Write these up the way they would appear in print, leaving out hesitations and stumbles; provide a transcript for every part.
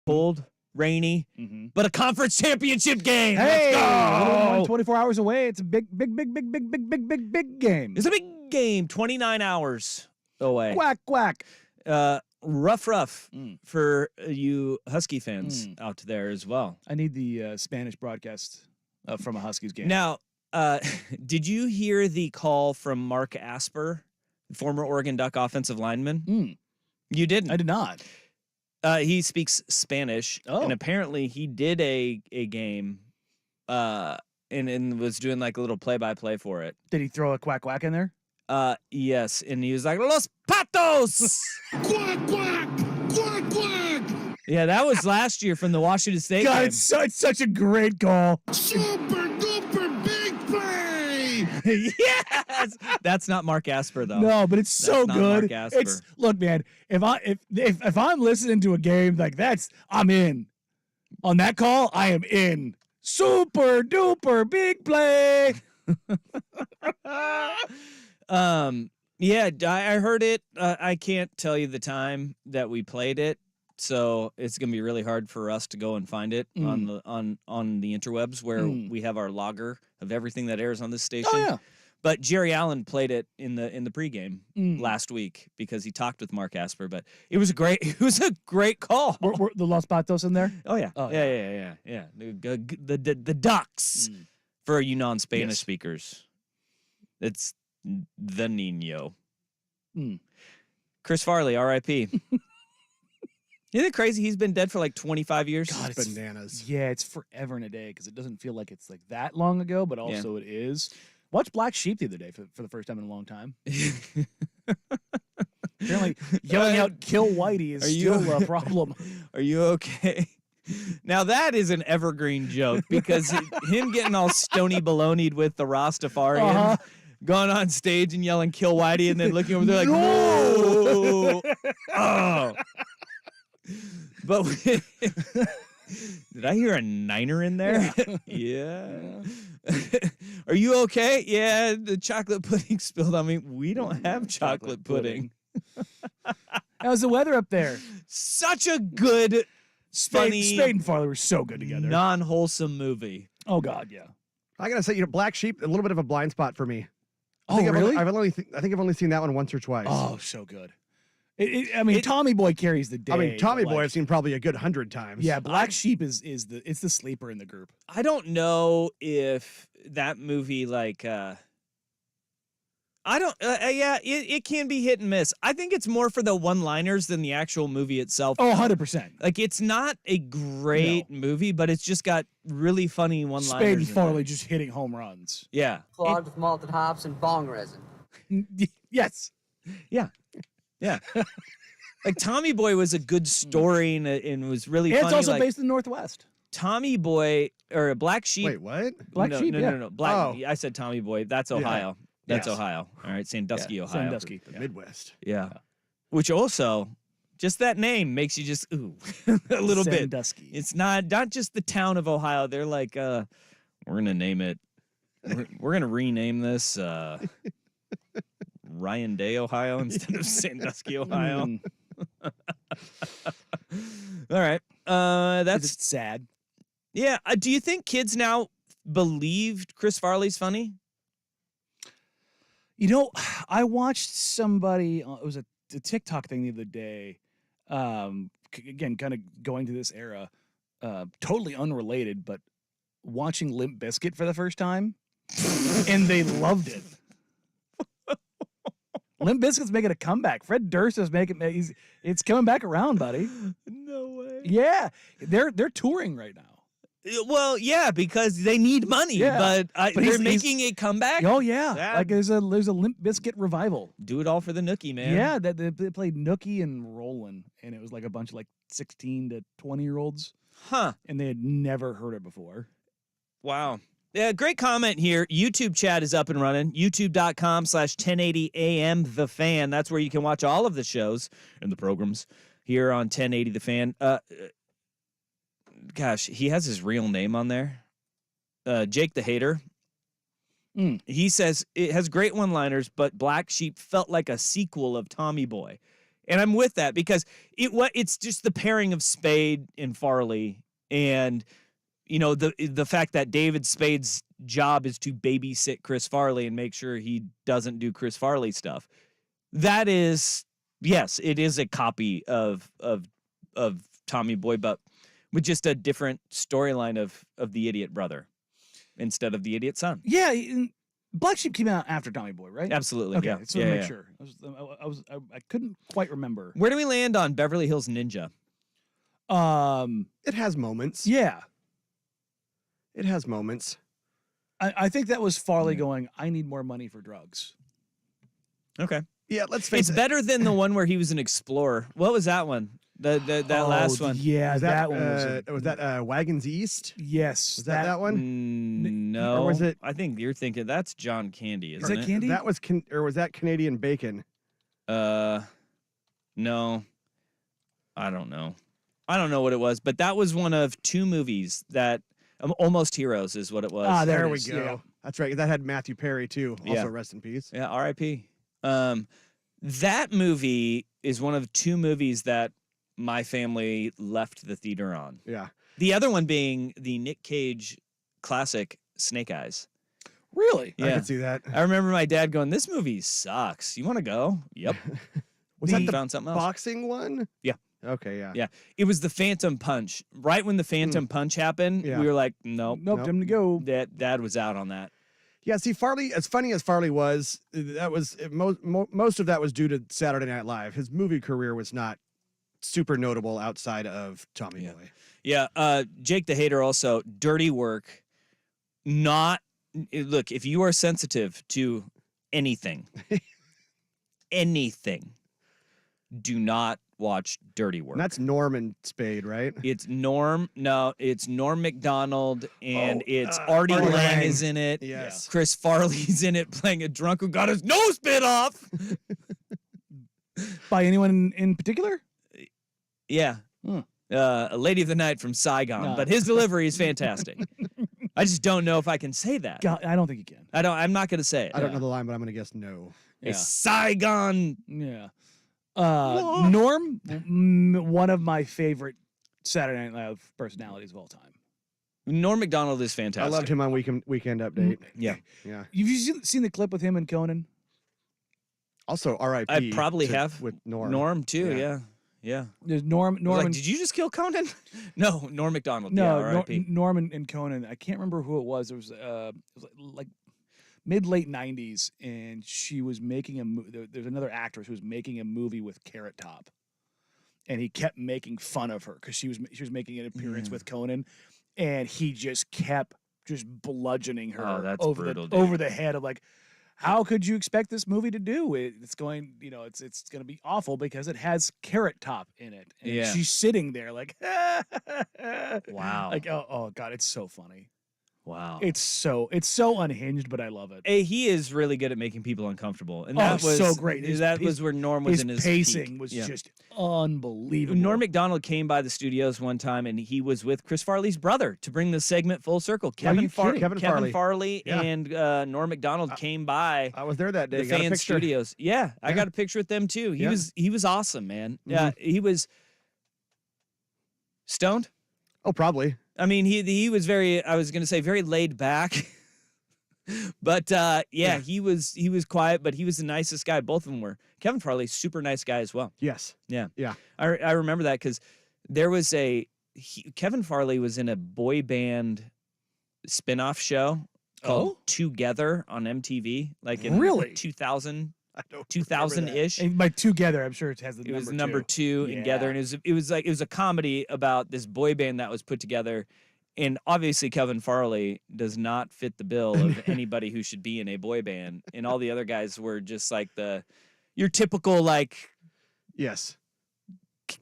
cold, rainy, but a conference championship game. Hey, Let's go. 24 hours away. It's a big game. It's a big game. 29 hours away. Quack, quack. Rough for you Husky fans out there as well. I need the Spanish broadcast from a Huskies game. Now, did you hear the call from Mark Asper, former Oregon Duck offensive lineman? You didn't. I did not. He speaks Spanish, and apparently he did a game and was doing like a little play-by-play for it. Did he throw a quack, quack in there? Yes, and he was like, Los Patos! Quack, quack! Quack, quack! Yeah, that was last year from the Washington State God, game. it's such a great call. Super duper big play! Yes! That's not Mark Asper, though. No, but it's so not good. Mark Asper. Look, man, if I'm listening to a game like that's, I'm in. On that call, I am in. Super duper big play. Yeah, I heard it. I can't tell you the time that we played it, so it's gonna be really hard for us to go and find it on the interwebs where we have our logger of everything that airs on this station. Oh yeah. But Jerry Allen played it in the pregame last week because he talked with Mark Asper. But it was a great call. Were the Los Patos in there? Oh yeah, yeah. The Ducks for you non-Spanish speakers. It's the Nino. Chris Farley, R.I.P. Isn't it crazy? He's been dead for like 25 years. God, it's bananas. Yeah, it's forever and a day because it doesn't feel like it's like that long ago, but also it is. Watched Black Sheep the other day for the first time in a long time. Apparently, yelling out "Kill Whitey" is still a problem. Are you okay? Now that is an evergreen joke because him getting all stony baloneyed with the Rastafarian, going on stage and yelling "Kill Whitey" and then looking over there like, "No!" Oh. But did I hear a niner in there? Yeah. Are you okay? Yeah, the chocolate pudding spilled on me. We don't have chocolate pudding. How's the weather up there? Such a good, funny, Spade and Farley were so good together. non-wholesome movie. Oh God, yeah. I gotta say, Black Sheep, a little bit of a blind spot for me. Really? I think I've only seen that one once or twice. Oh, so good. Tommy Boy carries the day. I mean, Tommy Boy I've seen probably a good 100 times. Yeah, Black Sheep is the sleeper in the group. I don't know if that movie it can be hit and miss. I think it's more for the one-liners than the actual movie itself. Oh, 100%. Like it's not a great movie, but it's just got really funny one-liners. Spade and Farley just hitting home runs. Yeah. Clogged with malted hops and bong resin. Yes. Yeah. Yeah. Like Tommy Boy was a good story and was really funny. It's also based in the Northwest. Tommy Boy or Black Sheep. Wait, what? Black Sheep? No. I said Tommy Boy. That's Ohio. That's Ohio. All right, Sandusky, Ohio. Sandusky. The Midwest. Yeah. Which also, just that name makes you just ooh a little bit. Sandusky. It's not just the town of Ohio. They're like, we're gonna name it. We're gonna rename this Ryan Day, Ohio, instead of Sandusky, Ohio. All right. That's sad. Yeah. Do you think kids now believed Chris Farley's funny? I watched somebody. It was a TikTok thing the other day. Again, kind of going to this era, totally unrelated, but watching Limp Bizkit for the first time, and they loved it. Limp Bizkit's making a comeback. Fred Durst is it's coming back around, buddy. No way. Yeah, they're touring right now. Well, yeah, because they need money, but they're making a comeback. Oh yeah, like there's a Limp Bizkit revival. Do it all for the Nookie, man. Yeah, they played Nookie and Rollin', and it was like a bunch of like 16 to 20-year-olds. Huh. And they had never heard it before. Wow. Yeah, great comment here. YouTube chat is up and running. YouTube.com/1080am The Fan. That's where you can watch all of the shows and the programs here on 1080 The Fan. Gosh, he has his real name on there. Jake the Hater. He says it has great one-liners, but Black Sheep felt like a sequel of Tommy Boy. And I'm with that because it's just the pairing of Spade and Farley, and the fact that David Spade's job is to babysit Chris Farley and make sure he doesn't do Chris Farley stuff. That is, yes, it is a copy of Tommy Boy, but with just a different storyline of the idiot brother instead of the idiot son. Yeah, Black Sheep came out after Tommy Boy, right? Absolutely. Okay, Yeah. so to make sure. I couldn't quite remember. Where do we land on Beverly Hills Ninja? It has moments. Yeah. It has moments. I think that was Farley going, I need more money for drugs. Okay. Yeah, let's face It's it. better than the one where he was an explorer. What was that one? That last one. Yeah, Was that one was. was that Wagons East? Yes. Was that one? No. Or was it- I think you're thinking that's John Candy, isn't that it? Candy? That was or was that Canadian Bacon? No. I don't know. I don't know what it was, but that was one of two movies that Almost Heroes is what it was. Ah, There it we is, go. yeah. That's right. That had Matthew Perry too. Also, Yeah. rest in peace. Yeah, R.I.P. That movie is one of two movies that my family left the theater on. Yeah. The other one being the Nick Cage classic Snake Eyes. Really? I Yeah. could see that. I remember my dad going, "This movie sucks. You want to go?" Yep. Was that the found something else? boxing one? Yeah. Okay. Yeah. Yeah. It was the Phantom Punch. Right when the Phantom Punch happened, Yeah. we were like, "Nope." Nope, Nope. time to go. Dad was out on that. Yeah. See, Farley. As funny as Farley was, that was most of that was due to Saturday Night Live. His movie career was not super notable outside of Tommy Yeah. Boy. Yeah. Jake the Hater also, Dirty Work. Look, if you are sensitive to anything, do not watch Dirty Work. And that's Norman Spade, right? It's Norm Macdonald, and it's Artie Artie Lang Lang. is in it. Yes. Chris Farley's in it playing a drunk who got his nose bit off. By anyone in particular? Yeah. Hmm. A lady of the night from Saigon, No. but his delivery is fantastic. I just don't know if I can say that. God, I don't think you can. I'm not going to say it. I don't know the line, but I'm gonna guess no. A Yeah. Saigon. Yeah. Norm, one of my favorite Saturday Night Live personalities of all time. Norm Macdonald is fantastic. I loved him on Weekend Update. Yeah. Yeah. You've seen the clip with him and Conan? Also, R.I.P. I probably have. with Norm. Norm too. Yeah. Yeah. There's Norm. I was like, and- did you just kill Conan? No, Norm Macdonald. No, yeah, R.I.P. Norm and Conan. I can't remember who it was. It was like mid-late 90s, and she was making a movie. There's another actress who was making a movie with Carrot Top, and he kept making fun of her because she was making an appearance Yeah. with Conan, and he just kept just bludgeoning her Oh, that's over brutal, the dude. over the head of like, how could you expect this movie to do? It's going, it's going to be awful because it has Carrot Top in it, and Yeah. she's sitting there like, Wow. like oh god, it's so funny. Wow. It's so unhinged, but I love it. He is really good at making people uncomfortable, and Oh, that was so great. His that pace- was where Norm was His in his pacing peak. was Yeah. just unbelievable. Norm Macdonald came by the studios one time, and he was with Chris Farley's brother to bring the segment full circle. you kidding? Kevin Farley. Farley Yeah. and Norm Macdonald came by I was there that day. the Got a fan picture. studios. Yeah, I Yeah. got a picture with them too. He Yeah. was awesome, man. Yeah, he was stoned. Oh, probably. I mean, he was very, I was going to say very laid back, but yeah, he was quiet, but he was the nicest guy. Both of them were. Kevin Farley, super nice guy as well. Yes. Yeah. Yeah. I remember that because there was Kevin Farley was in a boy band spin-off show called Together on MTV, like in Really? 2000, I don't 2000-ish. And by Together, I'm sure it has the It was number number two Yeah. together, and it was a comedy about this boy band that was put together, and obviously Kevin Farley does not fit the bill of anybody who should be in a boy band, and all the other guys were just like your typical like Yes.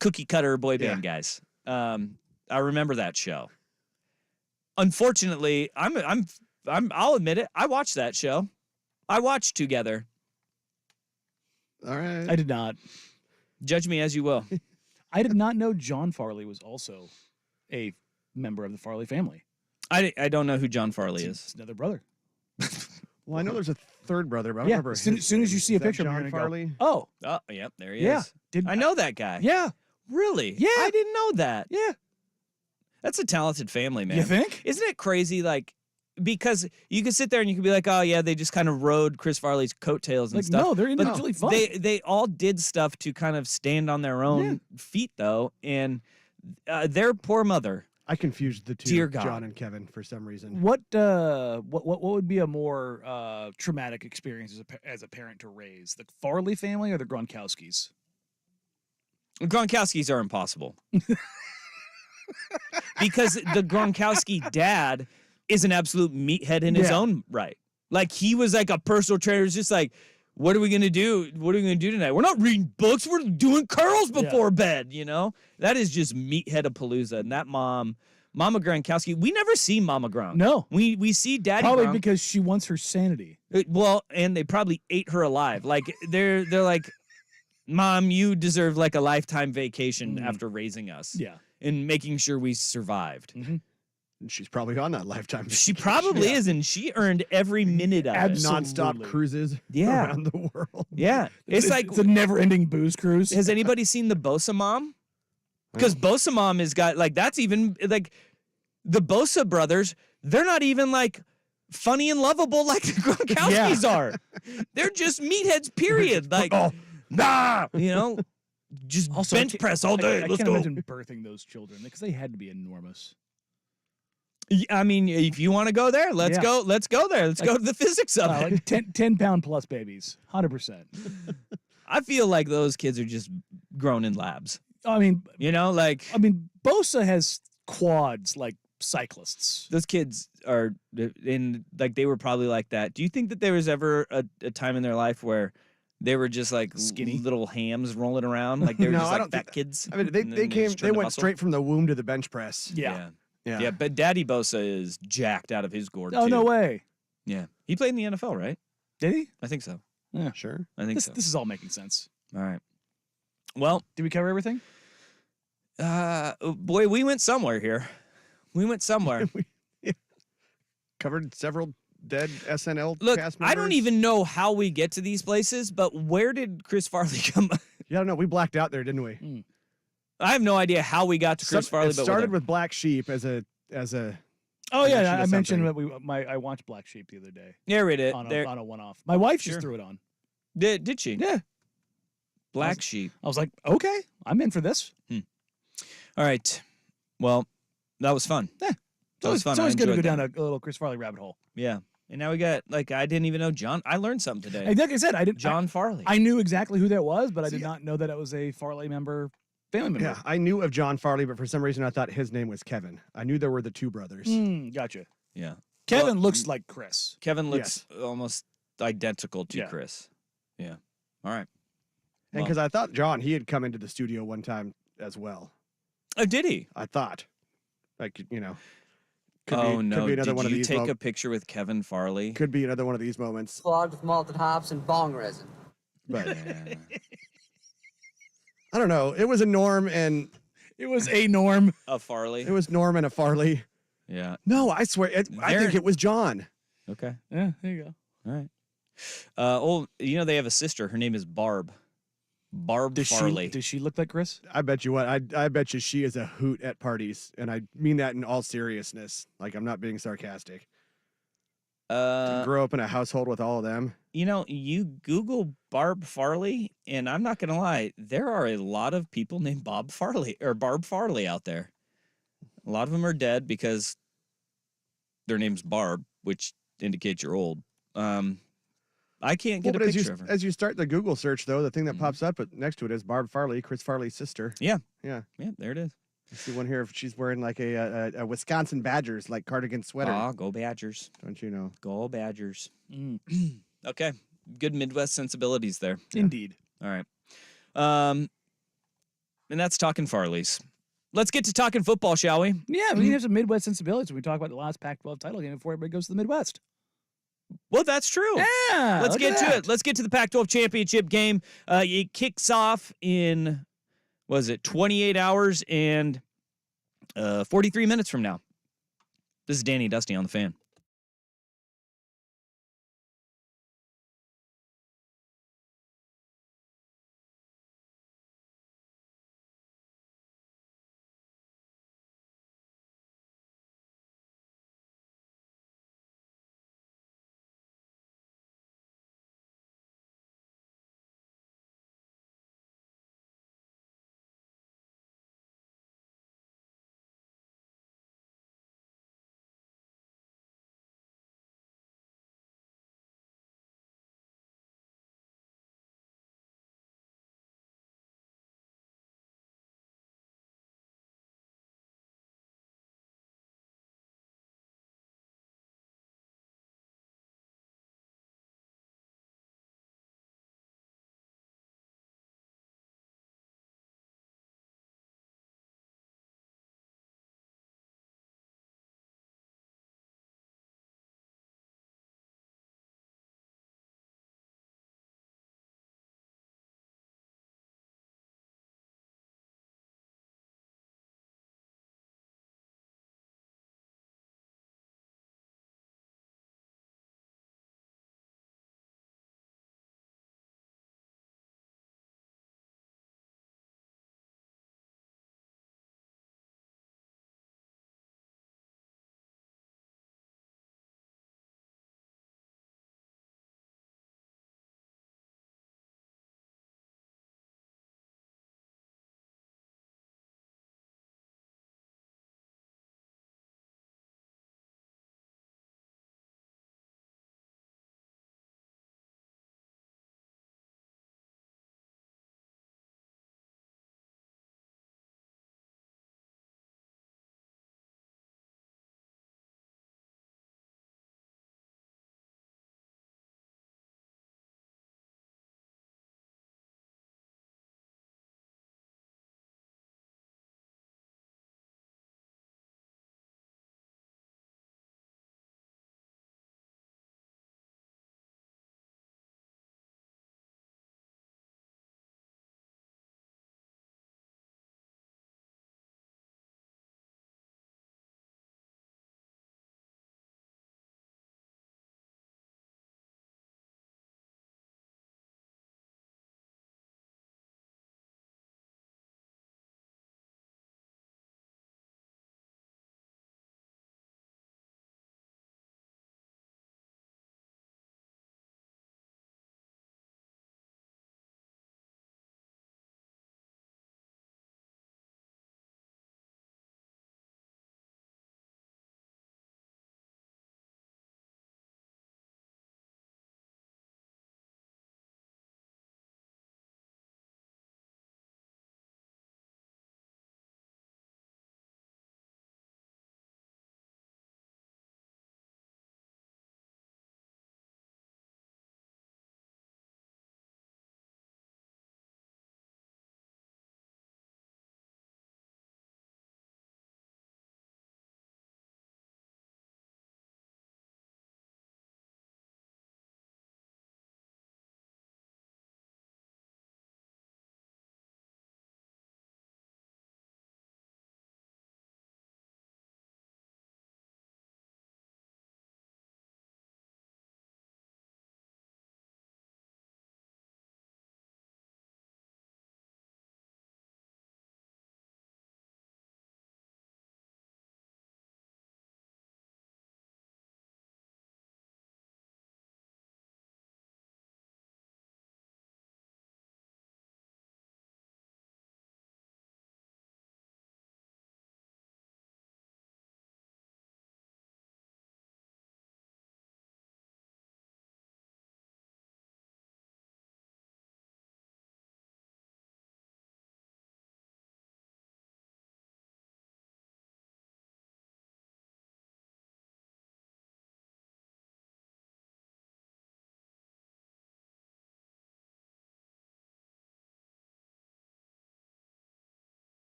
cookie cutter boy band guys. I remember that show. Unfortunately, I'll admit it. I watched that show. I watched Together. All right. I did not. Judge me as you will. I did not know John Farley was also a member of the Farley family. I don't know who John Farley It's is. another brother. Well, I know there's a third brother, but I don't Yeah, remember. as soon- his as soon as name. you see a Is that picture of him, John you're gonna go, Farley. Oh, Oh, yep, there he yeah. is. Did I know that guy. Yeah, Really? Yeah. I didn't know that. yeah. That's a talented family, man. You think? Isn't it crazy? Like, because you could sit there and you could be like, oh yeah, they just kind of rode Chris Farley's coattails and Like, stuff. no, they're But individually fun. They all did stuff to kind of stand on their own feet, though, and their poor mother. I confused the two, Dear God. John and Kevin, for some reason. What would be a more traumatic experience as a parent to raise, the Farley family or the Gronkowskis? Gronkowskis are impossible because the Gronkowski dad is an absolute meathead in his Yeah. own right. Like, he was like a personal trainer. It's just like, what are we gonna do? What are we gonna do tonight? We're not reading books. We're doing curls before bed. You know, that is just meathead-a-palooza. And that Mama Gronkowski, we never see Mama Gronk. No, We see Daddy probably Gronk. because she wants her sanity. Well, and they probably ate her alive. Like, they're like, Mom, you deserve like a lifetime vacation after raising us. Yeah. And making sure we survived. And she's probably on that lifetime. She vacation. probably is, and she earned every minute of it. Absolutely. Nonstop cruises Yeah. around the world. Yeah. It's like, it's a never-ending booze cruise. has anybody seen the Bosa Mom? Because Bosa Mom has got, like, that's even, like, the Bosa brothers, they're not even, like, funny and lovable like the Gronkowskis are. They're just meatheads, period. Like, nah, you know, just Also, bench press all day. I Let's can't go. imagine birthing those children because they had to be enormous. I mean, if you want to go there, let's Yeah. go. Let's go there. Let's go to the physics of it. Like 10 pound plus babies, 100%. I feel like those kids are just grown in labs. I mean, You know, like Bosa has quads like cyclists. those kids are in, like, they were probably like that. Do you think that there was ever a time in their life where they were just like Skinny? little hams rolling around? Like, they were No, just I like don't think fat kids? I mean, and then they just turned to went muscle? straight from the womb to the bench press. Yeah. Yeah, but Daddy Bosa is jacked out of his gourd, Oh, too. no way. Yeah. He played in the NFL, right? Did he? I think so. Sure. I think This, so. this is all making sense. All right. Well, Did we cover everything? boy, we went somewhere here. We went somewhere. Covered several dead SNL Look, cast I don't members. even know how we get to these places, but where did Chris Farley come? Yeah, no, we blacked out there, didn't we? I have no idea how we got to Chris Farley, It but started we're with Black Sheep as a Oh, Connection yeah. to I mentioned something. that I watched Black Sheep the other day there. There it is. on There, a one-off. My wife Sure. just threw it on. did she? Yeah. Black Sheep. I was like, okay, I'm in for this. All right. Well, that was fun. Yeah. That was fun. It's I always good to go enjoyed down that. a little Chris Farley rabbit hole. Yeah. And now we got, like, I didn't even know John. I learned something today. Like I said, I didn't. John Farley. I knew exactly who that was, but I did See, not know that it was a Farley family member. Yeah, I knew of John Farley, but for some reason I thought his name was Kevin. I knew there were the two brothers. Gotcha. yeah. Kevin Well, looks like Chris. Kevin looks almost identical to Yeah. Chris. Yeah. All right. And because I thought John, he had come into the studio one time as well. Oh, did he? I thought, like, you know, could Oh, be, no. could be another Did one of you these. take a picture with Kevin Farley? Could be another one of these moments. Clogged with malted hops and bong resin. But Yeah. I don't know. It was a Norm and It was a Norm. A Farley? it was Norm and a Farley. Yeah. No, I swear, I think They're- it was John. Okay. Yeah, there you go. All right. Oh, you know, they have a sister. Her name is Barb. Barb Farley. Does she look like Chris? I bet you what. I bet you she is a hoot at parties, and I mean that in all seriousness. Like, I'm not being sarcastic. To grow up in a household with all of them. You know, you Google Barb Farley, and I'm not going to lie, there are a lot of people named Bob Farley or Barb Farley out there. A lot of them are dead because their name's Barb, which indicates you're old. I can't get Well, a but picture of her. as you start the Google search, though, the thing that pops up next to it is Barb Farley, Chris Farley's sister. Yeah. Yeah. Yeah, there it is. I see one here. If she's wearing like a Wisconsin Badgers like cardigan sweater. Aw, go Badgers. Don't you know? Go Badgers. Mm. Okay. Good Midwest sensibilities there. Indeed. All right. And that's talking Farleys. Let's get to talking football, shall we? Yeah, we have some Midwest sensibilities when we talk about the last Pac-12 title game before everybody goes to the Midwest. Well, that's true. Yeah, Let's look get at to that. it. Let's get to the Pac-12 championship game. It kicks off in, 28 hours and 43 minutes from now. This is Danny Dusty on the Fan.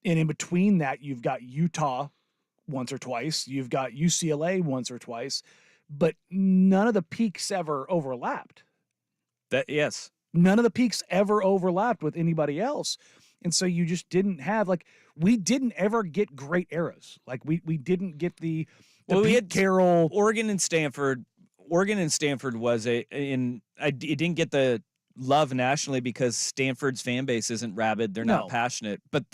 And in between that, you've got Utah once or twice. You've got UCLA once or twice. But none of the peaks ever overlapped. Yes. None of the peaks ever overlapped with anybody else. And so you just didn't have, like, we didn't ever get great eras. Like, we didn't get the we Pete had Carroll. Oregon and Stanford was it didn't get the love nationally because Stanford's fan base isn't rabid. They're No. not passionate. But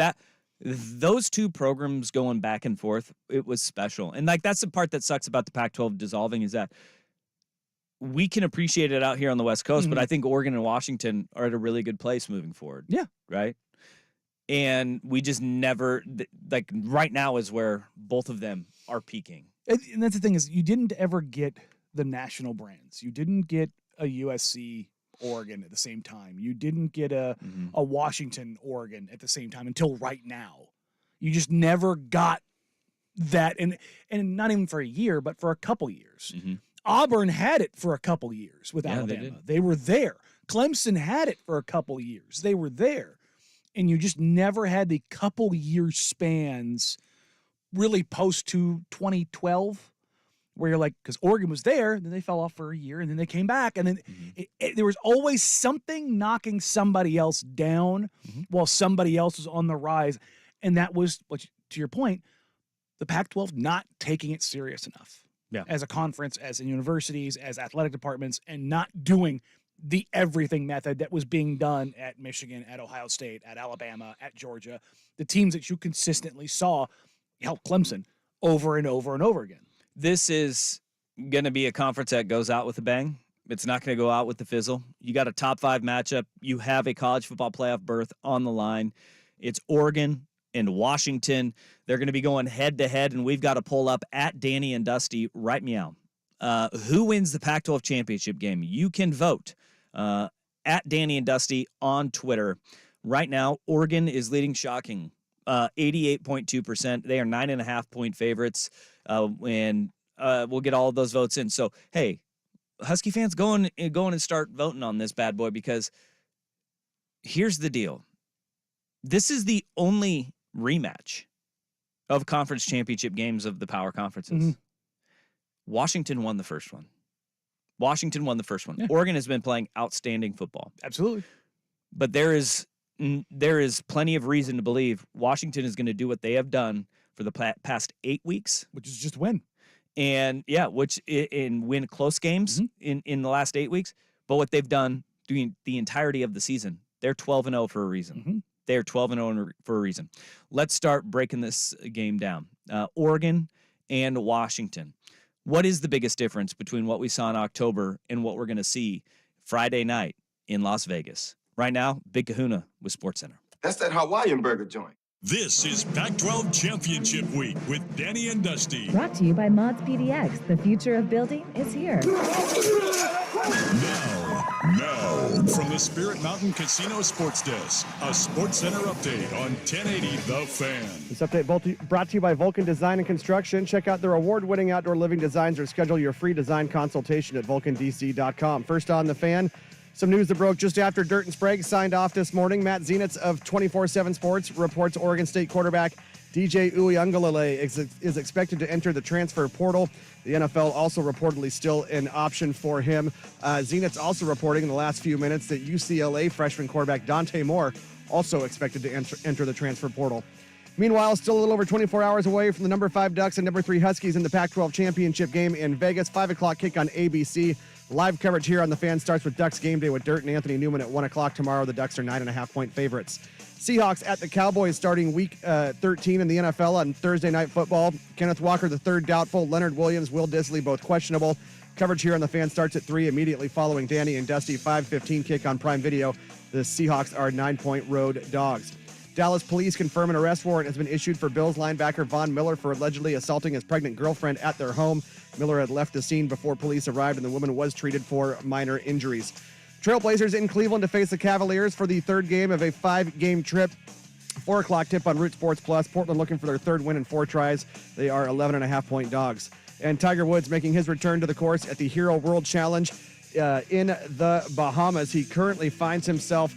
those two programs going back and forth, it was special. And like that's the part that sucks about the Pac-12 dissolving is that we can appreciate it out here on the West Coast, but I think Oregon and Washington are at a really good place moving forward. Yeah. Right? And we just never like right now is where both of them are peaking. And that's the thing is you didn't ever get the national brands. You didn't get a USC Oregon at the same time. You didn't get a Washington Oregon at the same time until right now. You just never got that, and not even for a year, but for a couple years. Auburn had it for a couple years with Alabama. They were there. Clemson had it for a couple years. They were there. And you just never had the couple year spans really post to 2012 where you're like, because Oregon was there, then they fell off for a year, and then they came back, and then there was always something knocking somebody else down while somebody else was on the rise. And that was, to your point, the Pac-12 not taking it serious enough as a conference, as in universities, as athletic departments, and not doing the everything method that was being done at Michigan, at Ohio State, at Alabama, at Georgia, the teams that you consistently saw help Clemson over and over and over again. This is going to be a conference that goes out with a bang. It's not going to go out with the fizzle. You got a top 5 matchup. You have a college football playoff berth on the line. It's Oregon and Washington. They're going to be going head to head, and we've got to pull up at Danny and Dusty right meow. Who wins the Pac-12 championship game? You can vote at Danny and Dusty on Twitter. Right now, Oregon is leading shocking. 88.2%. They are 9.5-point favorites. And we'll get all of those votes in. So, hey, Husky fans, go and start voting on this bad boy, because here's the deal. This is the only rematch of conference championship games of the power conferences. Washington won the first one. Yeah. Oregon has been playing outstanding football. Absolutely. But there is plenty of reason to believe Washington is going to do what they have done for the past 8 weeks, which is just win. And win close games in the last 8 weeks. But what they've done during the entirety of the season, they're 12-0 for a reason. They're 12-0 for a reason. Let's start breaking this game down. Oregon and Washington. What is the biggest difference between what we saw in October and what we're going to see Friday night in Las Vegas? Right now, Big Kahuna with SportsCenter. That's that Hawaiian burger joint. This is Pac-12 Championship Week with Danny and Dusty. Brought to you by Mods PDX. The future of building is here. Now, from the Spirit Mountain Casino Sports Desk, a SportsCenter update on 1080 The Fan. This update brought to you by Vulcan Design and Construction. Check out their award-winning outdoor living designs or schedule your free design consultation at vulcandc.com. First on The Fan, some news that broke just after Dirt and Sprague signed off this morning. Matt Zenitz of 24/7 Sports reports Oregon State quarterback DJ Uiagalelei is expected to enter the transfer portal. The NFL also reportedly still an option for him. Zenitz also reporting in the last few minutes that UCLA freshman quarterback Dante Moore also expected to enter the transfer portal. Meanwhile, still a little over 24 hours away from the number 5 Ducks and number 3 Huskies in the Pac-12 championship game in Vegas. 5 o'clock kick on ABC. Live coverage here on The Fan starts with Ducks Game Day with Dirt and Anthony Newman at 1 o'clock tomorrow. The Ducks are 9.5-point favorites. Seahawks at the Cowboys starting week 13 in the NFL on Thursday Night Football. Kenneth Walker III doubtful. Leonard Williams, Will Dissly both questionable. Coverage here on The Fan starts at 3 immediately following Danny and Dusty. 5:15 kick on Prime Video. The Seahawks are 9-point road dogs. Dallas police confirm an arrest warrant has been issued for Bills linebacker Von Miller for allegedly assaulting his pregnant girlfriend at their home. Miller had left the scene before police arrived, and the woman was treated for minor injuries. Trailblazers in Cleveland to face the Cavaliers for the third game of a 5-game trip. 4 o'clock tip on Root Sports Plus. Portland looking for their third win in 4 tries. They are 11.5-point dogs. And Tiger Woods making his return to the course at the Hero World Challenge in the Bahamas. He currently finds himself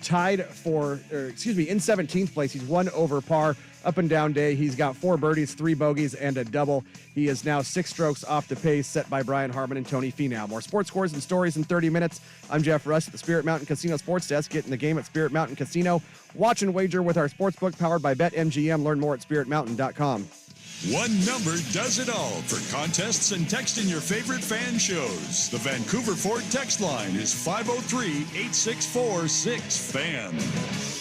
tied for, in 17th place. He's one over par, up and down day. He's got 4 birdies, 3 bogeys, and a double. He is now 6 strokes off the pace set by Brian Harman and Tony Finau. More sports scores and stories in 30 minutes. I'm Jeff Rush at the Spirit Mountain Casino Sports Desk. Get in the game at Spirit Mountain Casino. Watch and wager with our sportsbook powered by BetMGM. Learn more at spiritmountain.com. One number does it all for contests and texting your favorite fan shows. The Vancouver Ford text line is 503-864-6FAN.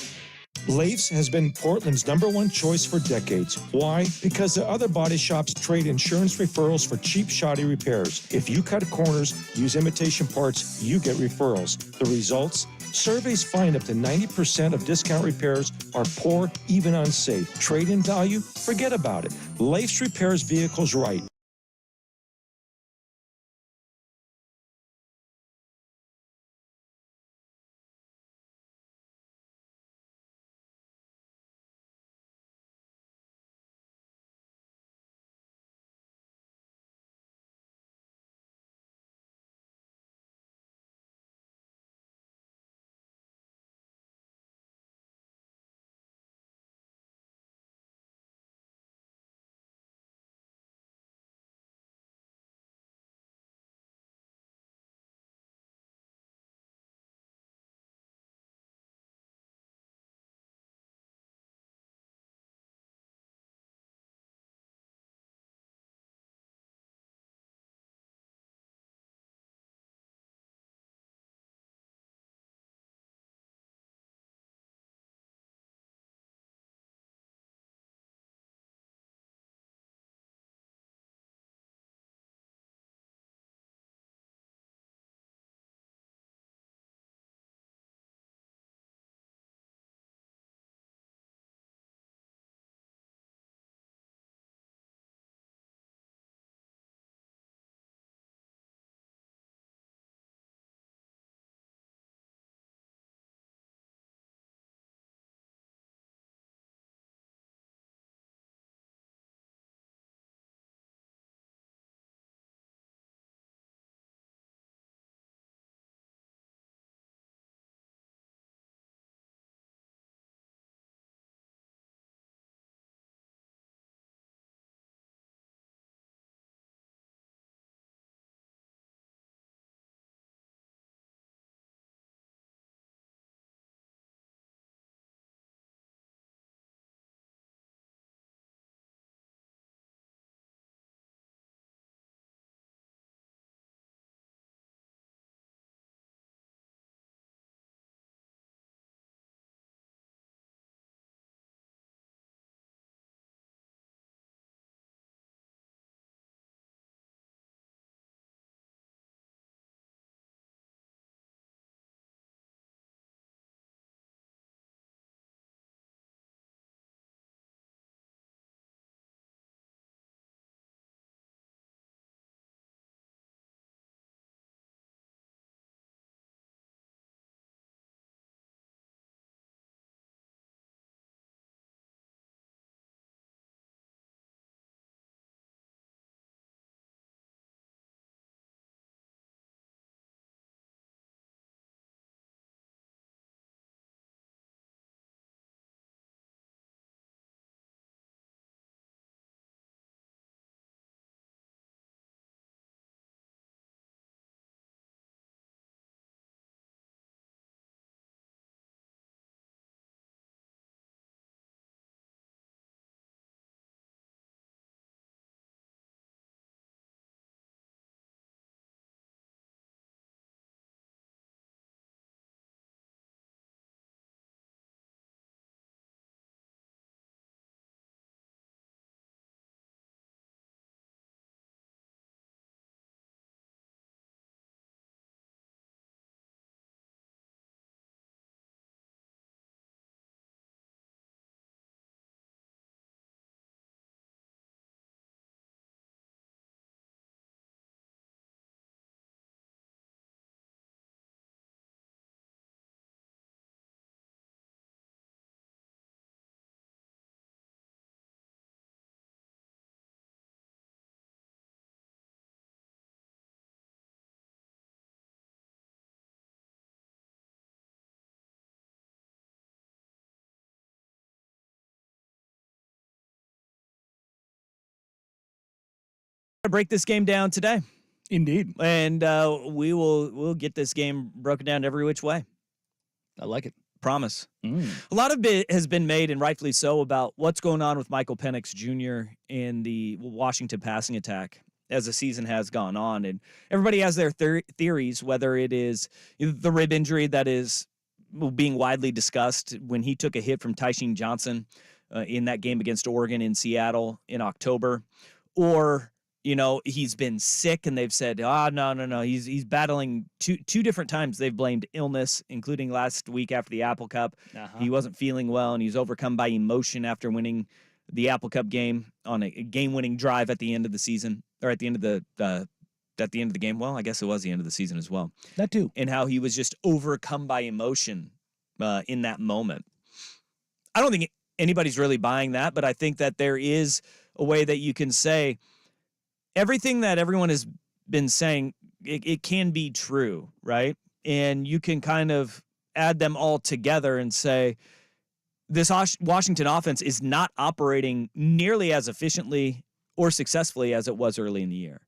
Leif's has been Portland's #1 choice for decades. Why? Because the other body shops trade insurance referrals for cheap, shoddy repairs. If you cut corners, use imitation parts, you get referrals. The results? Surveys find up to 90% of discount repairs are poor, even unsafe. Trade-in value? Forget about it. Leif's repairs vehicles right. break this game down today, Indeed. and we'll get this game broken down every which way. I like it. Promise. A lot of it has been made, and rightfully so, about what's going on with Michael Penix Jr. in the Washington passing attack as the season has gone on. And everybody has their theories, whether it is the rib injury that is being widely discussed when he took a hit from Tysheen Johnson in that game against Oregon in Seattle in October, or he's been sick and they've said, no. He's battling two different times. They've blamed illness, including last week after the Apple Cup. He wasn't feeling well and he's overcome by emotion after winning the Apple Cup game on a game-winning drive at the end of the season, or at the end of the game. Well, I guess it was the end of the season as well. That too. And how he was just overcome by emotion in that moment. I don't think anybody's really buying that, but I think that there is a way that you can say everything that everyone has been saying, it can be true, right? And you can kind of add them all together and say, this Washington offense is not operating nearly as efficiently or successfully as it was early in the year.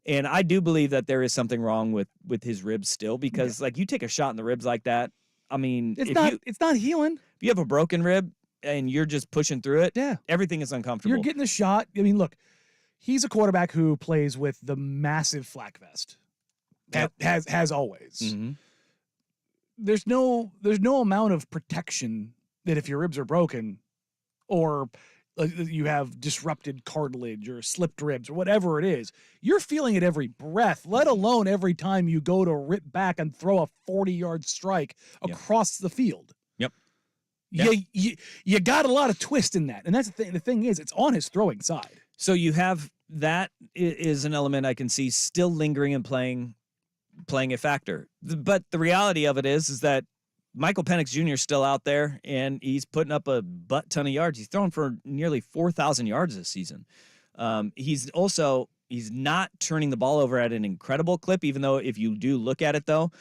And I do believe that there is something wrong with his ribs still, because like, you take a shot in the ribs like that. I mean, it's not healing. If you have a broken rib and you're just pushing through it, yeah, everything is uncomfortable. You're getting a shot. I mean, look, he's a quarterback who plays with the massive flak vest. Yep. Has always. Mm-hmm. There's no amount of protection that if your ribs are broken or you have disrupted cartilage or slipped ribs or whatever it is, you're feeling it every breath, let alone every time you go to rip back and throw a 40-yard strike across the field. Yep. You got a lot of twist in that. And that's the thing. The thing is, it's on his throwing side. So you have that is an element I can see still lingering and playing a factor. But the reality of it is that Michael Penix Jr. is still out there, and he's putting up a butt ton of yards. He's thrown for nearly 4,000 yards this season. He's not turning the ball over at an incredible clip, even though if you do look at it, though,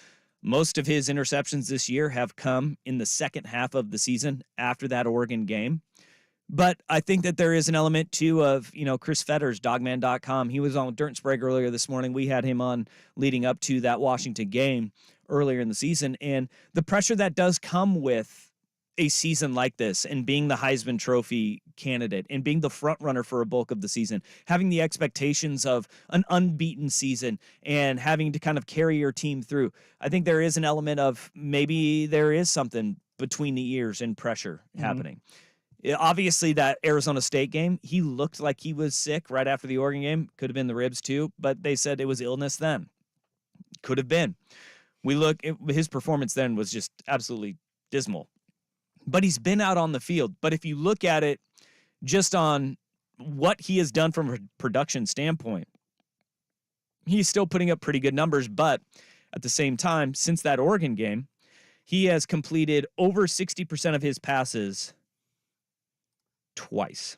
most of his interceptions this year have come in the second half of the season after that Oregon game. But I think that there is an element, too, of, Chris Fetters, Dogman.com. He was on Dirt and Sprague earlier this morning. We had him on leading up to that Washington game earlier in the season. And the pressure that does come with a season like this and being the Heisman Trophy candidate and being the front runner for a bulk of the season, having the expectations of an unbeaten season and having to kind of carry your team through. I think there is an element of maybe there is something between the ears and pressure happening. Obviously, that Arizona State game, he looked like he was sick right after the Oregon game. Could have been the ribs too, but they said it was illness then. Could have been. His performance then was just absolutely dismal. But he's been out on the field. But if you look at it just on what he has done from a production standpoint, he's still putting up pretty good numbers. But at the same time, since that Oregon game, he has completed over 60% of his passes twice.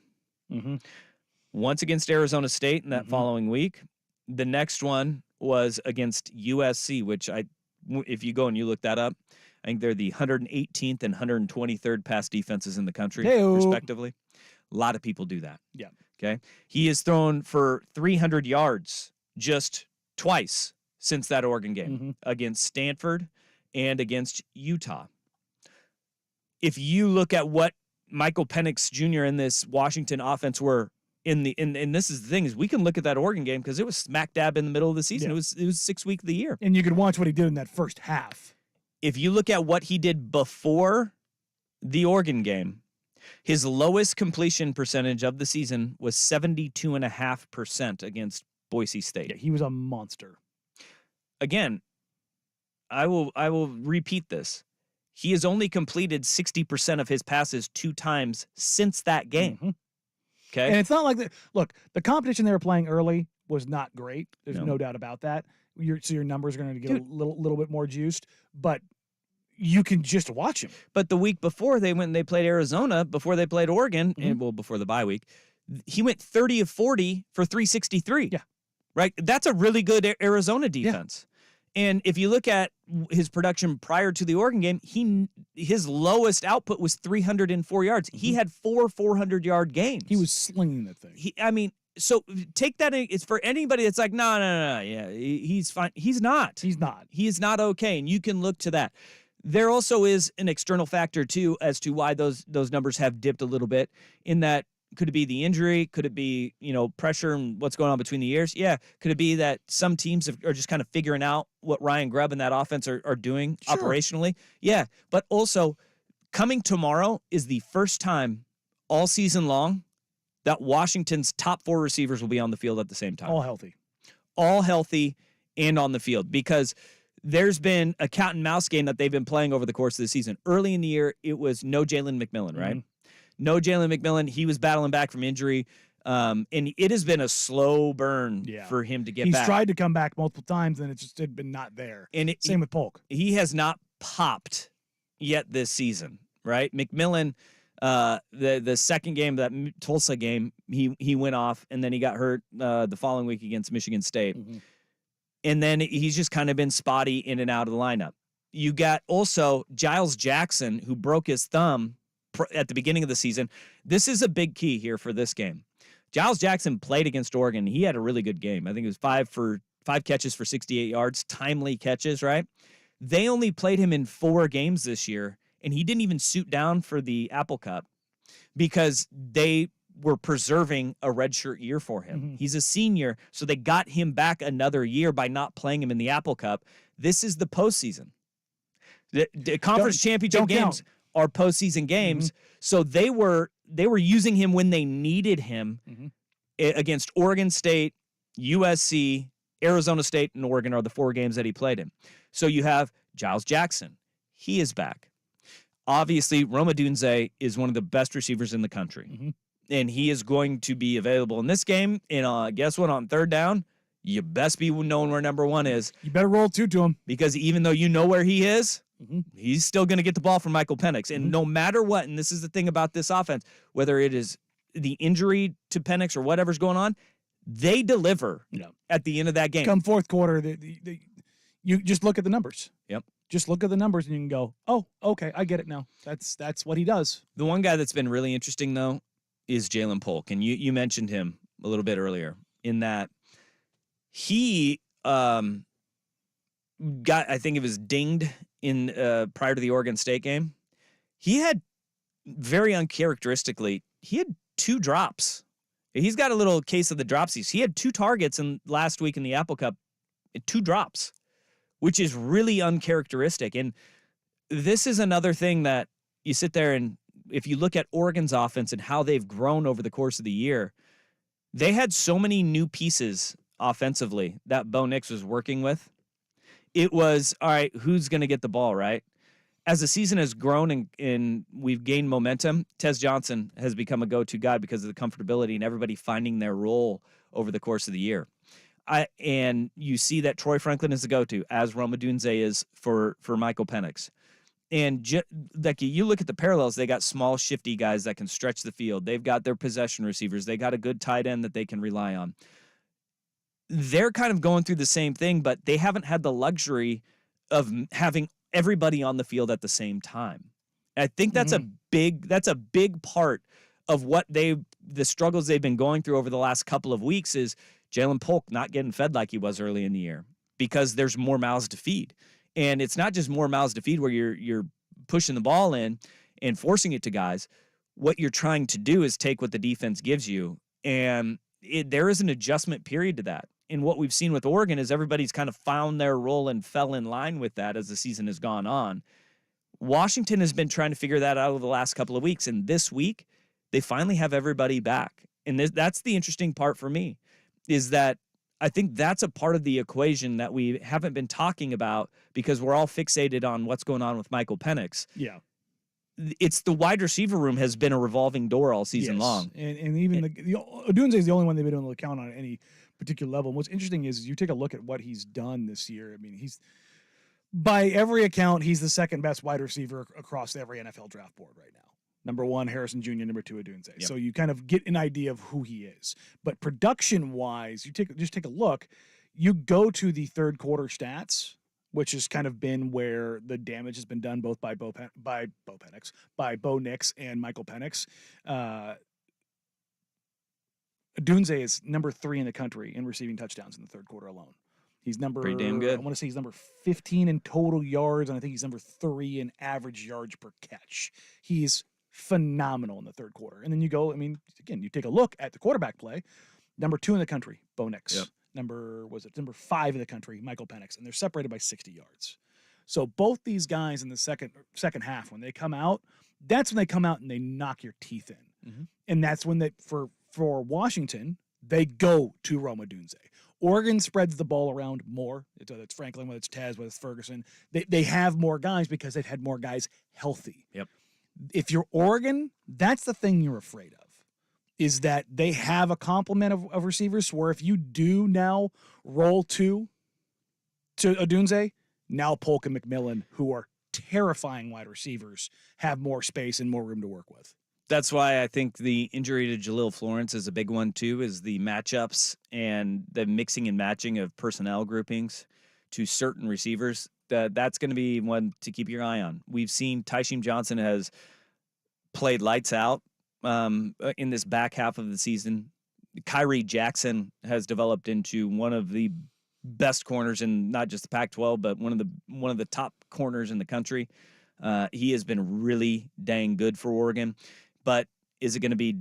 Once against Arizona State in that following week. The next one was against USC, which if you go and you look that up, I think they're the 118th and 123rd pass defenses in the country, respectively. A lot of people do that. Yeah. Okay. He has thrown for 300 yards just twice since that Oregon game against Stanford and against Utah. If you look at what Michael Penix Jr. in this Washington offense were and this is the thing, is we can look at that Oregon game because it was smack dab in the middle of the season. Yeah. It was 6 weeks of the year. And you could watch what he did in that first half. If you look at what he did before the Oregon game, his lowest completion percentage of the season was 72.5% against Boise State. Yeah, he was a monster. Again, I will repeat this. He has only completed 60% of his passes 2 times since that game. Okay. And it's not like look, the competition they were playing early was not great. There's no doubt about that. So your numbers are going to get a little bit more juiced, but you can just watch him. But the week before they went and they played Arizona, before they played Oregon, and before the bye week, he went 30 of 40 for 363. Yeah. Right? That's a really good Arizona defense. Yeah. And if you look at his production prior to the Oregon game, his lowest output was 304 yards. He had 4 400-yard games. He was slinging that thing. So take that. It's for anybody that's like, no. Yeah, he's fine. He's not. He's not. He is not okay, and you can look to that. There also is an external factor too as to why those numbers have dipped a little bit. In that, could it be the injury? Could it be pressure and what's going on between the years? Yeah. Could it be that some teams are just kind of figuring out what Ryan Grubb and that offense are doing operationally? Yeah. But also, coming tomorrow is the first time all season long that Washington's top 4 receivers will be on the field at the same time. All healthy and on the field, because there's been a cat and mouse game that they've been playing over the course of the season. Early in the year, it was no Jalen McMillan, right? No Jalen McMillan. He was battling back from injury. And it has been a slow burn for him to get back. He's tried to come back multiple times, and it just had been not there. And Same with Polk. He has not popped yet this season, right? McMillan, the second game, that Tulsa game, he went off, and then he got hurt the following week against Michigan State. And then he's just kind of been spotty in and out of the lineup. You got also Giles Jackson, who broke his thumb at the beginning of the season. This is a big key here for this game. Giles Jackson played against Oregon. He had a really good game. I think it was 5 catches for 68 yards, timely catches, right? They only played him in 4 games this year, and he didn't even suit down for the Apple Cup because they were preserving a redshirt year for him. He's a senior, so they got him back another year by not playing him in the Apple Cup. This is the postseason. The conference championship games are postseason games, so they were using him when they needed him against Oregon State, USC, Arizona State, and Oregon are the 4 games that he played in. So you have Giles Jackson. He is back. Obviously, Rome Odunze is one of the best receivers in the country, and he is going to be available in this game. And guess what? On third down, you best be knowing where number 1 is. You better roll 2 to him, because even though you know where he is, he's still going to get the ball from Michael Penix. And no matter what, and this is the thing about this offense, whether it is the injury to Penix or whatever's going on, they deliver at the end of that game. Come fourth quarter, you just look at the numbers. Yep. Just look at the numbers and you can go, oh, okay, I get it now. That's what he does. The one guy that's been really interesting, though, is Jalen Polk. And you mentioned him a little bit earlier in that he got, I think it was dinged in prior to the Oregon State game. He had, very uncharacteristically, he had 2 drops. He's got a little case of the dropsies. He had 2 targets last week in the Apple Cup, 2 drops, which is really uncharacteristic. And this is another thing that you sit there and if you look at Oregon's offense and how they've grown over the course of the year, they had so many new pieces offensively that Bo Nix was working with. It was, all right, who's going to get the ball, right? As the season has grown and we've gained momentum, Tez Johnson has become a go-to guy because of the comfortability and everybody finding their role over the course of the year. And you see that Troy Franklin is a go-to, as Rome Odunze is for Michael Penix. And like you look at the parallels, they got small, shifty guys that can stretch the field. They've got their possession receivers. They got a good tight end that they can rely on. They're kind of going through the same thing, but they haven't had the luxury of having everybody on the field at the same time. And I think that's a big part of what the struggles they've been going through over the last couple of weeks is Jalen Polk not getting fed like he was early in the year because there's more mouths to feed. And it's not just more mouths to feed where you're pushing the ball in and forcing it to guys. What you're trying to do is take what the defense gives you. And there is an adjustment period to that. And what we've seen with Oregon is everybody's kind of found their role and fell in line with that as the season has gone on. Washington has been trying to figure that out over the last couple of weeks. And this week, they finally have everybody back. And that's the interesting part for me, is that I think that's a part of the equation that we haven't been talking about because we're all fixated on what's going on with Michael Penix. Yeah. It's the wide receiver room has been a revolving door all season long. And even Odunze is the only one they've been able to count on at any particular level. And what's interesting is you take a look at what he's done this year. I mean, he's, by every account, he's the second best wide receiver across every NFL draft board right now. Number 1, Harrison Jr., number 2, Odunze. Yep. So you kind of get an idea of who he is. But production-wise, just take a look. You go to the third quarter stats, which has kind of been where the damage has been done both by Bo Nix and Michael Penix. Dunze is number 3 in the country in receiving touchdowns in the third quarter alone. He's number Pretty damn good. I want to say he's number 15 in total yards, and I think he's number 3 in average yards per catch. He's phenomenal in the third quarter. And then you go, I mean, again, you take a look at the quarterback play. Number 2 in the country, Bo Nix. Yep. Number 5 in the country, Michael Penix, and they're separated by 60 yards. So both these guys in the second half, when they come out, that's when they come out and they knock your teeth in. Mm-hmm. And that's when they for Washington, they go to Rome Odunze. Oregon spreads the ball around more. Whether it's Franklin, whether it's Taz, whether it's Ferguson. They have more guys because they've had more guys healthy. Yep. If you're Oregon, that's the thing you're afraid of, is that they have a complement of receivers where if you do now roll to Odunze, now Polk and McMillan, who are terrifying wide receivers, have more space and more room to work with. That's why I think the injury to Jaleel Florence is a big one, too, is the matchups and the mixing and matching of personnel groupings to certain receivers. That's going to be one to keep your eye on. We've seen Tysheem Johnson has played lights out in this back half of the season. Kyrie Jackson has developed into one of the best corners in not just the Pac-12, but one of the top corners in the country. He has been really dang good for Oregon. But is it going to be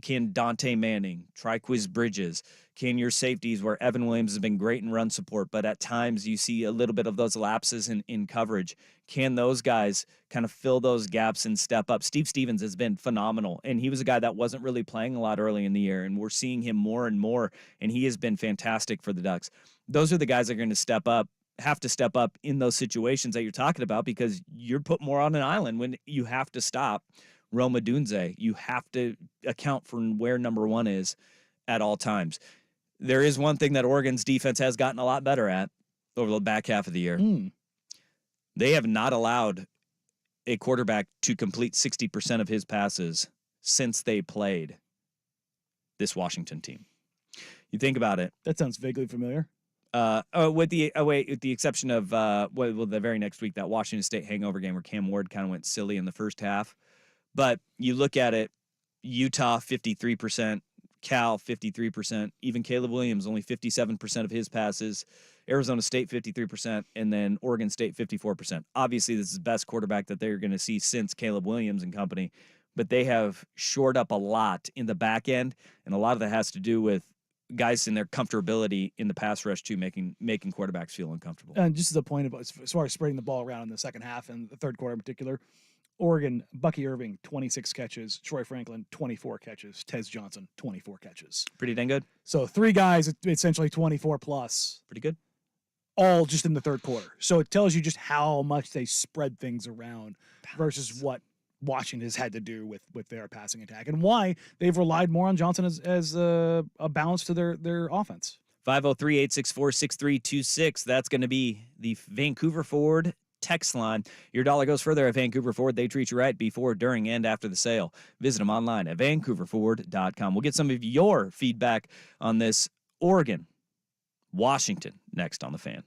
can Dante Manning, Triquiz Bridges, can your safeties, where Evan Williams has been great in run support, but at times you see a little bit of those lapses in coverage. Can those guys kind of fill those gaps and step up? Steve Stevens has been phenomenal, and he was a guy that wasn't really playing a lot early in the year, and we're seeing him more and more, and he has been fantastic for the Ducks. Those are the guys that are going to have to step up in those situations that you're talking about, because you're put more on an island when you have to stop Rome Odunze. You have to account for where number 1 is at all times. There is one thing that Oregon's defense has gotten a lot better at over the back half of the year. They have not allowed a quarterback to complete 60% of his passes since they played this Washington team. You think about it. That sounds vaguely familiar. With the exception of the very next week, that Washington State hangover game where Cam Ward kind of went silly in the first half. But you look at it, Utah 53%, Cal 53%, even Caleb Williams only 57% of his passes, Arizona State 53%, and then Oregon State 54%. Obviously, this is the best quarterback that they're going to see since Caleb Williams and company, but they have shored up a lot in the back end, and a lot of that has to do with guys in their comfortability in the pass rush too, making quarterbacks feel uncomfortable. And just as a point about as far as spreading the ball around in the second half and the third quarter in particular, Oregon, Bucky Irving, 26 catches. Troy Franklin, 24 catches. Tez Johnson, 24 catches. Pretty dang good. So 3 guys, essentially 24 plus. Pretty good. All just in the third quarter. So it tells you just how much they spread things around versus what Washington has had to do with their passing attack, and why they've relied more on Johnson as a balance to their offense. 503-864-6326. That's going to be the Vancouver Ford text line. Your dollar goes further at Vancouver Ford. They treat you right before, during, and after the sale. Visit them online at vancouverford.com. We'll get some of your feedback on this Oregon, Washington next on The Fan.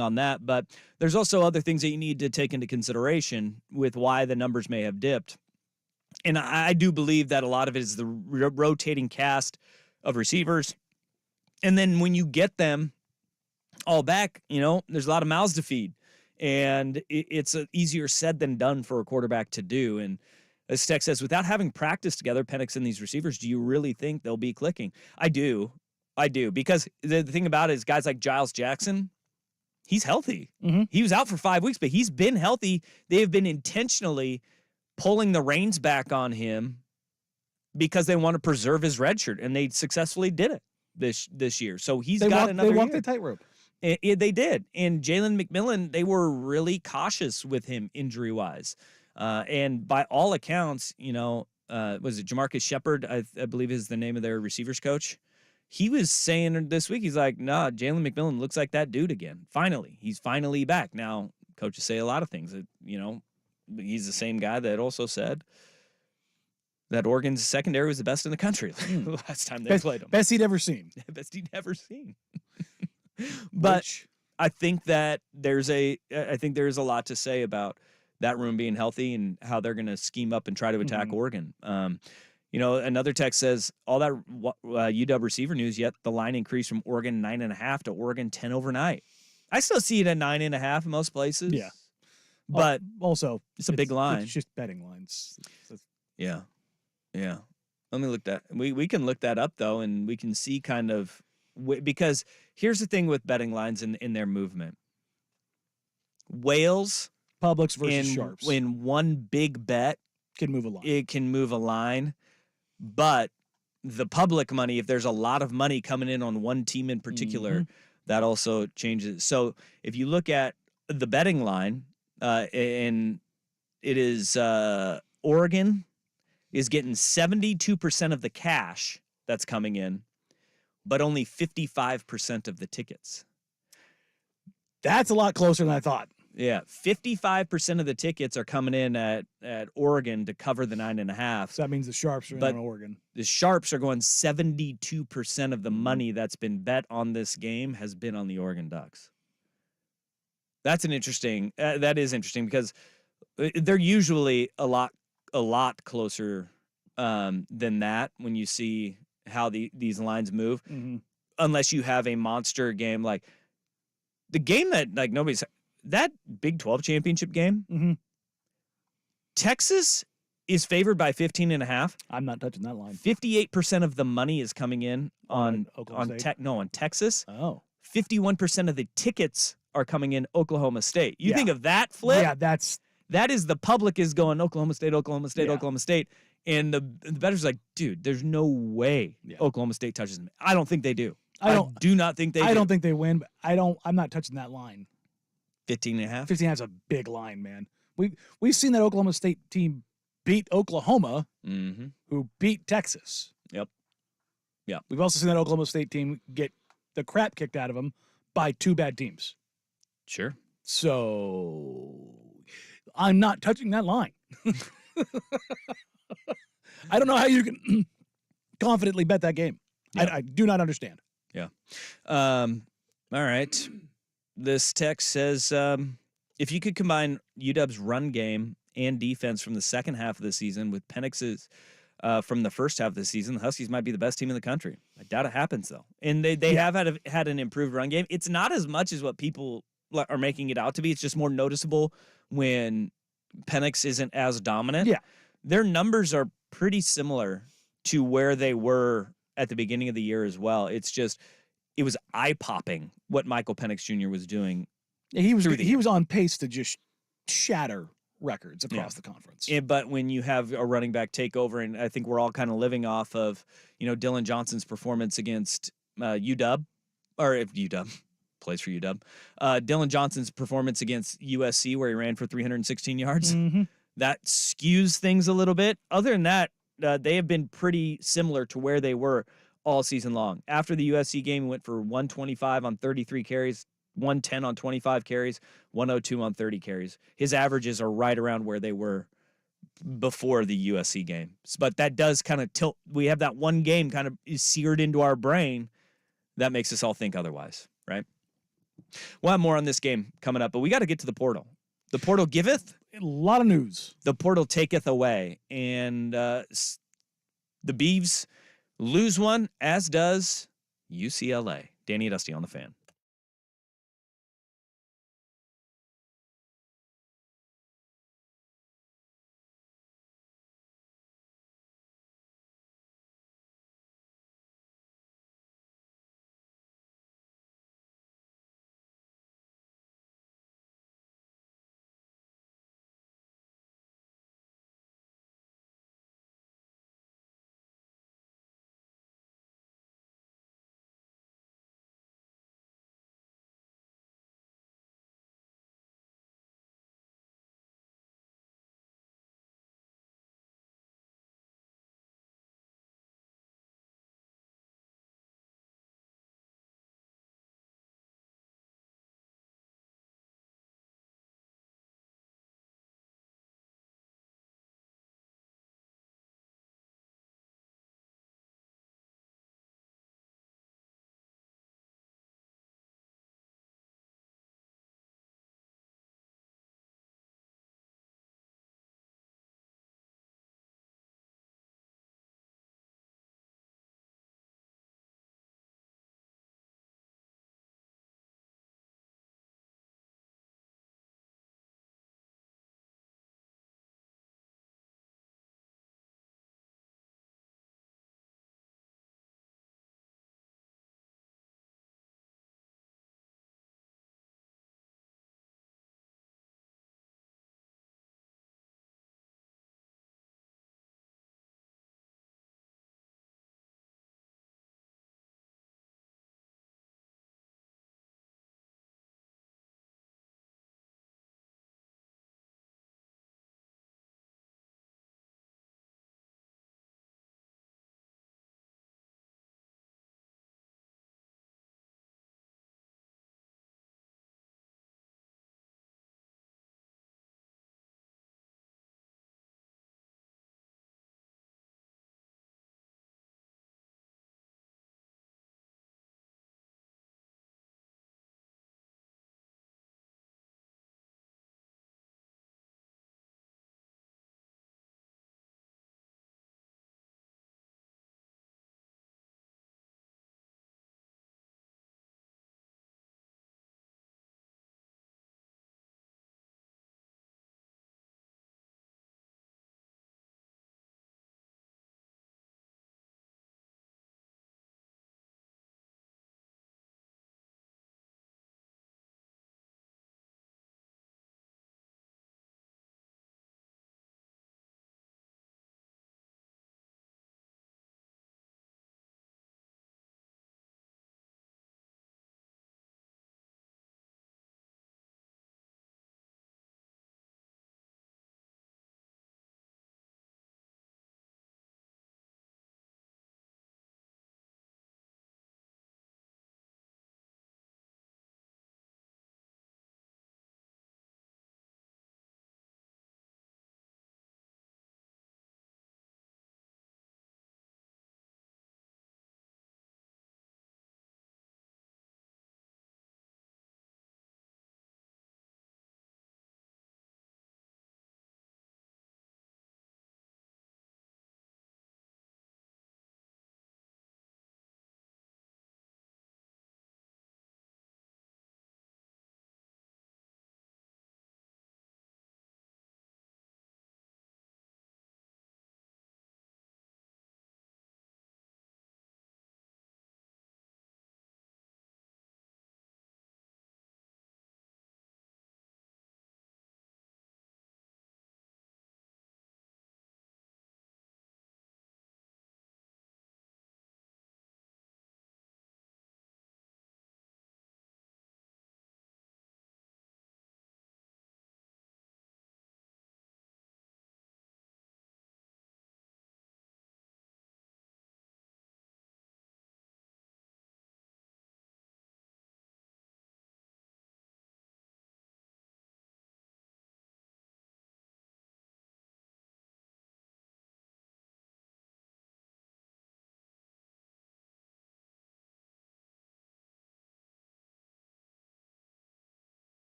on that, but there's also other things that you need to take into consideration with why the numbers may have dipped. And I do believe that a lot of it is the rotating cast of receivers. And then when you get them all back, there's a lot of mouths to feed. And it's easier said than done for a quarterback to do. And as Tech says, without having practiced together, Penix and these receivers, do you really think they'll be clicking? I do. Because the thing about it is guys like Giles Jackson, he's healthy. Mm-hmm. He was out for 5 weeks, but he's been healthy. They have been intentionally pulling the reins back on him because they want to preserve his red shirt, and they successfully did it this year. So another They walked year. the tightrope. They did. And Jalen McMillan, they were really cautious with him injury-wise. And by all accounts, was it Jamarcus Shepard, I believe is the name of their receivers coach? He was saying this week, he's like, nah, Jalen McMillan looks like that dude again. Finally. He's finally back. Now, coaches say a lot of things. He's the same guy that also said that Oregon's secondary was the best in the country last time they played him. Best he'd ever seen. Best he'd ever seen. But I think that there's a lot to say about that room being healthy and how they're going to scheme up and try to attack Oregon. Another text says all that UW receiver news, yet the line increased from Oregon 9.5 to Oregon 10 overnight. I still see it at 9.5 in most places. Yeah. But also, it's a big line. It's just betting lines. Yeah. Let me look that. We can look that up though, and we can see kind of because here's the thing with betting lines in their movement. Whales, Publix versus Sharps. In one big bet can move a line. It can move a line, but the public money, if there's a lot of money coming in on one team in particular, that also changes. So if you look at the betting line, and it is Oregon is getting 72% of the cash that's coming in, but only 55% of the tickets. That's a lot closer than I thought. Yeah, 55% of the tickets are coming in at Oregon to cover the 9.5. So that means the Sharps are in on Oregon. The Sharps are going 72% of the money that's been bet on this game has been on the Oregon Ducks. That's an interesting. That is interesting because they're usually a lot closer than that when you see how these lines move, unless you have a monster game like the game that nobody's. That Big 12 championship game, Texas is favored by 15.5. I'm not touching that line. 58% of the money is coming in on Texas. Oh. 51% of the tickets are coming in Oklahoma State. You think of that flip? Yeah, that is the public is going Oklahoma State, Oklahoma State. And the bettor's like, dude, there's no way Oklahoma State touches them. I don't think they do. I do not think they do. I don't think they win, but I'm not touching that line. 15.5? 15.5 is a big line, man. We've seen that Oklahoma State team beat Oklahoma, who beat Texas. Yep. We've also seen that Oklahoma State team get the crap kicked out of them by two bad teams. Sure. So I'm not touching that line. I don't know how you can confidently bet that game. Yeah. I do not understand. Yeah. All right. This text says, if you could combine UW's run game and defense from the second half of the season with Penix's from the first half of the season, the Huskies might be the best team in the country. I doubt it happens, though. And they have had an improved run game. It's not as much as what people are making it out to be. It's just more noticeable when Penix isn't as dominant. Yeah. Their numbers are pretty similar to where they were at the beginning of the year as well. It's just it was eye-popping what Michael Penix Jr. was doing. Yeah, he was on pace to just shatter records across the conference. But when you have a running back take over, and I think we're all kind of living off of, Dylan Johnson's performance against UW, or if UW plays for UW, Dylan Johnson's performance against USC where he ran for 316 yards, that skews things a little bit. Other than that, they have been pretty similar to where they were all season long. After the USC game, he went for 125 on 33 carries, 110 on 25 carries, 102 on 30 carries. His averages are right around where they were before the USC game. But that does kind of tilt. We have that one game kind of seared into our brain that makes us all think otherwise, right? We'll have more on this game coming up, but we got to get to the portal. The portal giveth, A lot of news. the portal taketh away. And the Beavs lose one, as does UCLA. Danny and Dusty on the Fan.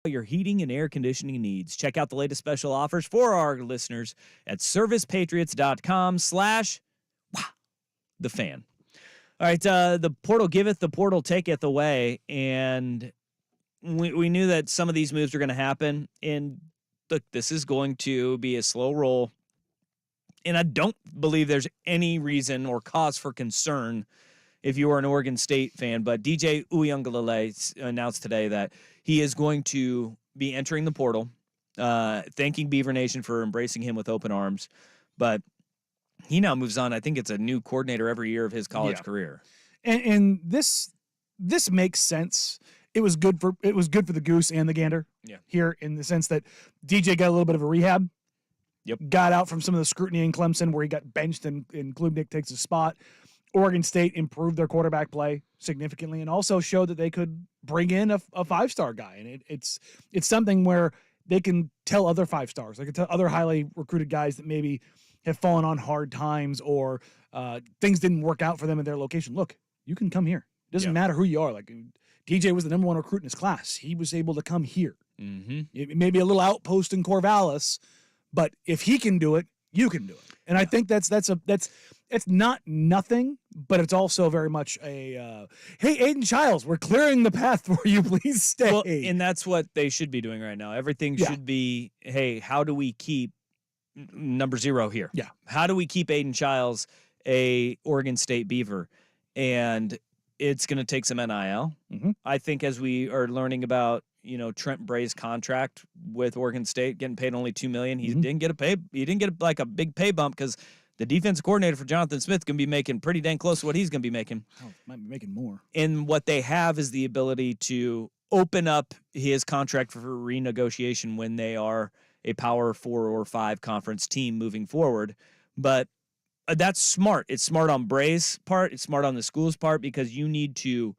your heating and air conditioning needs. Check out the latest special offers for our listeners at servicepatriots.com/the-fan. All right, the portal giveth, the portal taketh away, and we knew that some of these moves are going to happen, and look, this is going to be a slow roll, and I don't believe there's any reason or cause for concern if you are an Oregon State fan, but DJ Uiagalelei announced today that he is going to be entering the portal, thanking Beaver Nation for embracing him with open arms, but he now moves on. I think it's a new coordinator every year of his college career. And this makes sense. It was good for the goose and the gander. Here in the sense that DJ got a little bit of a rehab. Got out from some of the scrutiny in Clemson where he got benched and Klubnik takes his spot. Oregon State improved their quarterback play significantly and also showed that they could bring in a 5-star guy. And it's something where they can tell other 5-stars, they can tell other highly recruited guys that maybe have fallen on hard times or things didn't work out for them in their location. Look, you can come here. It doesn't matter who you are. Like DJ was the #1 recruit in his class. He was able to come here. It may be a little outpost in Corvallis, but if he can do it, you can do it. And I think that's not nothing, but it's also very much a hey, Aiden Childs, we're clearing the path for you. Please stay. Well, and that's what they should be doing right now. Everything should be, hey, how do we keep number 0 here? How do we keep Aiden Childs a Oregon State Beaver? And it's going to take some NIL. I think as we are learning about, Trent Bray's contract with Oregon State, getting paid only $2 million, he didn't get like a big pay bump because the defensive coordinator for Jonathan Smith can be making pretty dang close to what he's going to be making. Oh, might be making more. And what they have is the ability to open up his contract for renegotiation when they are a Power 4 or 5 conference team moving forward. But that's smart. It's smart on Bray's part. It's smart on the school's part because you need to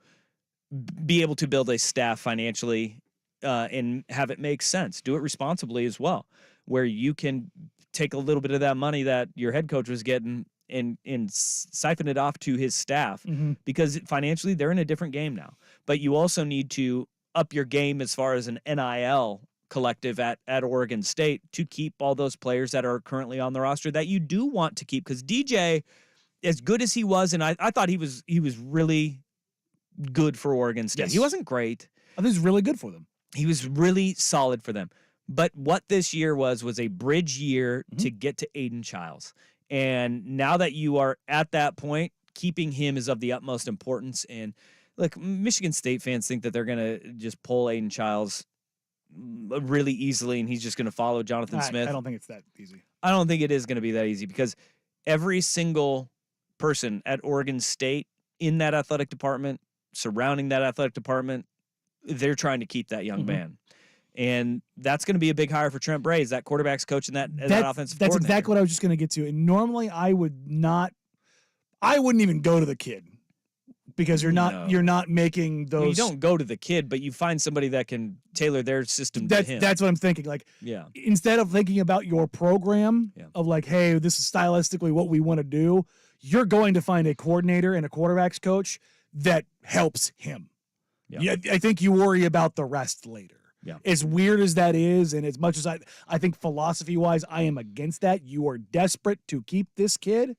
be able to build a staff financially and have it make sense. Do it responsibly as well, where you can take a little bit of that money that your head coach was getting and siphon it off to his staff because financially they're in a different game now. But you also need to up your game as far as an NIL collective at Oregon State to keep all those players that are currently on the roster that you do want to keep. Because DJ, as good as he was, and I thought he was really good for Oregon State. Yes. He wasn't great. I think he's really good for them. He was really solid for them. But what this year was a bridge year to get to Aiden Childs. And now that you are at that point, keeping him is of the utmost importance. And look, Michigan State fans think that they're going to just pull Aiden Childs really easily and he's just going to follow Jonathan Smith. I don't think it's that easy. I don't think it is going to be that easy because every single person at Oregon State in that athletic department, surrounding that athletic department, they're trying to keep that young man. And that's going to be a big hire for Trent Bray, is that quarterback's coach and that offensive That's coordinator. exactly what I was just going to get to. And normally I wouldn't even go to the kid because you're not making those. Well, you don't go to the kid, but you find somebody that can tailor their system to him. That's what I'm thinking. Like, instead of thinking about your program of like, hey, this is stylistically what we want to do, you're going to find a coordinator and a quarterback's coach that helps him. Yeah, I think you worry about the rest later. Yeah. As weird as that is, and as much as I think philosophy-wise I am against that, you are desperate to keep this kid,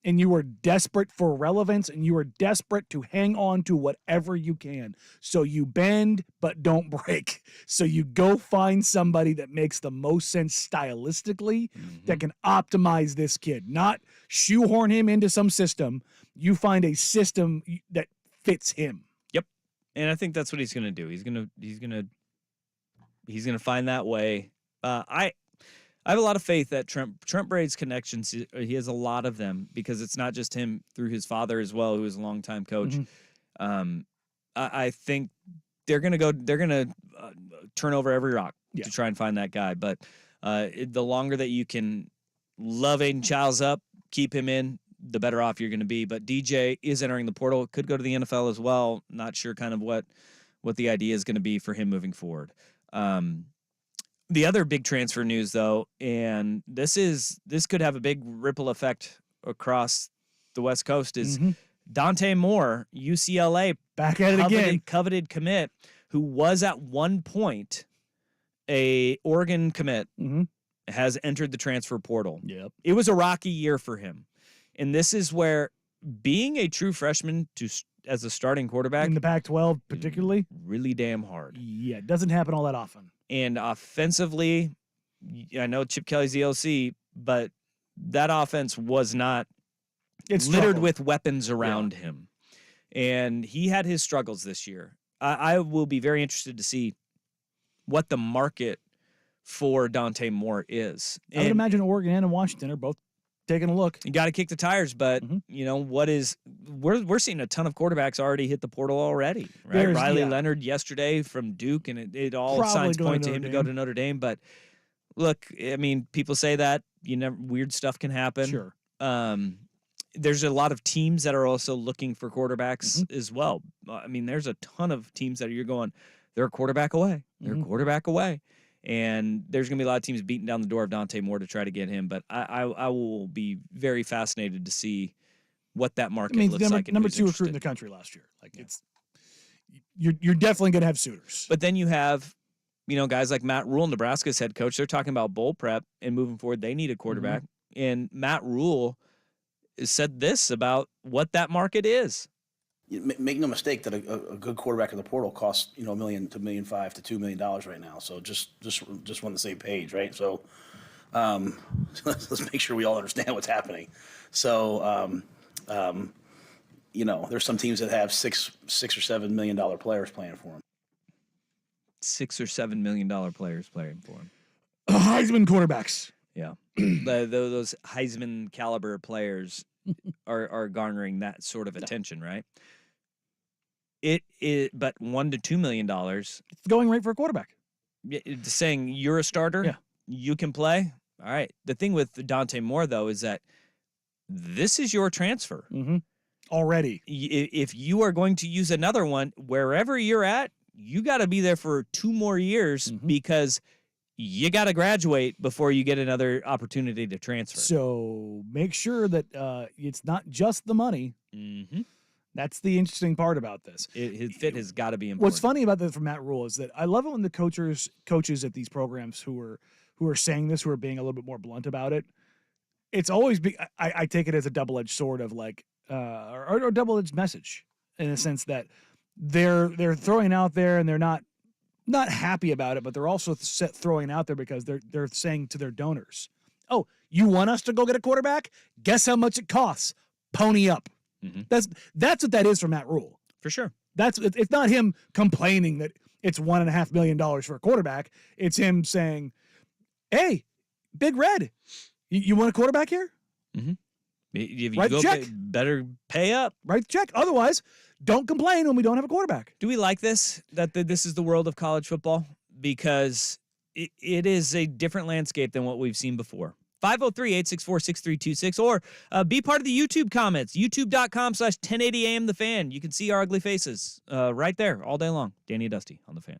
and you are desperate for relevance, and you are desperate to hang on to whatever you can. So you bend, but don't break. So you go find somebody that makes the most sense stylistically that can optimize this kid, not shoehorn him into some system. You find a system that fits him. Yep. And I think that's what he's going to do. He's going to find that way. I have a lot of faith that Trent Bray's connections, he has a lot of them because it's not just him through his father as well, who is a longtime coach. I think they're going to turn over every rock to try and find that guy. But the longer that you can love Aiden Childs up, keep him in, the better off you're going to be. But DJ is entering the portal, could go to the NFL as well. Not sure kind of what the idea is going to be for him moving forward. The other big transfer news, though, and this could have a big ripple effect across the West Coast, is Dante Moore, UCLA, back at it again, coveted commit, who was at one point a Oregon commit, Mm-hmm. has entered the transfer portal. Yep. It was a rocky year for him. And this is where being a true freshman as a starting quarterback In the Pac-12 particularly. really damn hard. Yeah, it doesn't happen all that often. And offensively, I know Chip Kelly's the OC, but that offense was not It's littered with weapons around him. And he had his struggles this year. I will be very interested to see what the market for Dante Moore is. I would And imagine Oregon and Washington are both taking a look. you got to kick the tires, but you know we're seeing a ton of quarterbacks already hit the portal already. Right, Riley Leonard yesterday from Duke, and it all Probably signs going point to to him Notre to go Dame. to Notre Dame. But look, I mean, people say that weird stuff can happen. Sure. There's a lot of teams that are also looking for quarterbacks as well. I mean, there's a ton of teams that you're going, they're a quarterback away. They're a quarterback away. And there's going to be a lot of teams beating down the door of Dante Moore to try to get him. But I will be very fascinated to see what that market looks like. And number who's 2 recruit in the interested. country last year. Like it's you're definitely going to have suitors. But then you have, guys like Matt Rule, Nebraska's head coach. They're talking about bowl prep and moving forward. They need a quarterback. And Matt Rule said this about what that market is. Make no mistake that a good quarterback in the portal costs $1 million to $1.5 million to $2 million right now. So just on the same page, right? So let's make sure we all understand what's happening. So there's some teams that have $6 or $7 million players playing for them. $6 or $7 million players playing for him. Heisman quarterbacks. Yeah, those Heisman caliber players are garnering that sort of attention, right? But $1 to $2 million. It's the going rate for a quarterback. Saying you're a starter, you can play. All right. The thing with Dante Moore though is that this is your transfer already. If you are going to use another one, wherever you're at, you got to be there for 2 more years because you got to graduate before you get another opportunity to transfer. So make sure that it's not just the money. That's the interesting part about this. His fit has got to be important. What's funny about that from Matt Rule is that I love it when the coaches at these programs who are saying this, who are being a little bit more blunt about it. It's always I take it as a double-edged sword of like or double-edged message in a sense that they're throwing out there and they're not happy about it, but they're also throwing out there because they're saying to their donors, "Oh, you want us to go get a quarterback? Guess how much it costs? Pony up." That's what that is for Matt Rule. For sure. It's not him complaining that it's $1.5 million for a quarterback. It's him saying, "Hey, Big Red, you want a quarterback here? If you Write the check. Better pay up. Write the check. Otherwise, don't complain when we don't have a quarterback." Do we like this? That this is the world of college football? Because it is a different landscape than what we've seen before. 503-864-6326 or be part of the YouTube comments. YouTube.com/1080am The Fan. You can see our ugly faces right there all day long. Danny and Dusty on The Fan.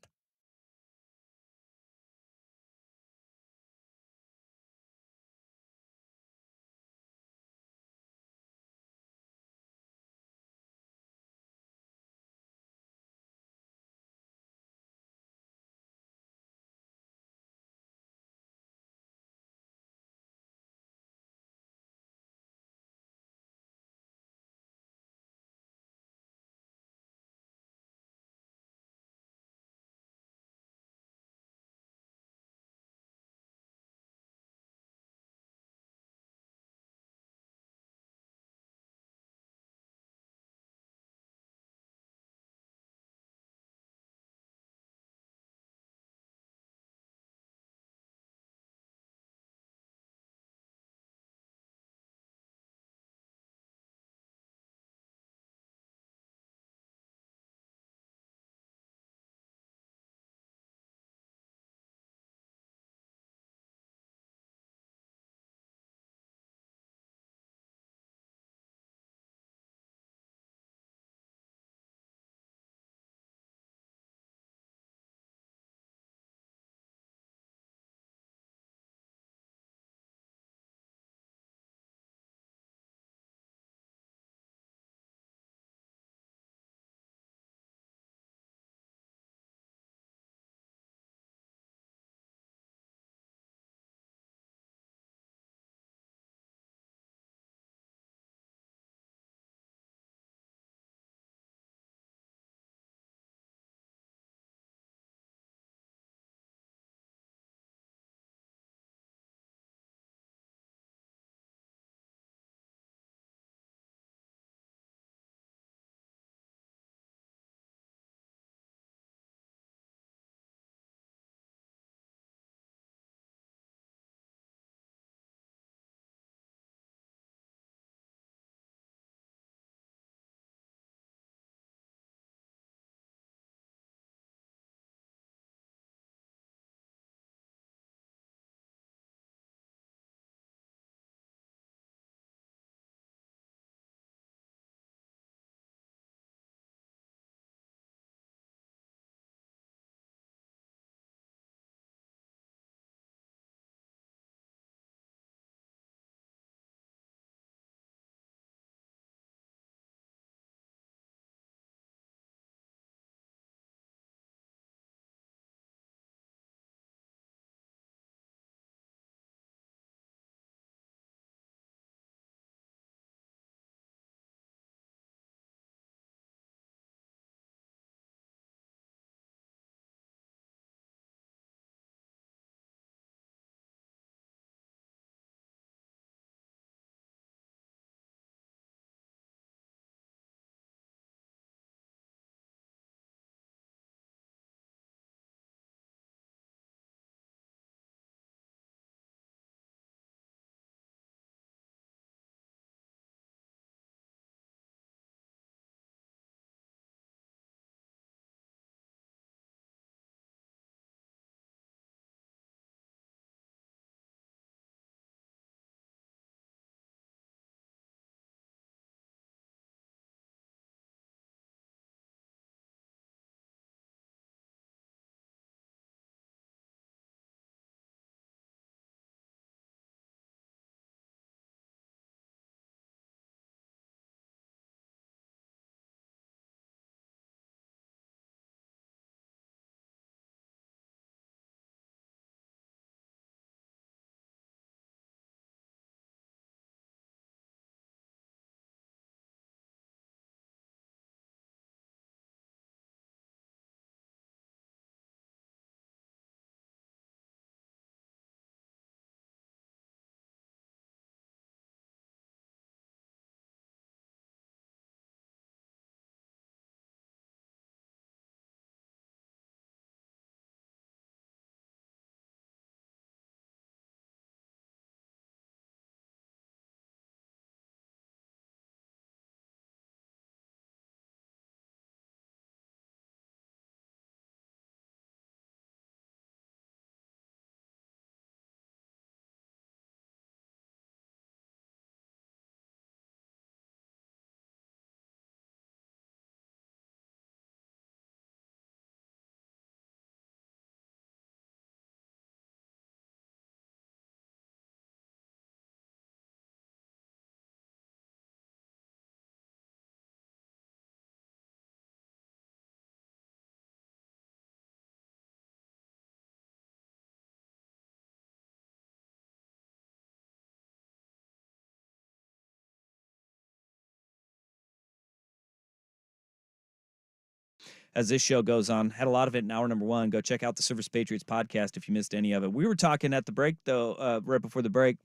as this show goes on. Had a lot of it in hour number 1. Go check out the Service Patriots podcast if you missed any of it. We were talking at the break, though, right before the break.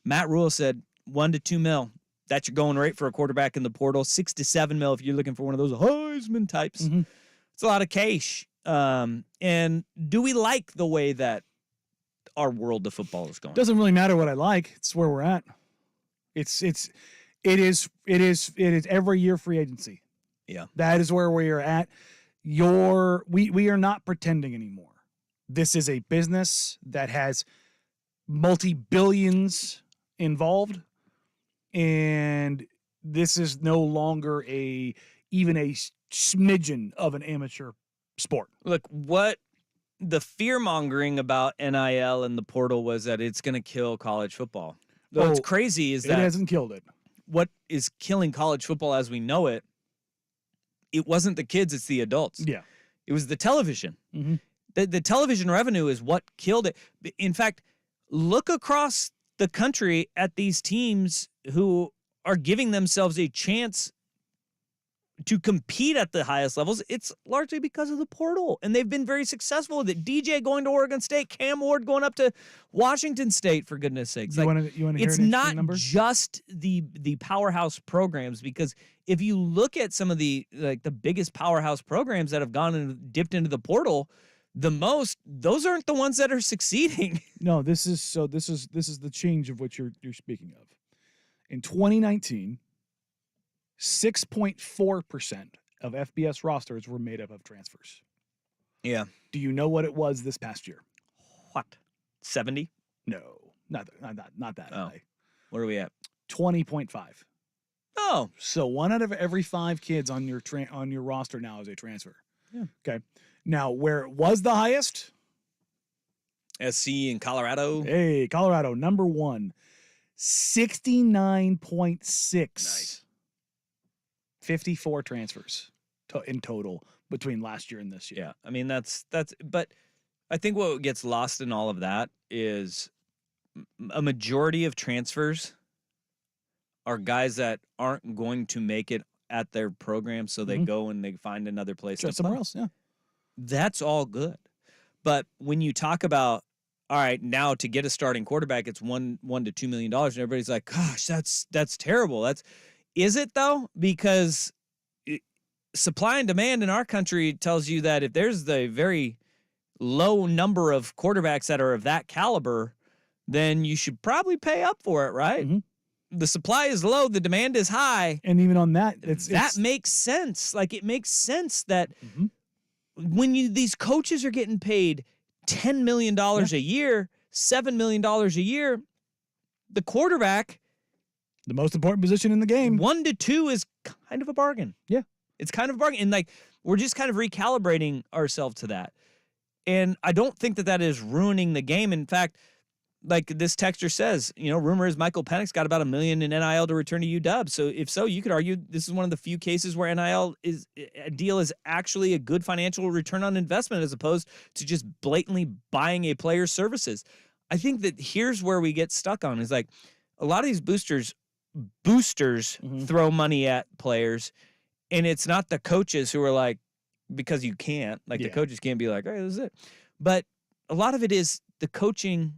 Matt Rule said $1 to $2 million. That's your going rate for a quarterback in the portal. $6 to $7 million if you're looking for one of those Heisman types. Mhm. It's a lot of cash. And do we like the way that our world of football is going? Doesn't really matter what I like. It's where we're at. It is every year free agency. Yeah. That is where we are at. We are not pretending anymore. This is a business that has multi-billions involved, and this is no longer even a smidgen of an amateur sport. Look, what the fear-mongering about NIL and the portal was that it's going to kill college football. What's crazy is that it hasn't killed it. What is killing college football as we know it, it wasn't the kids, it's the adults. Yeah. It was the television. Mhm. The television revenue is what killed it. In fact, look across the country at these teams who are giving themselves a chance to compete at the highest levels. It's largely because of the portal, and they've been very successful with it. DJ going to Oregon State, Cam Ward going up to Washington State, for goodness sakes. You want to hear It's an not interesting number? just the powerhouse programs, because if you look at some of the biggest powerhouse programs that have gone and dipped into the portal, those aren't the ones that are succeeding. No, this is the change of what you're speaking of. In 2019, 6.4% of FBS rosters were made up of transfers. Yeah. Do you know what it was this past year? What? 70? No, not that Oh. high. Where are we at? 20.5. Oh, So 1 out of every 5 kids on your roster now is a transfer. Yeah. Okay. Now, where it was the highest? SC in Colorado. Hey, Colorado, number 1, 69.6. Nice. 54 transfers in total between last year and this year. Yeah, I mean that's but I think what gets lost in all of that is a majority of transfers are guys that aren't going to make it at their program, so they go and they find another place Try to somewhere play. else, yeah. That's all good. But when you talk about, all right, now to get a starting quarterback, it's $1 to $2 million, and everybody's like, gosh, that's terrible. Is it though? Because supply and demand in our country tells you that if there's the very low number of quarterbacks that are of that caliber, then you should probably pay up for it, right? Mm-hmm. The supply is low, the demand is high. And even on that, that makes sense. Like, it makes sense that Mhm. when these coaches are getting paid $10 million a year, $7 million a year, the quarterback, the most important position in the game, 1 to 2 is kind of a bargain. Yeah. It's kind of a bargain. And like, we're just kind of recalibrating ourselves to that. And I don't think that is ruining the game. In fact, like this texter says, rumor is Michael Penix got about $1 million in NIL to return to UW. So if so, you could argue this is one of the few cases where NIL deal is actually a good financial return on investment as opposed to just blatantly buying a player's services. I think that here's where we get stuck on is like a lot of these boosters throw money at players, and it's not the coaches who are like, because you can't, like the coaches can't be like, all right, this is it. But a lot of it is the coaching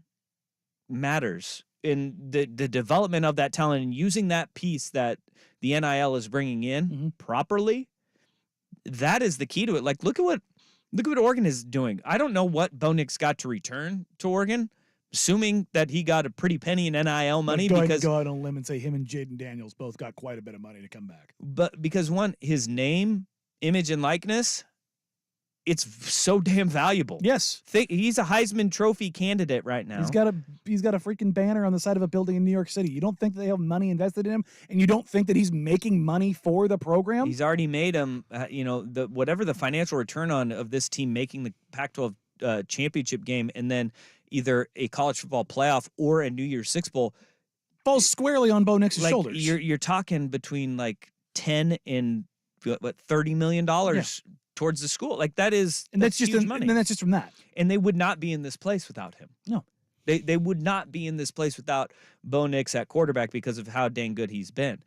matters in the development of that talent and using that piece that the NIL is bringing in properly. That is the key to it. Like, look at what Oregon is doing. I don't know what Bo Nix got to return to Oregon, assuming that he got a pretty penny in NIL money. Go because out on a limb and say him and Jaden Daniels both got quite a bit of money to come back. But because one, his name, image, and likeness, it's so damn valuable. Yes. He's a Heisman Trophy candidate right now. He's got a freaking banner on the side of a building in New York City. You don't think they have money invested in him, and you don't think that he's making money for the program? He's already made him, whatever the financial return on of this team making the Pac-12 championship game, and then either a college football playoff or a New Year's Six Bowl falls squarely on Bo Nix's shoulders. You're talking between like $10 and $30 million towards the school. Like that is, and that's just huge money. And that's just from that. And they would not be in this place without him. No. They would not be in this place without Bo Nix at quarterback because of how dang good he's been.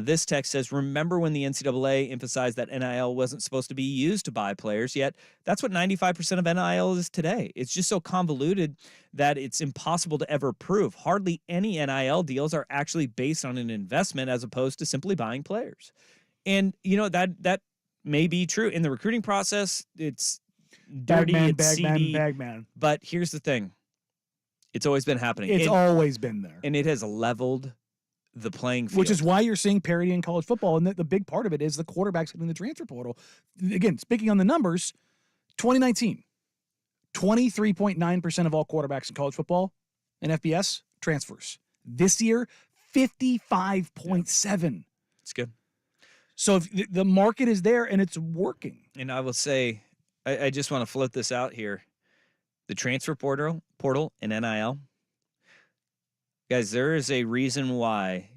This text says, remember when the NCAA emphasized that NIL wasn't supposed to be used to buy players, yet that's what 95% of NIL is today. It's just so convoluted that it's impossible to ever prove. Hardly any NIL deals are actually based on an investment as opposed to simply buying players. And, that may be true. In the recruiting process, it's dirty, it's seedy. Bagman. But here's the thing. It's always been happening. It's always been there. And it has leveled the playing field. Which is why you're seeing parity in college football. And the big part of it is the quarterbacks hitting the transfer portal. Again, speaking on the numbers, 2019, 23.9% of all quarterbacks in college football and FBS transfers. This year, 55.7%. It's good. So if the market is there and it's working. And I will say, I just want to float this out here. The transfer portal and NIL. Guys, there is a reason why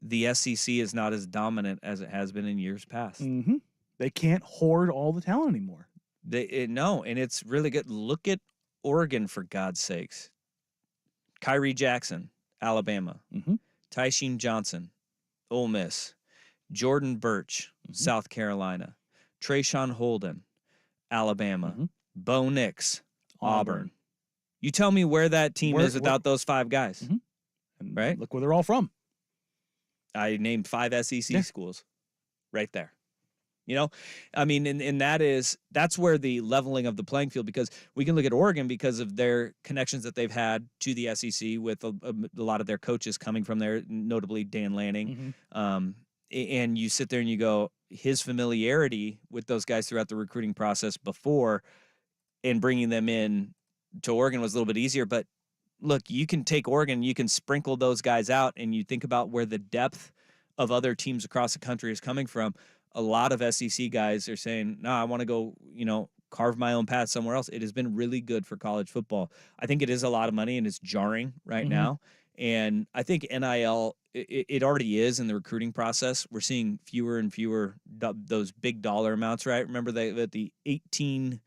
the SEC is not as dominant as it has been in years past. Mm-hmm. They can't hoard all the talent anymore. No, and it's really good. Look at Oregon, for God's sakes. Kyrie Jackson, Alabama. Mm-hmm. Tysheen Johnson, Ole Miss. Jordan Birch, South Carolina. Trayshawn Holden, Alabama. Bo Nix, Auburn. You tell me where that team is without those 5 guys. And right? Look where they're all from. I named 5 SEC schools right there. I mean, and that's where the leveling of the playing field, because we can look at Oregon because of their connections that they've had to the SEC with a lot of their coaches coming from there, notably Dan Lanning. And you sit there and you go, his familiarity with those guys throughout the recruiting process before and bringing them in to Oregon was a little bit easier. But look, you can take Oregon, you can sprinkle those guys out, and you think about where the depth of other teams across the country is coming from. A lot of SEC guys are saying, no, I want to go, carve my own path somewhere else. It has been really good for college football. I think it is a lot of money and it's jarring right now. And I think NIL, it already is in the recruiting process. We're seeing fewer and fewer those big dollar amounts, right? Remember the $8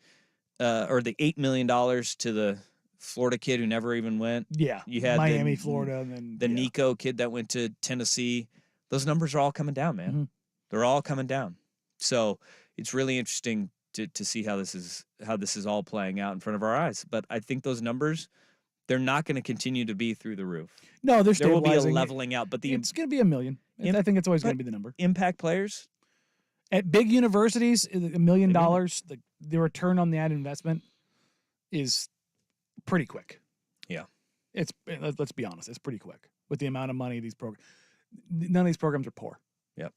million to the Florida kid who never even went. Yeah, you had Miami, Florida, and then the Nico kid that went to Tennessee. Those numbers are all coming down, man. They're all coming down. So it's really interesting to see how this is all playing out in front of our eyes. But I think those numbers, they're not going to continue to be through the roof. No, there will be a leveling out. But it's going to be $1 million. I think it's always going to be the number. Impact players at big universities, $1 million. The return on that investment is pretty quick. Yeah, let's be honest, it's pretty quick with the amount of money these programs. None of these programs are poor. Yep.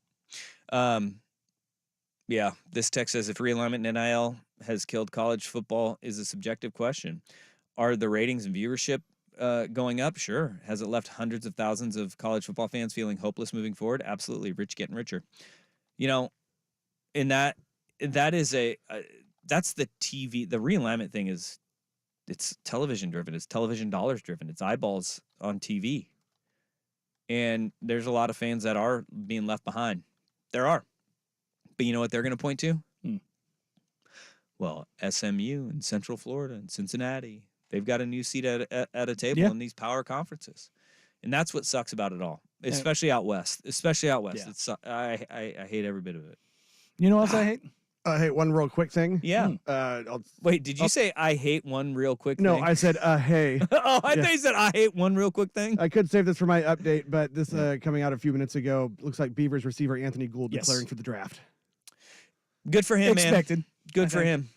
Yeah. This text says, if realignment in NIL has killed college football is a subjective question. Are the ratings and viewership going up? Sure. Has it left hundreds of thousands of college football fans feeling hopeless moving forward? Absolutely. Rich getting richer. In that is that's the TV. The realignment thing it's television driven. It's television dollars driven. It's eyeballs on TV. And there's a lot of fans that are being left behind. There are. But you know what they're going to point to? Well, SMU and Central Florida and Cincinnati, they've got a new seat at a table in these power conferences. And that's what sucks about it all, especially out west. Yeah. I hate every bit of it. You know what else I hate? I hate one real quick thing. Yeah. Wait, did you say I hate one real quick thing? No, I said, hey. Oh, I thought you said I hate one real quick thing. I could save this for my update, but this coming out a few minutes ago, looks like Beavers receiver Anthony Gould declaring for the draft. Good for him, Expected. man. Good for him.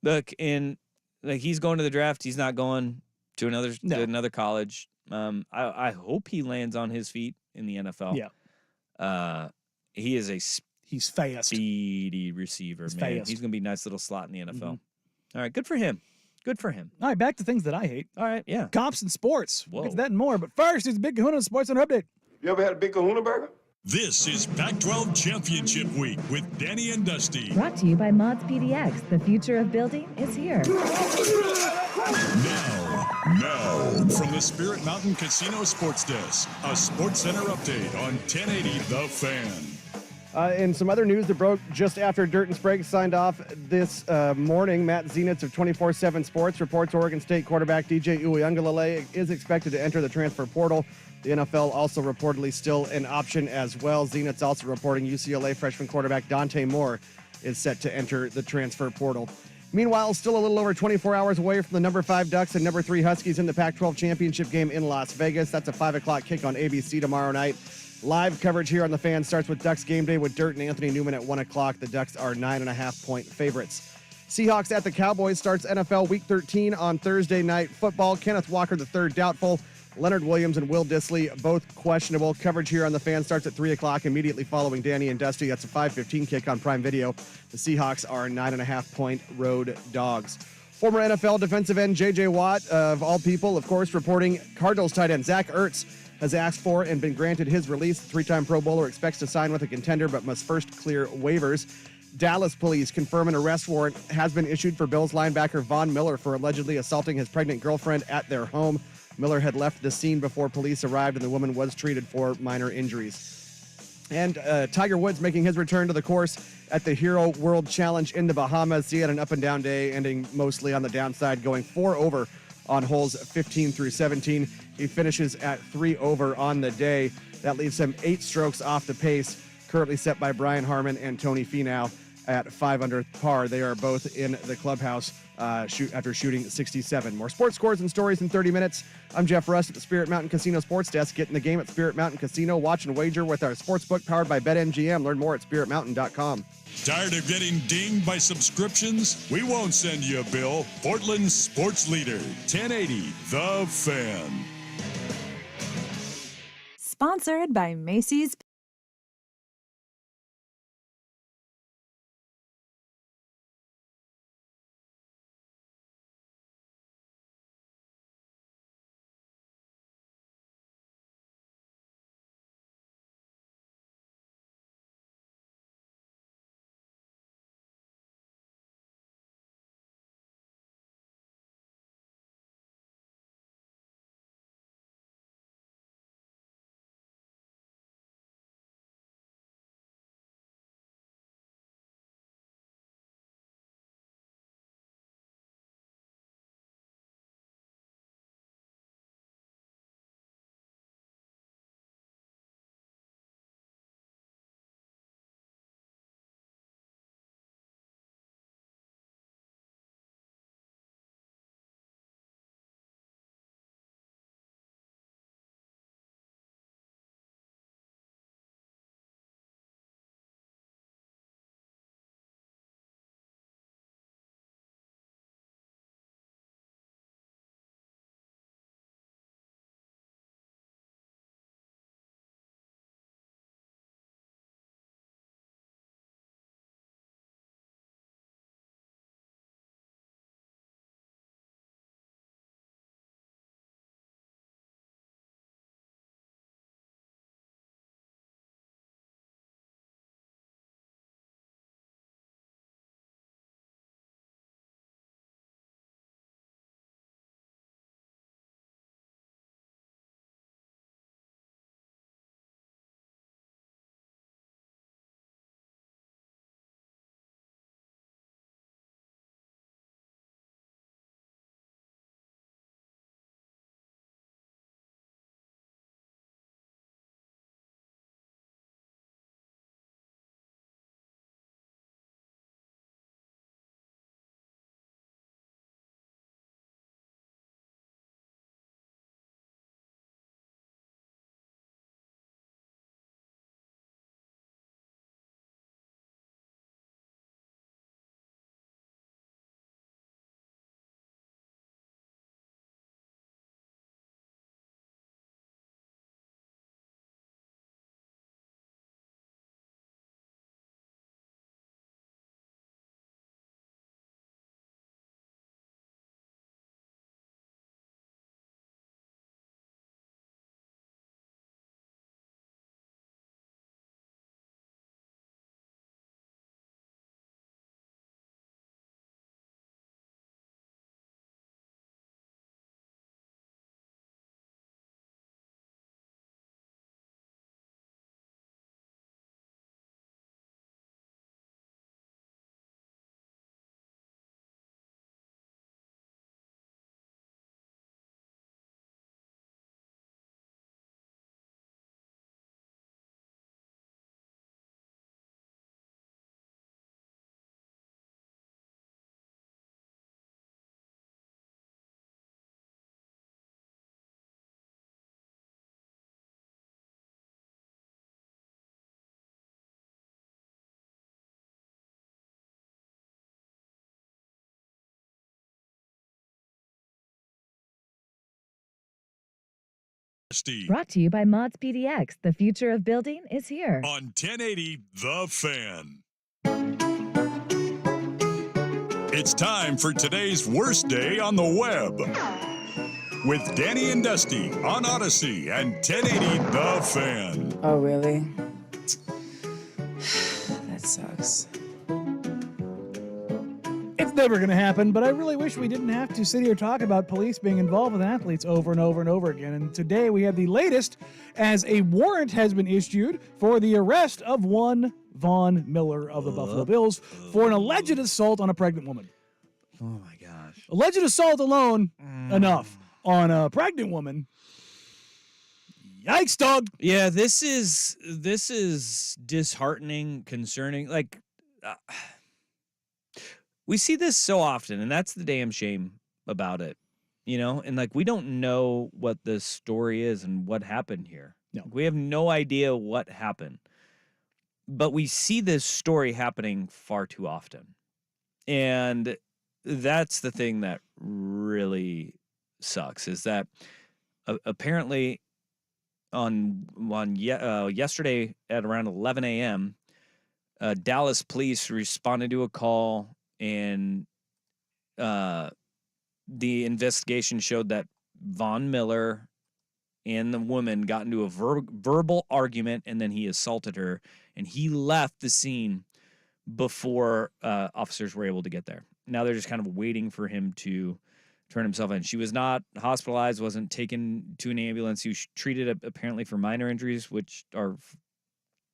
Look, he's going to the draft. He's not going to another college. I hope he lands on his feet in the NFL. Yeah. He is he's fast. Speedy receiver, man. Fast. He's going to be a nice little slot in the NFL. All right, good for him. Good for him. All right, back to things that I hate. All right, yeah. Cops and sports. Whoa. We'll get to that and more. But first, it's Big Kahuna Sports Center Update. You ever had a Big Kahuna Burger? This is Pac-12 Championship Week with Danny and Dusty. Brought to you by Mods PDX. The future of building is here. Now, from the Spirit Mountain Casino Sports Desk, a Sports Center update on 1080 The Fan. In some other news that broke just after Dirt and Sprague signed off this morning, Matt Zenitz of 24/7 Sports reports Oregon State quarterback DJ Uiagalelei is expected to enter the transfer portal. The NFL also reportedly still an option as well. Zenitz also reporting UCLA freshman quarterback Dante Moore is set to enter the transfer portal. Meanwhile, still a little over 24 hours away from the number 5 Ducks and number 3 Huskies in the Pac-12 championship game in Las Vegas. That's a 5 o'clock kick on ABC tomorrow night. Live coverage here on The Fan starts with Ducks Game Day with Dirt and Anthony Newman at 1 o'clock. The Ducks are 9.5-point favorites. Seahawks at the Cowboys starts NFL Week 13 on Thursday Night Football. Kenneth Walker III doubtful. Leonard Williams and Will Dissly both questionable. Coverage here on The Fan starts at 3 o'clock immediately following Danny and Dusty. That's a 5:15 kick on Prime Video. The Seahawks are 9.5-point road dogs. Former NFL defensive end J.J. Watt, of all people, of course, reporting Cardinals tight end Zach Ertz has asked for and been granted his release. The 3-time Pro Bowler expects to sign with a contender but must first clear waivers. Dallas police confirm an arrest warrant has been issued for Bills linebacker Von Miller for allegedly assaulting his pregnant girlfriend at their home. Miller had left the scene before police arrived, and the woman was treated for minor injuries. And Tiger Woods making his return to the course at the Hero World Challenge in the Bahamas. He had an up-and-down day, ending mostly on the downside, going 4 over on holes 15 through 17. He finishes at 3 over on the day. That leaves him 8 strokes off the pace, currently set by Brian Harman and Tony Finau at 5 under par. They are both in the clubhouse after shooting 67. More sports scores and stories in 30 minutes. I'm Jeff Rust at the Spirit Mountain Casino Sports Desk. Get in the game at Spirit Mountain Casino. Watch and wager with our sportsbook powered by BetMGM. Learn more at spiritmountain.com. Tired of getting dinged by subscriptions? We won't send you a bill. Portland's sports leader, 1080 The Fan. Sponsored by Macy's. Dusty. Brought to you by Mods PDX. The future of building is here. On 1080 The Fan. It's time for today's worst day on the web. With Danny and Dusty on Odyssey and 1080 The Fan. Oh, really? That sucks. It's never going to happen, but I really wish we didn't have to sit here talk about police being involved with athletes over and over and over again. And today we have the latest, as a warrant has been issued for the arrest of one Von Miller of the Buffalo Bills for an alleged assault on a pregnant woman. Oh my gosh. Alleged assault alone, enough. On a pregnant woman. Yikes, dog. Yeah, this is disheartening, concerning. Like, we see this so often, and that's the damn shame about it, you know? And like, we don't know what the story is and what happened here. No. We have no idea what happened. But we see this story happening far too often. And that's the thing that really sucks, is that apparently yesterday at around 11 a.m., Dallas police responded to a call, and the investigation showed that Von Miller and the woman got into a verbal argument, and then he assaulted her, and he left the scene before officers were able to get there. Now they're just kind of waiting for him to turn himself in. She was not hospitalized, wasn't taken to an ambulance. He was treated apparently for minor injuries, which are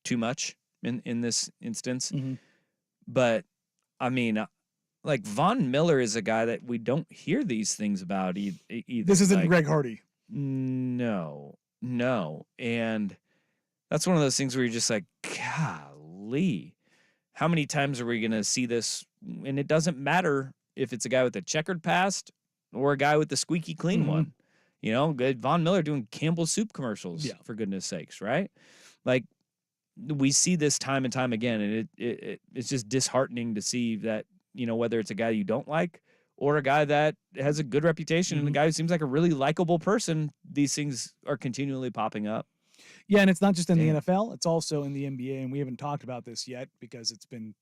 too much in this instance. Mm-hmm. But, I mean, like, Von Miller is a guy that we don't hear these things about either. This isn't like, Greg Hardy. No. And that's one of those things where you're just like, golly, how many times are we going to see this? And it doesn't matter if it's a guy with a checkered past or a guy with the squeaky clean one. You know, good Von Miller doing Campbell's soup commercials, for goodness sakes, right? Like, we see this time and time again, and it's just disheartening to see that, you know, whether it's a guy you don't like or a guy that has a good reputation and a guy who seems like a really likable person, these things are continually popping up. Yeah, and it's not just in the NFL, it's also in the NBA, and we haven't talked about this yet because it's been,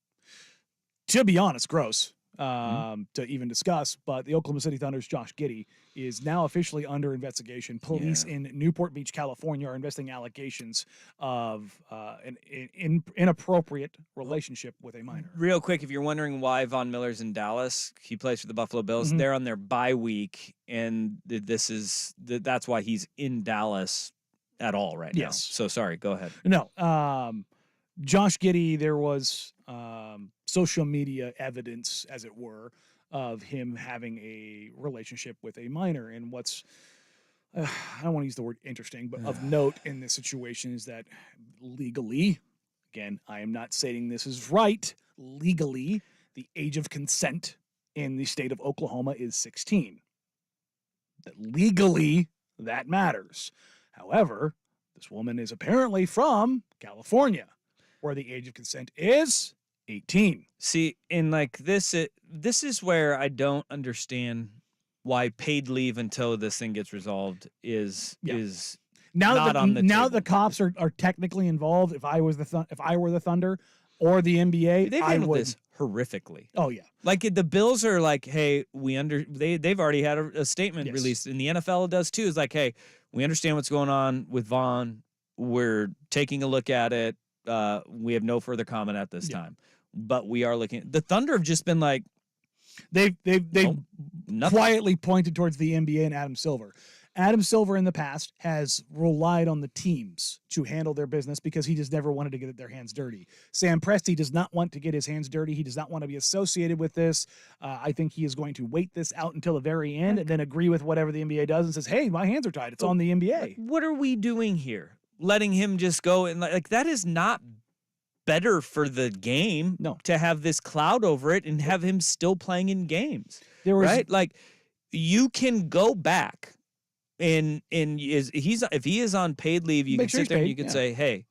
to be honest, gross to even discuss. But the Oklahoma City Thunder's Josh Giddey is now officially under investigation. Police in Newport Beach, California, are investigating allegations of an inappropriate relationship with a minor. Real quick, if you're wondering why Von Miller's in Dallas, he plays for the Buffalo Bills. They're on their bye week, and that's why he's in Dallas at all right now. So sorry, go ahead. No, Josh Giddey, there was social media evidence, as it were, of him having a relationship with a minor. And what's, I don't want to use the word interesting, but of note in this situation is that legally, again, I am not saying this is right, legally, the age of consent in the state of Oklahoma is 16. That legally, that matters. However, this woman is apparently from California, where the age of consent is 18. See, in like this is where I don't understand why paid leave until this thing gets resolved is now not on the now table. the cops are technically involved. If I were the Thunder or the NBA, They've I handled would. this horrifically. Oh yeah, like the Bills are like, hey, they've already had a statement released, and the NFL does too. It's like, hey, we understand what's going on with Von. We're taking a look at it. We have no further comment at this time, but we are looking. The Thunder have just been like, they've nothing. quietly pointed towards the NBA and Adam Silver. Adam Silver in the past has relied on the teams to handle their business because he just never wanted to get their hands dirty. Sam Presti does not want to get his hands dirty. He does not want to be associated with this. I think he is going to wait this out until the very end and then agree with whatever the NBA does and says, hey, my hands are tied. It's on the NBA. What are we doing here? Letting him just go and like that is not better for the game. No. To have this cloud over it and have him still playing in games. Right? Like you can go back and if he is on paid leave, you Make can sure sit he's there and paid, you can yeah. say, hey,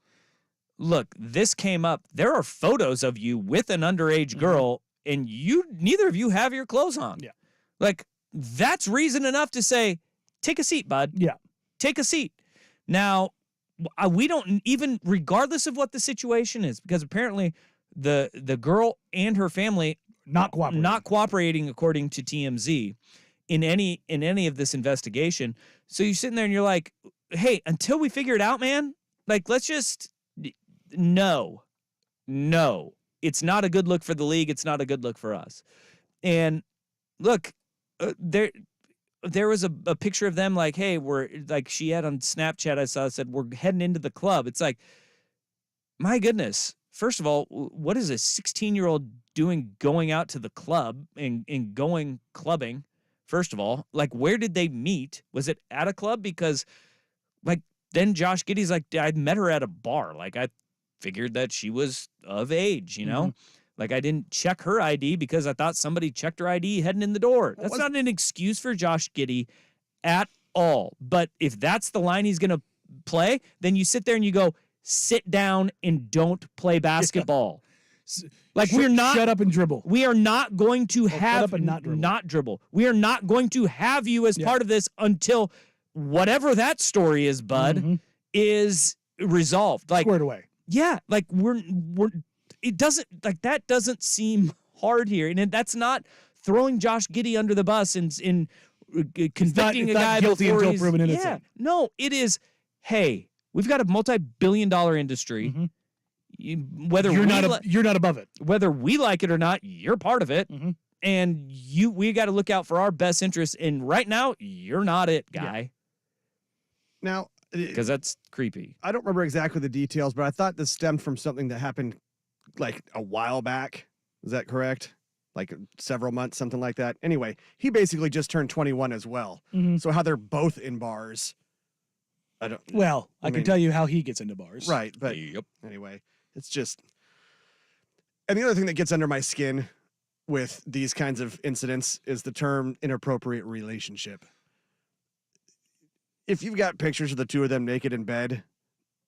look, this came up. There are photos of you with an underage girl, and neither of you have your clothes on. Yeah. Like that's reason enough to say, take a seat, bud. Yeah. Take a seat. Now, we don't even, regardless of what the situation is, because apparently the girl and her family not cooperating according to TMZ in any of this investigation. So you're sitting there and you're like, hey, until we figure it out, man, like, let's just no, it's not a good look for the league. It's not a good look for us. And look, there was a picture of them like, hey, we're like, she had on Snapchat, I saw, said, we're heading into the club. It's like, my goodness. First of all, what is a 16-year-old doing going out to the club and going clubbing? First of all, like, where did they meet? Was it at a club? Because, like, then Josh Giddey's like, I met her at a bar. Like, I figured that she was of age, you know? Mm-hmm. Like, I didn't check her ID because I thought somebody checked her ID heading in the door. That's not an excuse for Josh Giddey at all. But if that's the line he's going to play, then you sit there and you go, sit down and don't play basketball. Like, we're not shut up and dribble. We are not going to have shut up and not dribble. We are not going to have you as part of this until whatever that story is, bud, is resolved. Like, squared away. Yeah, like we're it doesn't, like, that doesn't seem hard here, and that's not throwing Josh Giddey under the bus and convicting a guy guilty before until he's proven innocent. Yeah, no, it is. Hey, we've got a multi-billion-dollar industry. Whether you're not above it, whether we like it or not, you're part of it, and we got to look out for our best interests. And right now, you're not it, guy. Now, because that's creepy. I don't remember exactly the details, but I thought this stemmed from something that happened like a while back. Is that correct? Like several months, something like that. Anyway, he basically just turned 21 as well. So how they're both in bars, I don't. Well, I mean, can tell you how he gets into bars. Right, but anyway, it's just. And the other thing that gets under my skin with these kinds of incidents is the term inappropriate relationship. If you've got pictures of the two of them naked in bed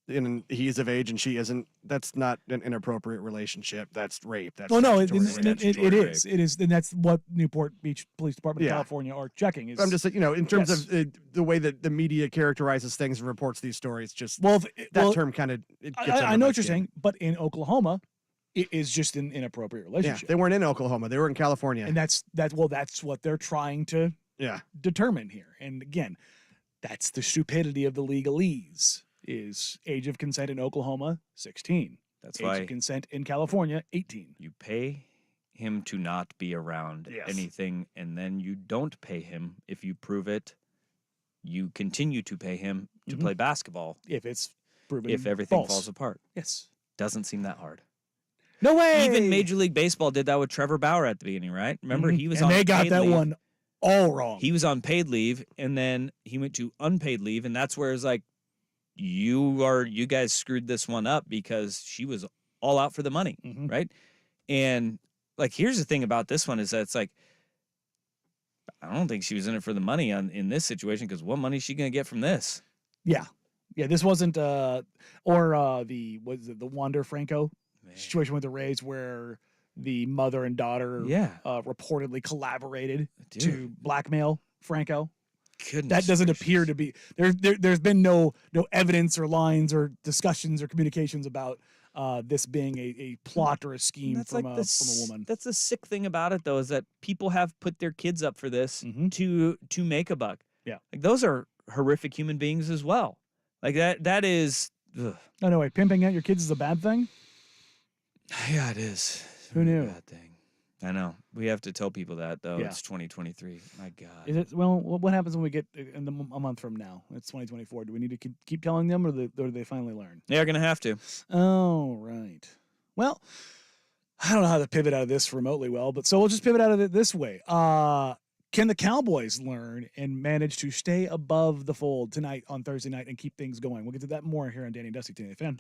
and he's of age and she isn't, that's not an inappropriate relationship. That's rape. That's it statutory rape. is. It is. And that's what Newport Beach Police Department of Yeah. California are checking. Is, I'm just, in terms of the way that the media characterizes things and reports these stories, just that term kind of. I know what you're saying, but in Oklahoma, it is just an inappropriate Yeah, relationship. they weren't in Oklahoma. They were in California. And that's what they're trying to determine here. And again, that's the stupidity of the legalese. Is age of consent in Oklahoma 16. That's age why of consent in California 18. You pay him to not be around anything, and then you don't pay him if you prove it. You continue to pay him to play basketball if it's proven if everything false. falls apart. Yes, doesn't seem that hard. No way. Even Major League Baseball did that with Trevor Bauer at the beginning, right? Remember, he was and on they got paid that leave. one all wrong. He was on paid leave, and then he went to unpaid leave, and that's where it's like, you guys screwed this one up because she was all out for the money, right? And like, here's the thing about this one is that it's like, I don't think she was in it for the money in this situation, because what money is she going to get from this? Yeah, this wasn't the Wander Franco situation with the Rays where the mother and daughter reportedly collaborated to blackmail Franco. Goodness that doesn't appear to be there's been no evidence or lines or discussions or communications about this being a plot or a scheme from a woman. That's the sick thing about it, though, is that people have put their kids up for this to make a buck. Yeah, like, those are horrific human beings as well. Like that is. Ugh. No, no way. Pimping out your kids is a bad thing. Yeah, it is. Who knew? A bad thing. I know. We have to tell people that, though. Yeah. It's 2023. My God. Is it? Well, what happens when we get a month from now? It's 2024. Do we need to keep telling them, or do they finally learn? They're going to have to. Oh, right. Well, I don't know how to pivot out of this remotely well, but so we'll just pivot out of it this way. Can the Cowboys learn and manage to stay above the fold tonight on Thursday night and keep things going? We'll get to that more here on Danny and Dusty Today Fan.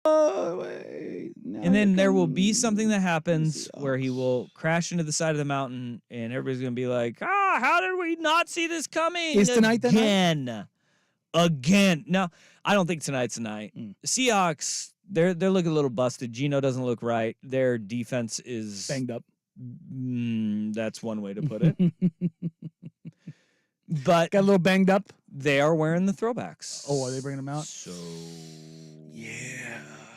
And then there will be something that happens where he will crash into the side of the mountain, and everybody's going to be like, how did we not see this coming? Is tonight the night? Again. No, I don't think tonight's the night. Seahawks, they're looking a little busted. Geno doesn't look right. Their defense is banged up. That's one way to put it. But got a little banged up. They are wearing the throwbacks. Oh, are they bringing them out? So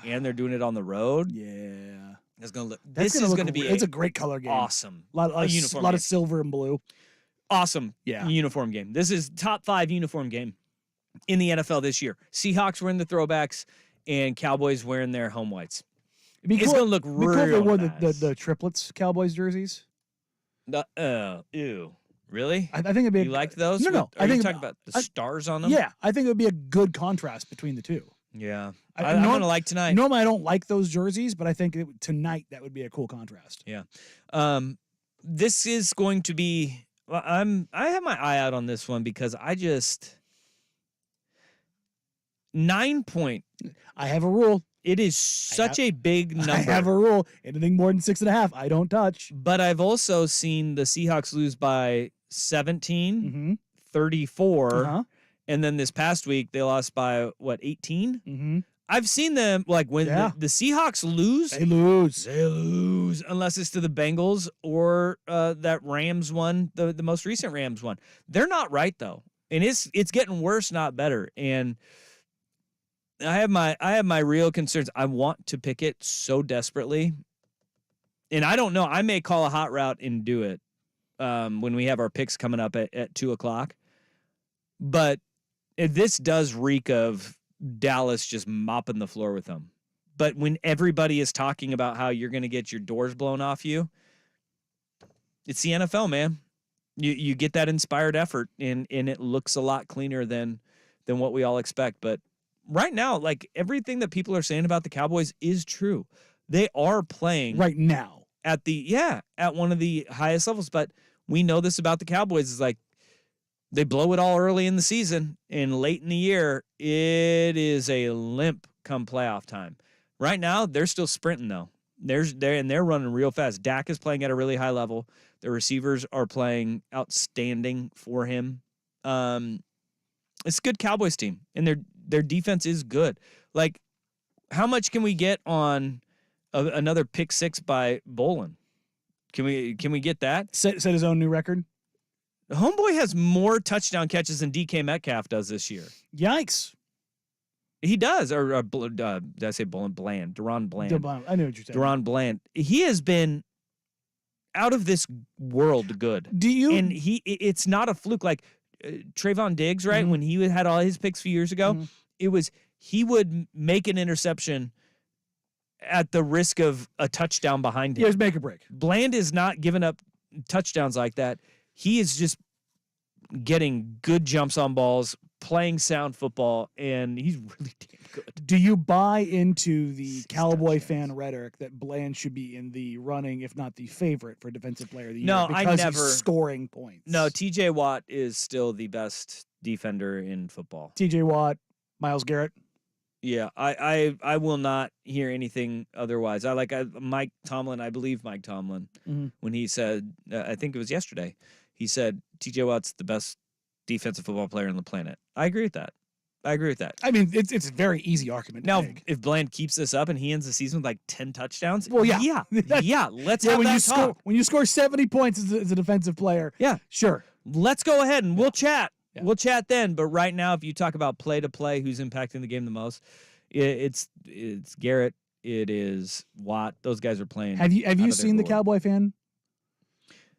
and they're doing it on the road. Yeah, it's gonna look. That's This is going to be. It's a great color game. Awesome. A lot of silver and blue. Awesome. Yeah. Uniform game. This is top 5 uniform game in the NFL this year. Seahawks wearing the throwbacks and Cowboys wearing their home whites. It's going to look real cool if they wore nice. the triplets Cowboys jerseys. Ew. Really? I think it'd be. You liked those? No. Are you talking about the stars on them? Yeah, I think it would be a good contrast between the two. Yeah. I'm going to like tonight. Normally, I don't like those jerseys, but I think tonight that would be a cool contrast. Yeah. This is going to be. I have my eye out on this one because 9 point. I have a rule. It is such a big number. I have a rule. Anything more than 6.5, I don't touch. But I've also seen the Seahawks lose by 17, 34, and then this past week they lost by 18? Mm-hmm. I've seen them when the Seahawks lose. They lose. They lose unless it's to the Bengals or that Rams one, the most recent Rams one. They're not right though, and it's getting worse, not better. And I have my real concerns. I want to pick it so desperately, and I don't know. I may call a hot route and do it when we have our picks coming up at 2:00. But this does reek of Dallas just mopping the floor with them. But when everybody is talking about how you're going to get your doors blown off you, it's the NFL, man. You get that inspired effort, and it looks a lot cleaner than what we all expect. But right now, everything that people are saying about the Cowboys is true. They are playing right now at one of the highest levels. But we know this about the Cowboys is they blow it all early in the season, and late in the year, it is a limp come playoff time. Right now, they're still sprinting though. They're running real fast. Dak is playing at a really high level. The receivers are playing outstanding for him. It's a good Cowboys team, and their defense is good. How much can we get on another pick 6 by Bolin? Can we get that? Set his own new record. Homeboy has more touchdown catches than DK Metcalf does this year. Yikes. He does. Or did I say Bolin? Bland. Deron Bland. I know what you're saying. Deron Bland. He has been out of this world good. And it's not a fluke. Trayvon Diggs, right? Mm-hmm. When he had all his picks a few years ago, it was he would make an interception at the risk of a touchdown behind him. Yeah, it was make or break. Bland is not giving up touchdowns like that. He is just getting good jumps on balls, playing sound football, and he's really damn good. Do you buy into the Cowboy fan rhetoric that Bland should be in the running, if not the favorite, for Defensive Player of the Year? No, because I never. He's scoring points. No, TJ Watt is still the best defender in football. TJ Watt, Myles Garrett. Yeah, I will not hear anything otherwise. Mike Tomlin. I believe Mike Tomlin when he said, I think it was yesterday, he said TJ Watt's the best defensive football player on the planet. I agree with that. I mean, it's a very easy argument to make. If Bland keeps this up and he ends the season with 10 touchdowns, well, yeah, let's have that talk. When you score 70 points as a defensive player, sure, let's go ahead and we'll chat. Yeah. We'll chat then. But right now, if you talk about play to play, who's impacting the game the most, it's Garrett. It is Watt. Those guys are playing. Have you seen the Cowboy fan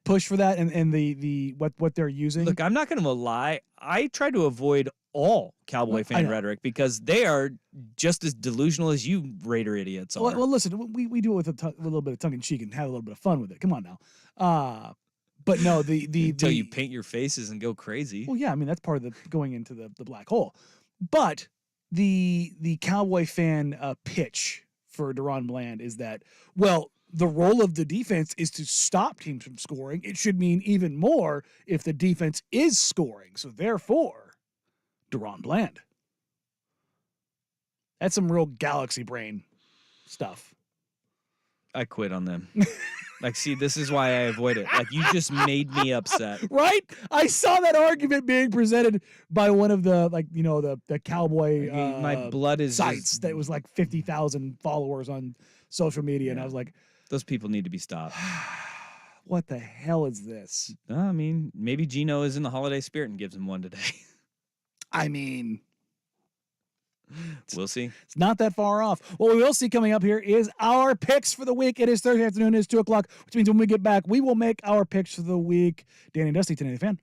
push for that and the what they're using? Look, I'm not going to lie. I try to avoid all Cowboy fan rhetoric because they are just as delusional as you Raider idiots are. Well, listen, we do it with a little bit of tongue in cheek and have a little bit of fun with it. Come on now. But no, until you paint your faces and go crazy. Well, yeah, I mean that's part of the going into the black hole. But the Cowboy fan pitch for Deron Bland is that, well, the role of the defense is to stop teams from scoring. It should mean even more if the defense is scoring. So therefore, Deron Bland. That's some real galaxy brain stuff. I quit on them. Like, see, this is why I avoid it. Like, you just made me upset. Right? I saw that argument being presented by one of the, like, you know, the cowboy My blood is sites just- that was like 50,000 followers on social media. And I was like, Those people need to be stopped. what the hell is this? I mean, maybe Gino is in the holiday spirit and gives him one today. I mean, We'll see. it's not that far off. What we will see coming up here is our picks for the week. It is Thursday afternoon. It is 2 o'clock, which means when we get back, we will make our picks for the week. Danny and Dusty, 1080 Fan.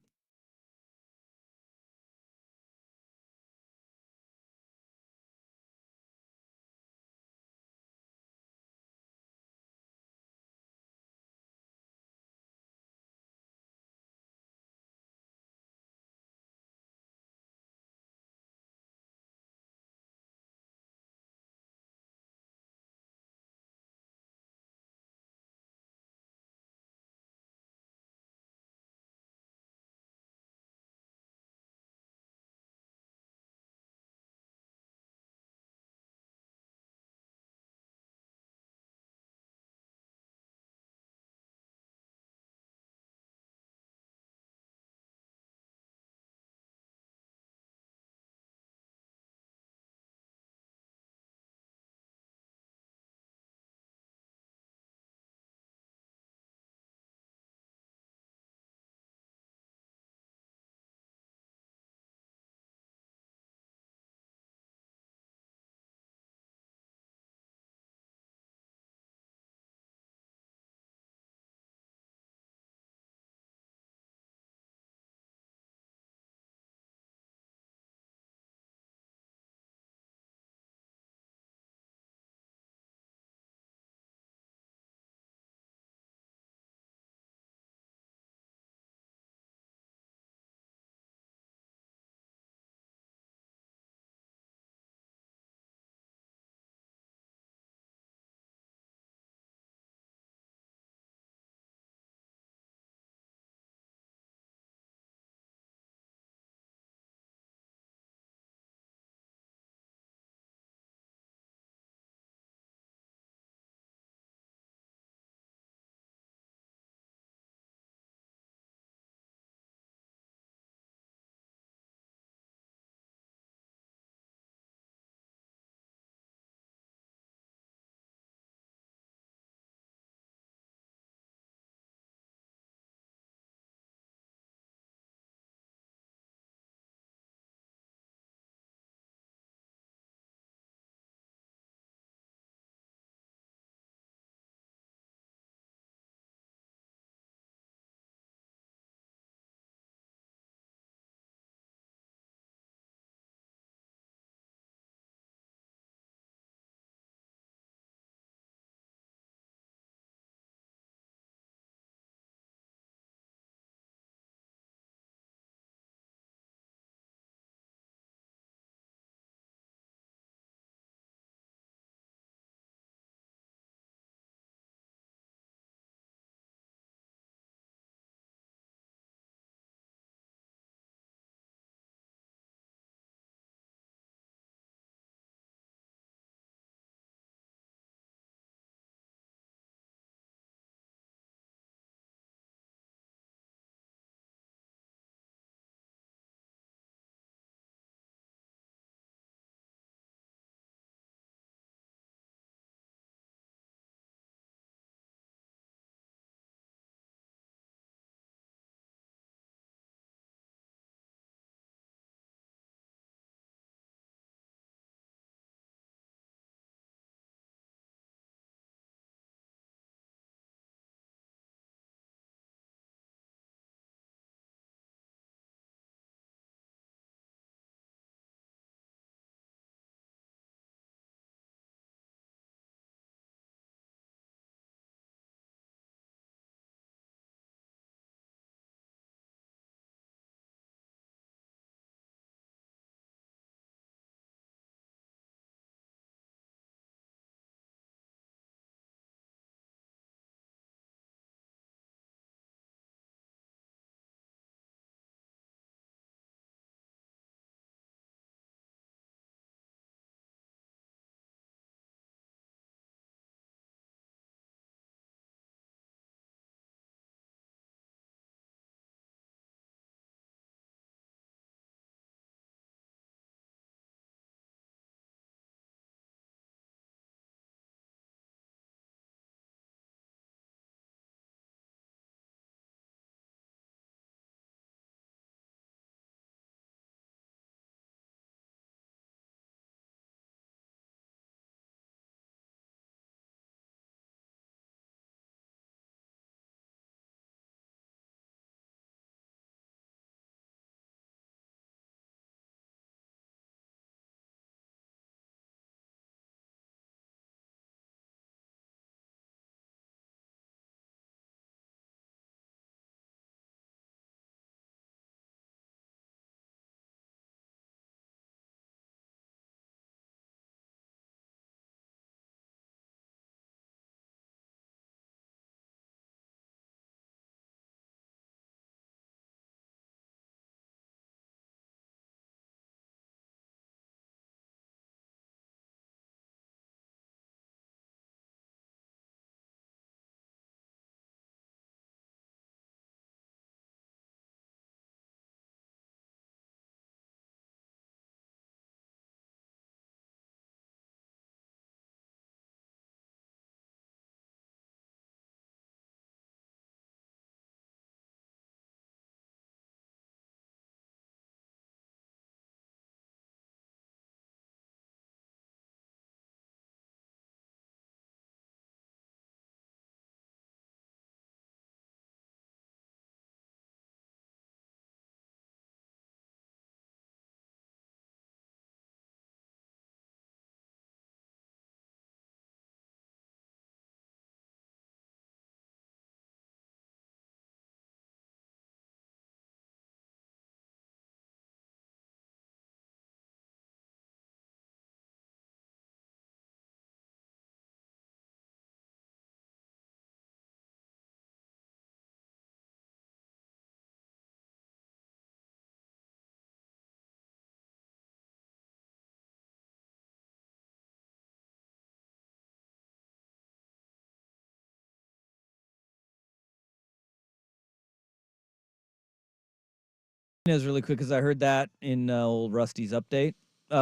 Is really quick because I heard that in old Rusty's update.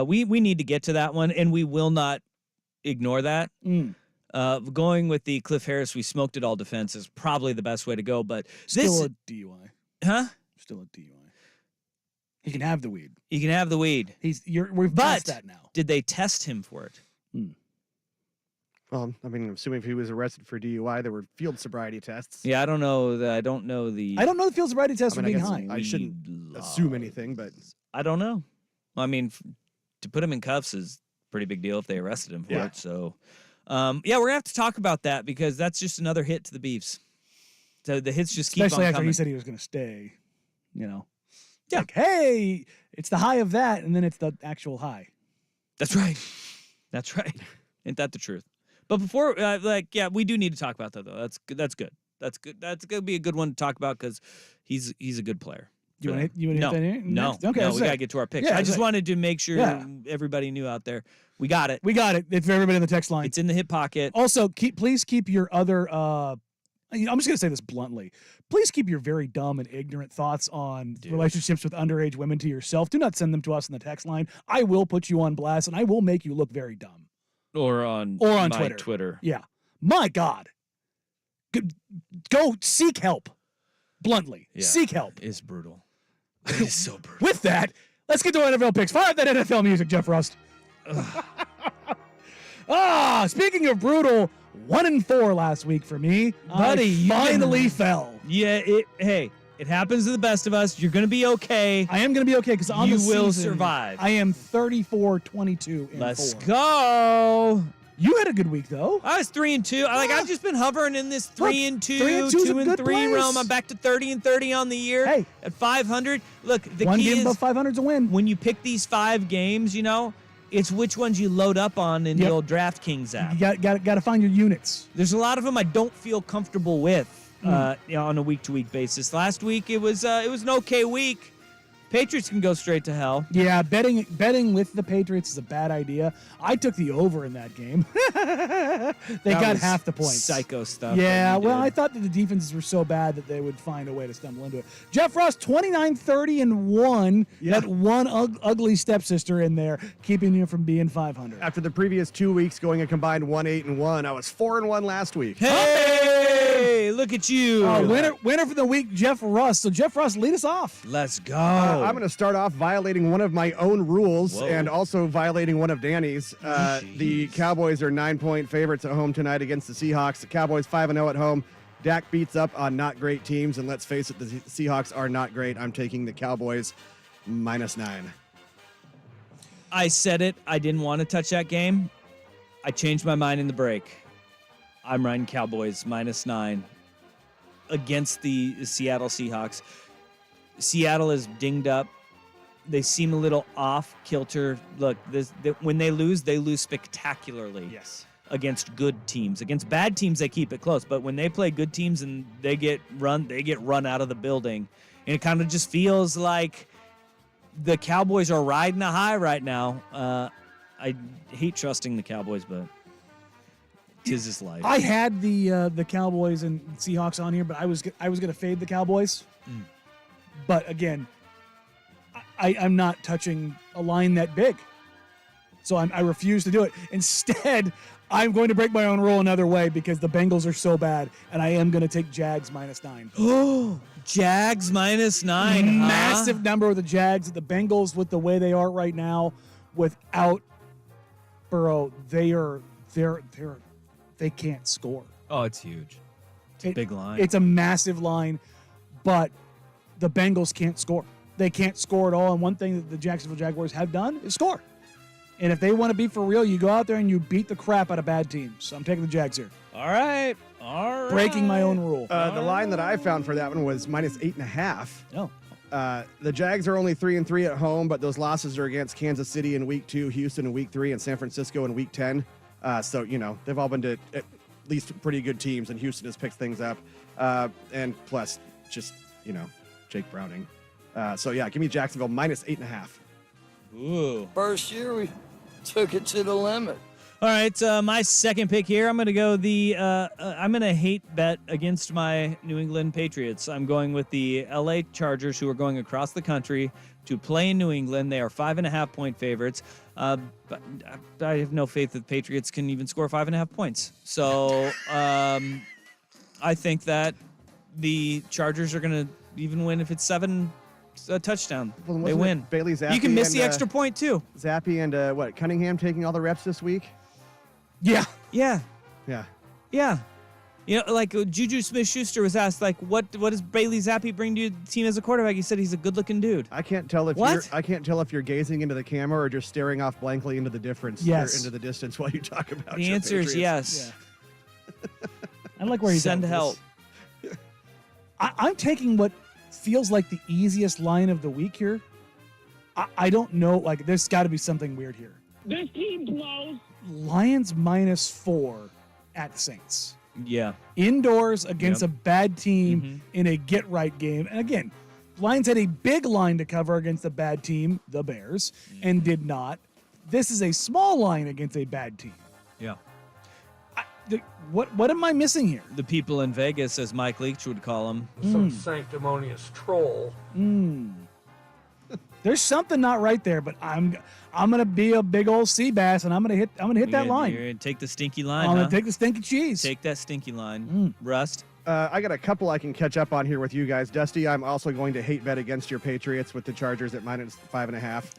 We need to get to that one, and we will not ignore that. Going with the Cliff Harris, we smoked it all defense is probably the best way to go. But Still a DUI. Huh? Still a DUI. He can have the weed. You can have the weed. We've passed that now. Did they test him for it? Well, I mean, assuming if he was arrested for DUI, there were field sobriety tests. Yeah, I don't know. I don't know the field sobriety test for being high. I shouldn't assume anything, but I don't know. I mean, to put him in cuffs is a pretty big deal if they arrested him for Yeah. it. So, we're gonna have to talk about that because that's just another hit to the Beefs. So the hits just keep on Especially after coming. he said he was going to stay. Yeah. Like, hey, it's the high of that, and then it's the actual high. That's right. That's right. Ain't that the truth? But before, we do need to talk about that though. That's good. That's good. That's good. That's gonna be a good one to talk about because he's a good player. You want to hit that in? No, Next? Okay, no, that's we it. gotta get to our picks. Yeah, I just that's it. wanted to make sure Yeah. everybody knew out there. We got it. We got it. It's for everybody in the text line. It's in the hip pocket. Also, please keep your other. I'm just gonna say this bluntly. Please keep your very dumb and ignorant thoughts on relationships with underage women to yourself. Do not send them to us in the text line. I will put you on blast, and I will make you look very dumb. Or on my Twitter. Yeah. My God. Go seek help. Bluntly. Yeah. Seek help. It's brutal. It is so brutal. With that, let's get to our NFL picks. Fire up that NFL music, Jeff Rust. Speaking of brutal, 1-4 last week for me. Buddy, I finally fell. Yeah, it happens to the best of us. You're gonna be okay. I am going to be okay because on You the will season, survive. I am 34-22 and Let's 4. go. You had a good week though. I was 3-2. I've just been hovering in this 3-2, 3-2 is a good 2-3 place. realm. I'm back to 30-30 on the year. Hey. At 500. Look, the One key game is above 500 is a win. when you pick these 5 games, it's which ones you load up on in the old DraftKings app. You got to find your units. There's a lot of them I don't feel comfortable with on a week-to-week basis. Last week it was an okay week. Patriots can go straight to hell. Yeah, betting with the Patriots is a bad idea. I took the over in that game. They That got was half the points. Psycho stuff. Yeah, that you well, did. I thought that the defenses were so bad that they would find a way to stumble into it. Jeff Ross, 29-30-1. Yeah. That one ugly stepsister in there, keeping you from being 500. after the previous 2 weeks going a combined 1-8-1, I was 4-1 last week. Hey, look at you. Winner for the week, Jeff Ross. So, Jeff Ross, lead us off. Let's go. I'm going to start off violating one of my own rules and also violating one of Danny's. The Cowboys are 9-point favorites at home tonight against the Seahawks. The Cowboys 5-0 at home. Dak beats up on not great teams, and let's face it, the Seahawks are not great. I'm taking the Cowboys -9. I said it. I didn't want to touch that game. I changed my mind in the break. I'm riding Cowboys -9 against the Seattle Seahawks. Seattle is dinged up. They seem a little off kilter. Look, when they lose spectacularly. Yes. Against good teams. Against bad teams, they keep it close. But when they play good teams and they get run out of the building. And it kind of just feels like the Cowboys are riding a high right now. I hate trusting the Cowboys, but 'tis his life. I had the Cowboys and Seahawks on here, but I was going to fade the Cowboys. But again, I'm not touching a line that big. So I refuse to do it. Instead, I'm going to break my own rule another way because the Bengals are so bad, and I am going to take Jags -9. Oh, Jags -9. Massive number of the Jags. The Bengals, with the way they are right now, without Burrow, they can't score. Oh, it's huge. It's a big line. It's a massive line, but the Bengals can't score. They can't score at all. And one thing that the Jacksonville Jaguars have done is score. And if they want to be for real, you go out there and you beat the crap out of bad teams. So I'm taking the Jags here. All right. Breaking my own rule. The line that I found for that one was -8.5. Oh. The Jags are only 3-3 at home, but those losses are against Kansas City in week 2, Houston in week 3, and San Francisco in week 10. So, they've all been to at least pretty good teams, and Houston has picked things up. And plus, just, Jake Browning. So, yeah, give me Jacksonville -8.5. Ooh. First year, we took it to the limit. All right, my second pick here. I'm going to go I'm going to hate bet against my New England Patriots. I'm going with the LA Chargers, who are going across the country to play in New England. They are 5.5-point favorites. But I have no faith that the Patriots can even score 5.5 points. So I think that the Chargers are going to even win if it's 7 touchdown. Well, they win. Bailey Zappi you can miss and, the extra point too. Zappi and Cunningham taking all the reps this week? Yeah. Yeah. Yeah. Yeah. You know, like Juju Smith-Schuster was asked, like, what does Bailey Zappi bring to the team as a quarterback? He said he's a good-looking dude. I can't tell if you're gazing into the camera or just staring off blankly into the difference or into the distance while you talk about the your answer is Patriots. yes. Yeah. I like where he's Send at with help. this. I'm taking what feels like the easiest line of the week here. I don't know. Like, there's got to be something weird here. This team blows. Lions -4 at Saints. Yeah. Indoors against a bad team in a get-right game. And again, Lions had a big line to cover against a bad team, the Bears, and did not. This is a small line against a bad team. Yeah. What am I missing here? The people in Vegas, as Mike Leach would call them. Some sanctimonious troll. There's something not right there, but I'm gonna be a big old sea bass, and I'm gonna hit that line. You're gonna take the stinky line. I'm gonna take the stinky cheese. Take that stinky line. Rust. I got a couple I can catch up on here with you guys. Dusty, I'm also going to hate bet against your Patriots with the Chargers at -5.5.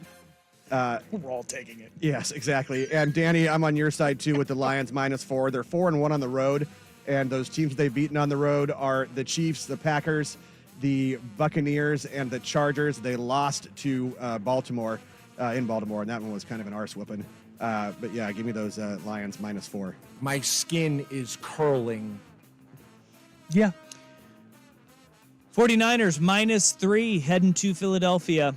We're all taking it. Yes, exactly. And Danny, I'm on your side too with the Lions -4. They're 4-1 on the road, and those teams they've beaten on the road are the Chiefs, the Packers, the Buccaneers, and the Chargers. They lost to Baltimore in Baltimore, and that one was kind of an arse whooping. But yeah, give me those Lions -4. My skin is curling. Yeah. 49ers -3 heading to Philadelphia.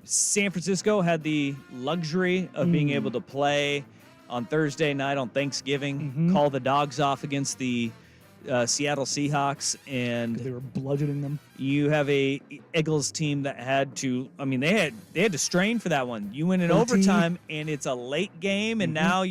San Francisco had the luxury of being able to play on Thursday night on Thanksgiving, call the dogs off against the Seattle Seahawks, and they were bludgeoning them. You have a Eagles team that had to, I mean, they had to strain for that one. You win in overtime, and it's a late game, and now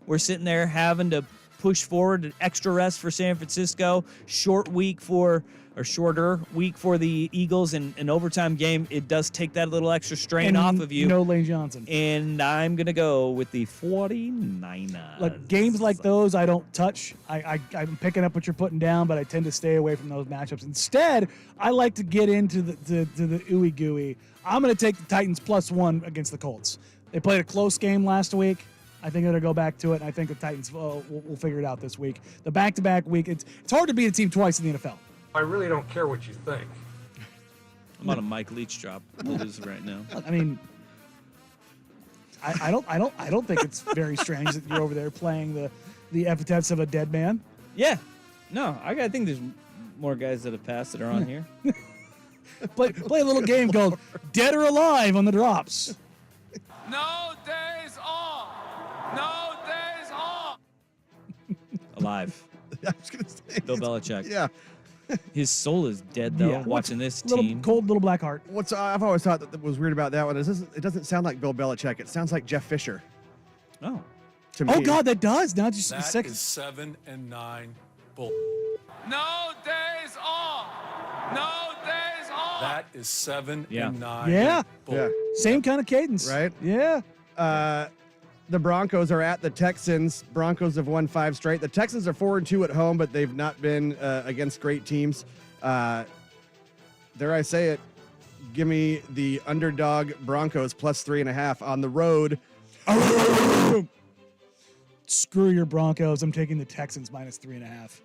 we're sitting there having to push forward an extra rest for San Francisco, shorter week for the Eagles, and an overtime game. It does take that little extra strain off of you. No Lane Johnson. And I'm going to go with the 49ers. Like games like those, I don't touch. I'm picking up what you're putting down, but I tend to stay away from those matchups. Instead, I like to get into the ooey gooey. I'm going to take the Titans +1 against the Colts. They played a close game last week. I think they're going to go back to it, and I think the Titans will figure it out this week. The back-to-back week, it's hard to beat a team twice in the NFL. I really don't care what you think. I'm on a Mike Leach drop. We'll lose right now. I mean, I don't think it's very strange that you're over there playing the epithets of a dead man. Yeah. No, I think there's more guys that have passed that are on here. Play a little game called Dead or Alive on the drops. No days off. No days off. Alive. I was going to say. Bill Belichick. Yeah. His soul is dead, though, Yeah. watching this team. Cold little black heart. I've always thought that was weird about that one is it doesn't sound like Bill Belichick. It sounds like Jeff Fisher. Oh. To me. Oh, God, that does. Now just a That second. is 7 and 9 bull. No days off. No days off. That is 7 Yeah. and 9 Yeah. bull. Yeah. Same kind of cadence. Right? Yeah. The Broncos are at the Texans. Broncos have won 5 straight. The Texans are 4-2 at home, but they've not been against great teams. Dare I say it? Give me the underdog Broncos +3.5 on the road. Screw your Broncos. I'm taking the Texans -3.5.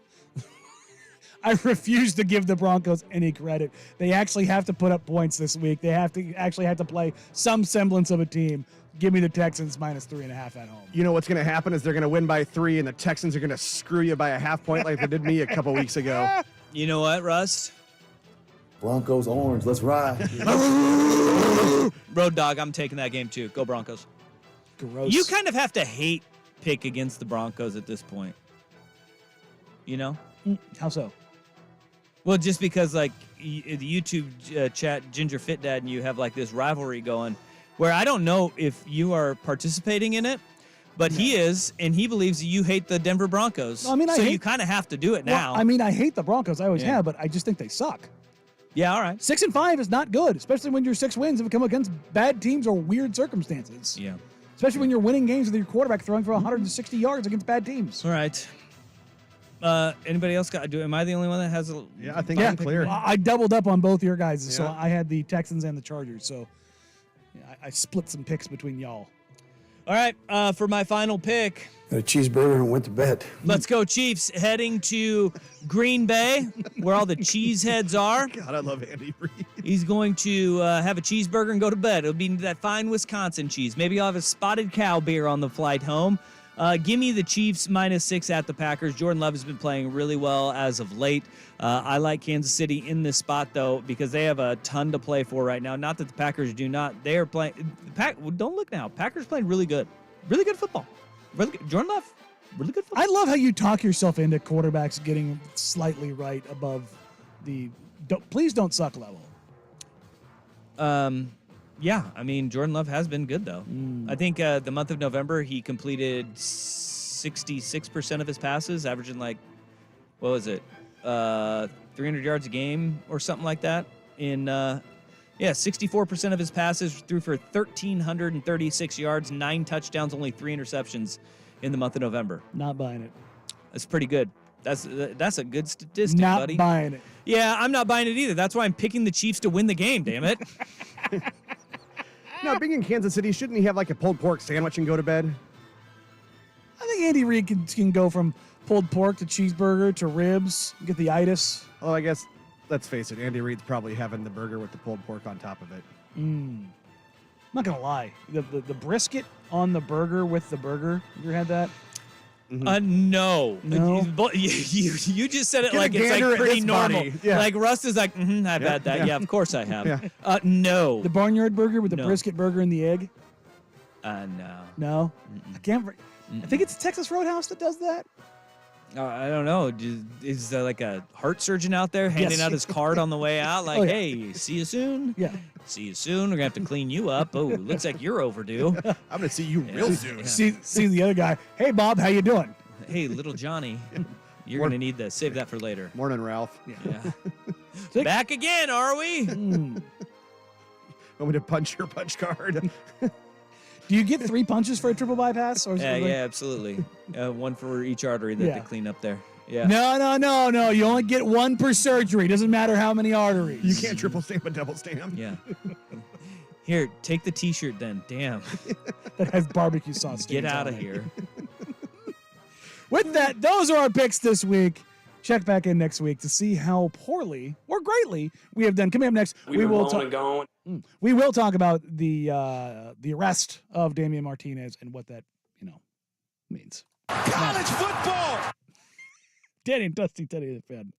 I refuse to give the Broncos any credit. They actually have to put up points this week. They have to play some semblance of a team. Give me the Texans -3.5 at home. You know what's going to happen is they're going to win by 3, and the Texans are going to screw you by a half point like they did me a couple weeks ago. You know what, Rust? Broncos orange. Let's ride. Road dog, I'm taking that game too. Go Broncos. Gross. You kind of have to hate pick against the Broncos at this point. You know? How so? Well, just because like the YouTube chat, Ginger Fit Dad and you have like this rivalry going where I don't know if you are participating in it, but he is, and he believes you hate the Denver Broncos. I mean, you kind of have to do it now. Well, I mean, I hate the Broncos. I always Yeah. have, but I just think they suck. Yeah, all right. 6-5 is not good, especially when your 6 wins have come against bad teams or weird circumstances. Yeah. Especially when you're winning games with your quarterback throwing for 160 yards against bad teams. All right. Anybody else got? Am I the only one that has a? Yeah, I think I'm clear. I doubled up on both your guys, so Yeah. I had the Texans and the Chargers. So I split some picks between y'all. All right. For my final pick, Got a cheeseburger and went to bed. let's go Chiefs. Heading to Green Bay, where all the cheeseheads are. God, I love Andy Reid. He's going to have a cheeseburger and go to bed. It'll be that fine Wisconsin cheese. Maybe I'll have a spotted cow beer on the flight home. Give me the Chiefs -6 at the Packers. Jordan Love has been playing really well as of late. I like Kansas City in this spot, though, because they have a ton to play for right now. Not that the Packers do not. They are playing. Don't look now. Packers playing really good. Really good football. Really good. Jordan Love, really good football. I love how you talk yourself into quarterbacks getting slightly right above the please don't suck level. Yeah, I mean, Jordan Love has been good, though. I think the month of November, he completed 66% of his passes, averaging 300 yards a game or something like that. 64% of his passes threw for 1,336 yards, 9 touchdowns, only 3 interceptions in the month of November. Not buying it. That's pretty good. That's a good statistic, Not buddy. buying it. Yeah, I'm not buying it either. That's why I'm picking the Chiefs to win the game, damn it. Now, being in Kansas City, shouldn't he have like a pulled pork sandwich and go to bed? I think Andy Reid can go from pulled pork to cheeseburger to ribs, get the itis. Oh, I guess, let's face it, Andy Reid's probably having the burger with the pulled pork on top of it. I'm not going to lie. The brisket on the burger with the burger, you ever had that? No. No? You just said it Get a like it's gander like at pretty this normal. body. Yeah. Like Russ is like, I've had that. Yeah, of course I have. Yeah. No. The barnyard burger with the No. brisket burger and the egg? No. No? I can't. I think it's Texas Roadhouse that does that. I don't know. Is there like a heart surgeon out there handing out his card on the way out? Like, Oh, yeah. hey, see you soon? Yeah. See you soon. We're going to have to clean you up. Oh, looks like you're overdue. I'm going to see you real soon. See the other guy. Hey, Bob, how you doing? Hey, little Johnny, you're going to need to save that for later. Morning, Ralph. Yeah. Back again, are we? Want me to punch your punch card? Do you get 3 punches for a triple bypass? Or is Yeah, it like- yeah, absolutely. One for each artery that Yeah. they clean up there. Yeah. No. You only get 1 per surgery. Doesn't matter how many arteries. You can't triple stamp a double stamp. Yeah. Here, take the T-shirt then. Damn. That has barbecue sauce. Get stains out on of it. here. With that, those are our picks this week. Check back in next week to see how poorly or greatly we have done. Coming up next, we will talk. We will talk about the arrest of Damian Martinez and what that means. College football! Danny and Dusty, Teddy the Fan.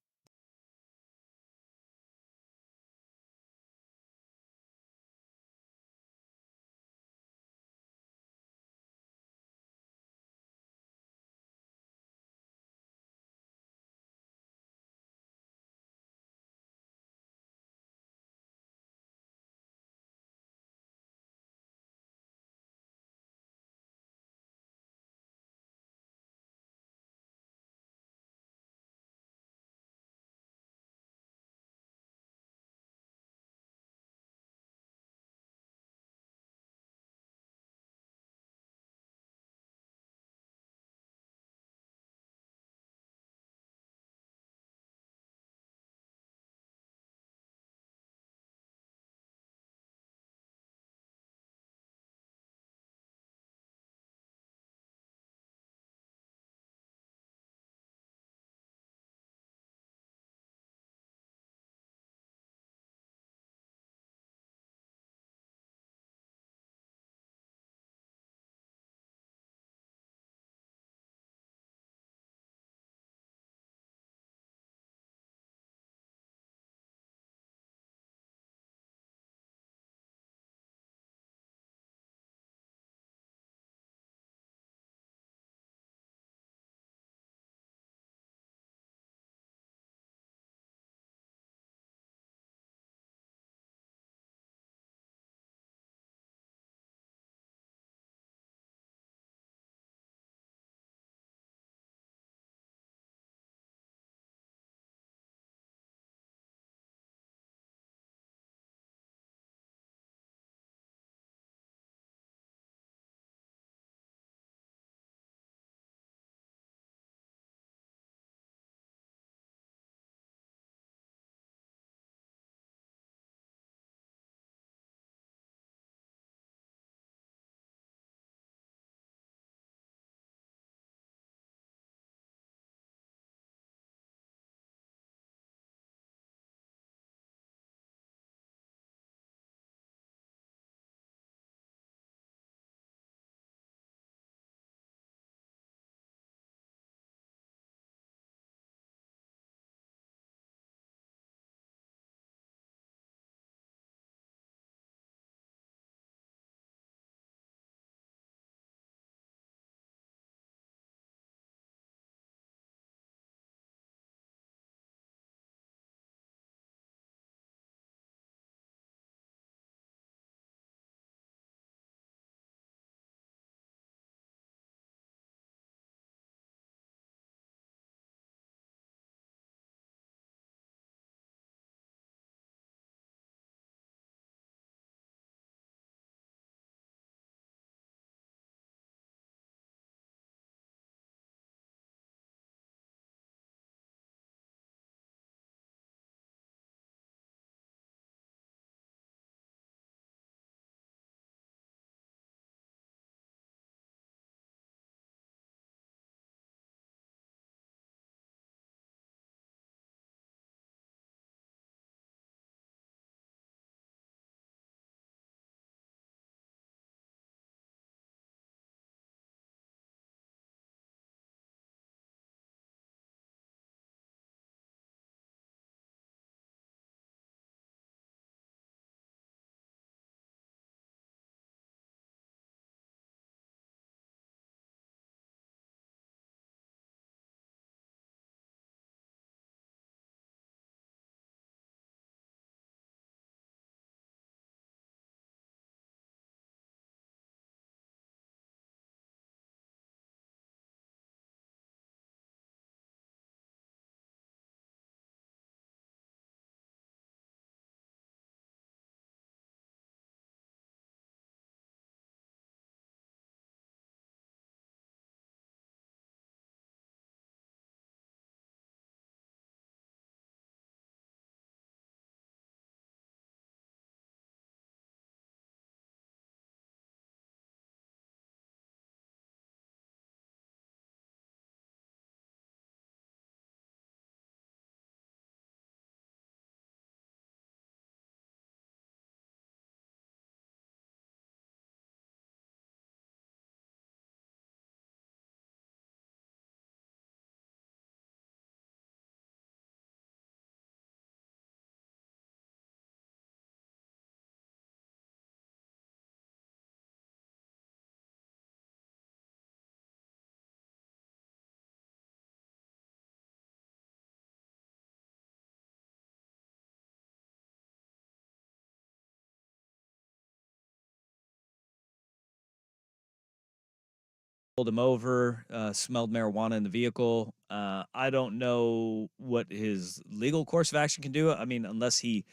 pulled him over, smelled marijuana in the vehicle. I don't know what his legal course of action can do. I mean, unless he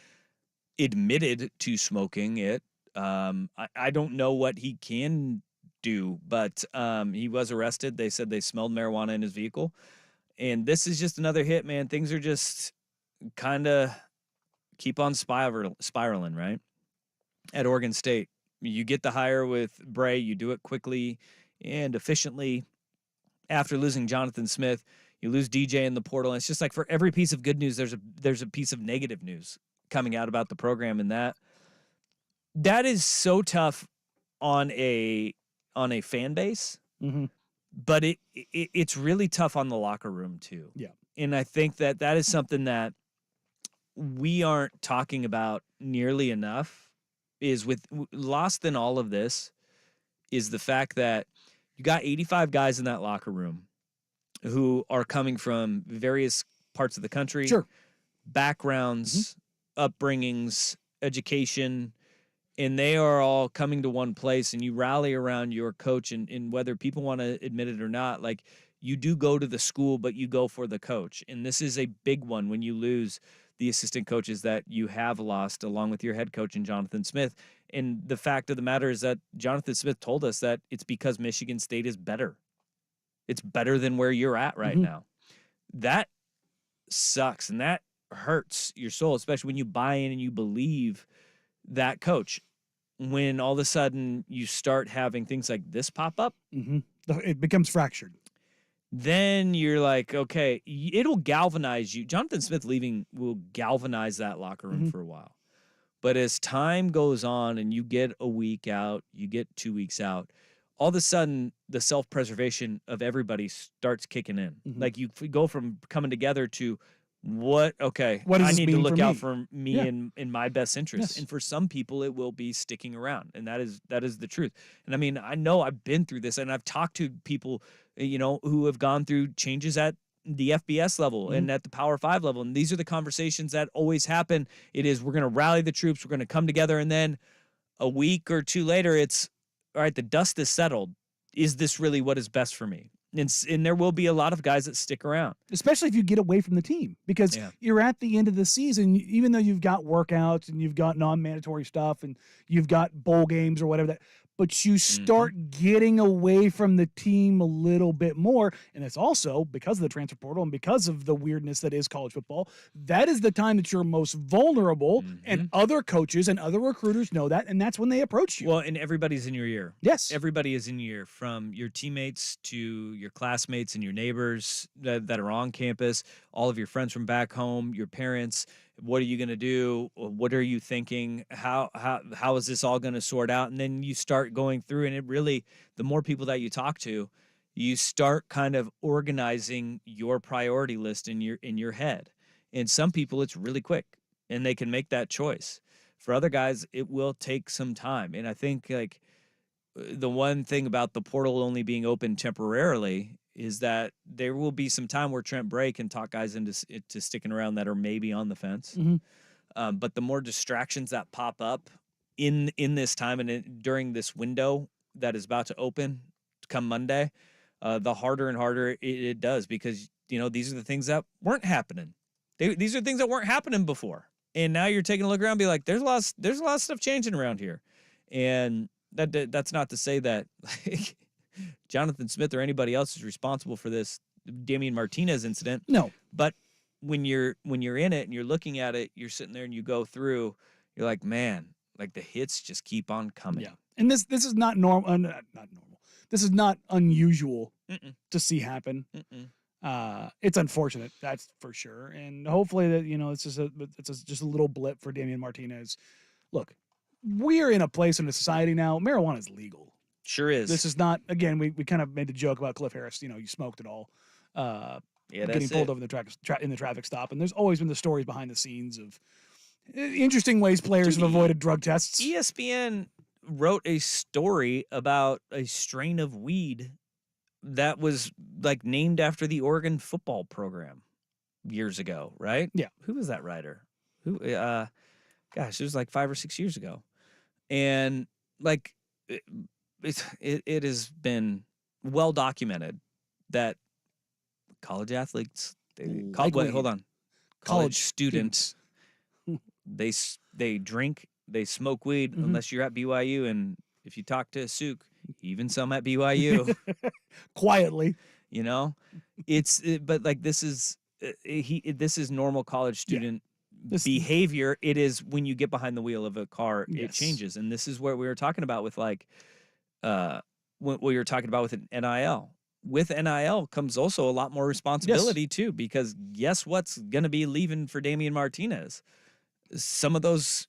admitted to smoking it. I don't know what he can do, but he was arrested. They said they smelled marijuana in his vehicle. And this is just another hit, man. Things are just kind of keep on spiraling, right? At Oregon State, you get the hire with Bray, you do it quickly and efficiently. After losing Jonathan Smith, you lose DJ in the portal. And it's just like for every piece of good news, there's a piece of negative news coming out about the program, and that is so tough on a fan base. Mm-hmm. But it's really tough on the locker room too. Yeah. And I think that is something that we aren't talking about nearly enough, is with lost in all of this is the fact that you got 85 guys in that locker room who are coming from various parts of the country, sure, backgrounds, upbringings, education, and they are all coming to one place, and you rally around your coach, and whether people want to admit it or not, like, you do go to the school, but you go for the coach. And this is a big one when you lose the assistant coaches that you have lost, along with your head coach and Jonathan Smith. And the fact of the matter is that Jonathan Smith told us that it's because Michigan State is better. It's better than where you're at right now. That sucks, and that hurts your soul, especially when you buy in and you believe that coach. When all of a sudden you start having things like this pop up, it becomes fractured. Then you're like, okay, it'll galvanize you. Jonathan Smith leaving will galvanize that locker room for a while. But as time goes on and you get a week out, you get 2 weeks out, all of a sudden the self-preservation of everybody starts kicking in. Like, you go from coming together to what I need to look out for me in my best interest. Yes. And for some people, it will be sticking around. And that is the truth. And I mean, I know I've been through this, and I've talked to people, who have gone through changes at the FBS level and at the Power 5 level. And these are the conversations that always happen. It is, we're going to rally the troops, we're going to come together. And then a week or two later, it's, all right, the dust is settled. Is this really what is best for me? And there will be a lot of guys that stick around. Especially if you get away from the team, because you're at the end of the season, even though you've got workouts and you've got non-mandatory stuff and you've got bowl games or whatever but you start getting away from the team a little bit more. And it's also because of the transfer portal and because of the weirdness that is college football. That is the time that you're most vulnerable, and other coaches and other recruiters know that, and that's when they approach you. Well, and everybody's in your ear. Yes. Everybody is in your ear, from your teammates to your classmates and your neighbors that are on campus, all of your friends from back home, your parents. What are you going to do? What are you thinking? How is this all going to sort out? And then you start going through, and it really, the more people that you talk to, you start kind of organizing your priority list in your head. And some people, it's really quick and they can make that choice. For other guys, it will take some time. And I think, like, the one thing about the portal only being open temporarily is that there will be some time where Trent Bray can talk guys into sticking around that are maybe on the fence. But the more distractions that pop up in this time and during this window that is about to open come Monday, the harder and harder it does, because, these are the things that weren't happening. These are things that weren't happening before. And now you're taking a look around and be like, there's a lot of stuff changing around here. And that's not to say that, like, Jonathan Smith or anybody else is responsible for this Damian Martinez incident. No. But when you're in it and you're looking at it, you're sitting there and you go through, you're like, man, like, the hits just keep on coming. Yeah. And this is not normal. Not normal. This is not unusual to see happen. It's unfortunate, that's for sure. And hopefully that, it's just a little blip for Damian Martinez. Look, we're in a place in a society now, marijuana is legal. Sure is. This is not, again, we kind of made the joke about Cliff Harris, you smoked it all. Getting pulled over in the traffic stop. And there's always been the stories behind the scenes of interesting ways players have avoided drug tests. ESPN wrote a story about a strain of weed that was, like, named after the Oregon football program years ago, right? Yeah. Who was that writer? It was like 5 or 6 years ago. And, like, it has been well documented that college athletes, hold on, college students, they drink, they smoke weed, unless you're at BYU, and if you talk to Suk, even some at BYU, quietly, but like this is normal college student behavior. It is when you get behind the wheel of a car, it changes, and this is where we were talking about with like, what we were talking about with an NIL. With NIL comes also a lot more responsibility too, because guess what's going to be leaving for Damian Martinez? Some of those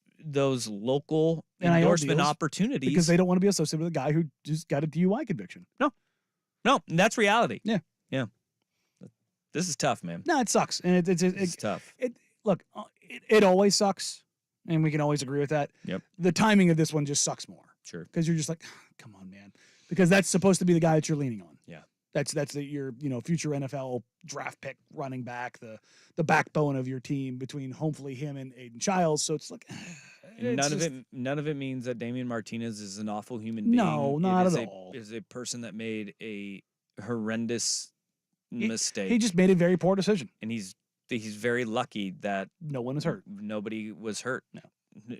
local NIL endorsement deals, opportunities, because they don't want to be associated with a guy who just got a DUI conviction. No, that's reality. Yeah. This is tough, man. No, it sucks, and it's tough. It always sucks, and we can always agree with that. Yep. The timing of this one just sucks more. Sure. Because you're just like, come on, man. Because that's supposed to be the guy that you're leaning on. Yeah. That's your future NFL draft pick running back, the backbone of your team between hopefully him and Aiden Childs. So it's like none of it means that Damian Martinez is an awful human being. No, not at all. Is a person that made a horrendous mistake. He just made a very poor decision, and he's very lucky that no one was hurt. Nobody was hurt. No.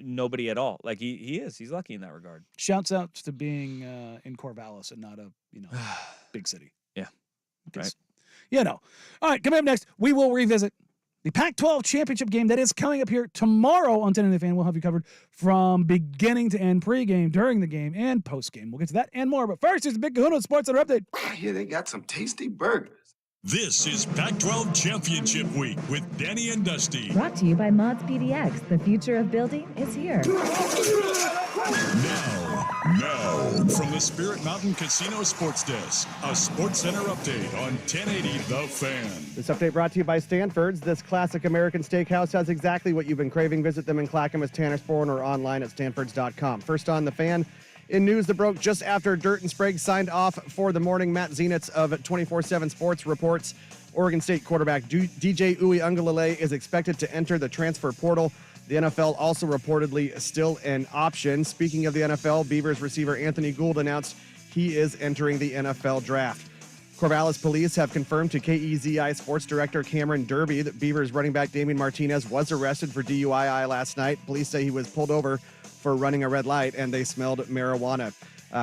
Nobody at all. Like he's lucky in that regard. Shouts out to being in Corvallis and not a big city. Yeah. Right. All right, coming up next, we will revisit the Pac-12 championship game that is coming up here tomorrow on 10 and the Fan. We'll have you covered from beginning to end, pregame, during the game, and postgame. We'll get to that and more. But first, here's the Big Kahuna Sports Center update. Yeah, they got some tasty burgers. This is Pac-12 Championship Week with Danny and Dusty. Brought to you by Mods PDX. The future of building is here. Now, from the Spirit Mountain Casino Sports Desk, a Sports Center update on 1080 The Fan. This update brought to you by Stanford's. This classic American steakhouse has exactly what you've been craving. Visit them in Clackamas, Tannersporn, or online at stanfords.com. First on The Fan. In news that broke just after Dirt and Sprague signed off for the morning, Matt Zenitz of 24/7 Sports reports Oregon State quarterback DJ Uiagalelei is expected to enter the transfer portal. The NFL also reportedly still an option. Speaking of the NFL, Beavers receiver Anthony Gould announced he is entering the NFL draft. Corvallis police have confirmed to KEZI sports director Cameron Derby that Beavers running back Damian Martinez was arrested for DUI last night. Police say he was pulled over for running a red light and they smelled marijuana.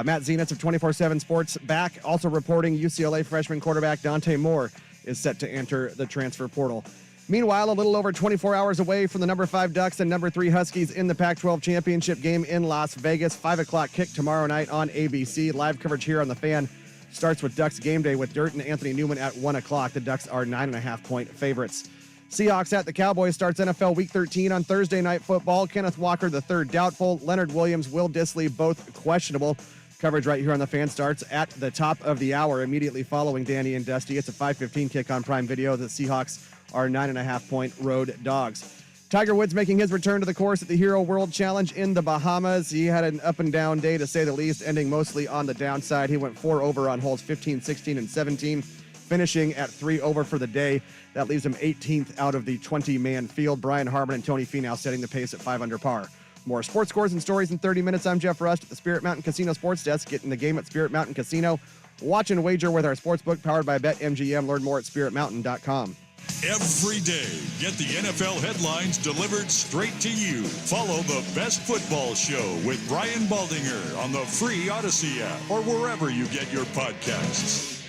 Matt Zenitz of 24/7 Sports back, also reporting UCLA freshman quarterback Dante Moore is set to enter the transfer portal. Meanwhile, a little over 24 hours away from the number 5 Ducks and number 3 Huskies in the Pac-12 championship game in Las Vegas. 5 o'clock kick tomorrow night on ABC. Live coverage here on The Fan starts with Ducks game day with Dirt and Anthony Newman at 1 o'clock. The Ducks are 9.5-point favorites. Seahawks at the Cowboys starts NFL Week 13 on Thursday Night Football. Kenneth Walker III doubtful. Leonard Williams, Will Dissly both questionable. Coverage right here on The Fan starts at the top of the hour, immediately following Danny and Dusty. It's a 5:15 kick on Prime Video. The Seahawks are 9.5-point road dogs. Tiger Woods making his return to the course at the Hero World Challenge in the Bahamas. He had an up and down day, to say the least, ending mostly on the downside. He went 4 over on holes 15, 16, and 17, finishing at 3 over for the day. That leaves him 18th out of the 20-man field. Brian Harman and Tony Finau setting the pace at 5 under par. More sports scores and stories in 30 minutes. I'm Jeff Rust at the Spirit Mountain Casino Sports Desk. Get in the game at Spirit Mountain Casino. Watch and wager with our sportsbook powered by BetMGM. Learn more at spiritmountain.com. Every day, get the NFL headlines delivered straight to you. Follow the Best Football Show with Brian Baldinger on the free Odyssey app or wherever you get your podcasts.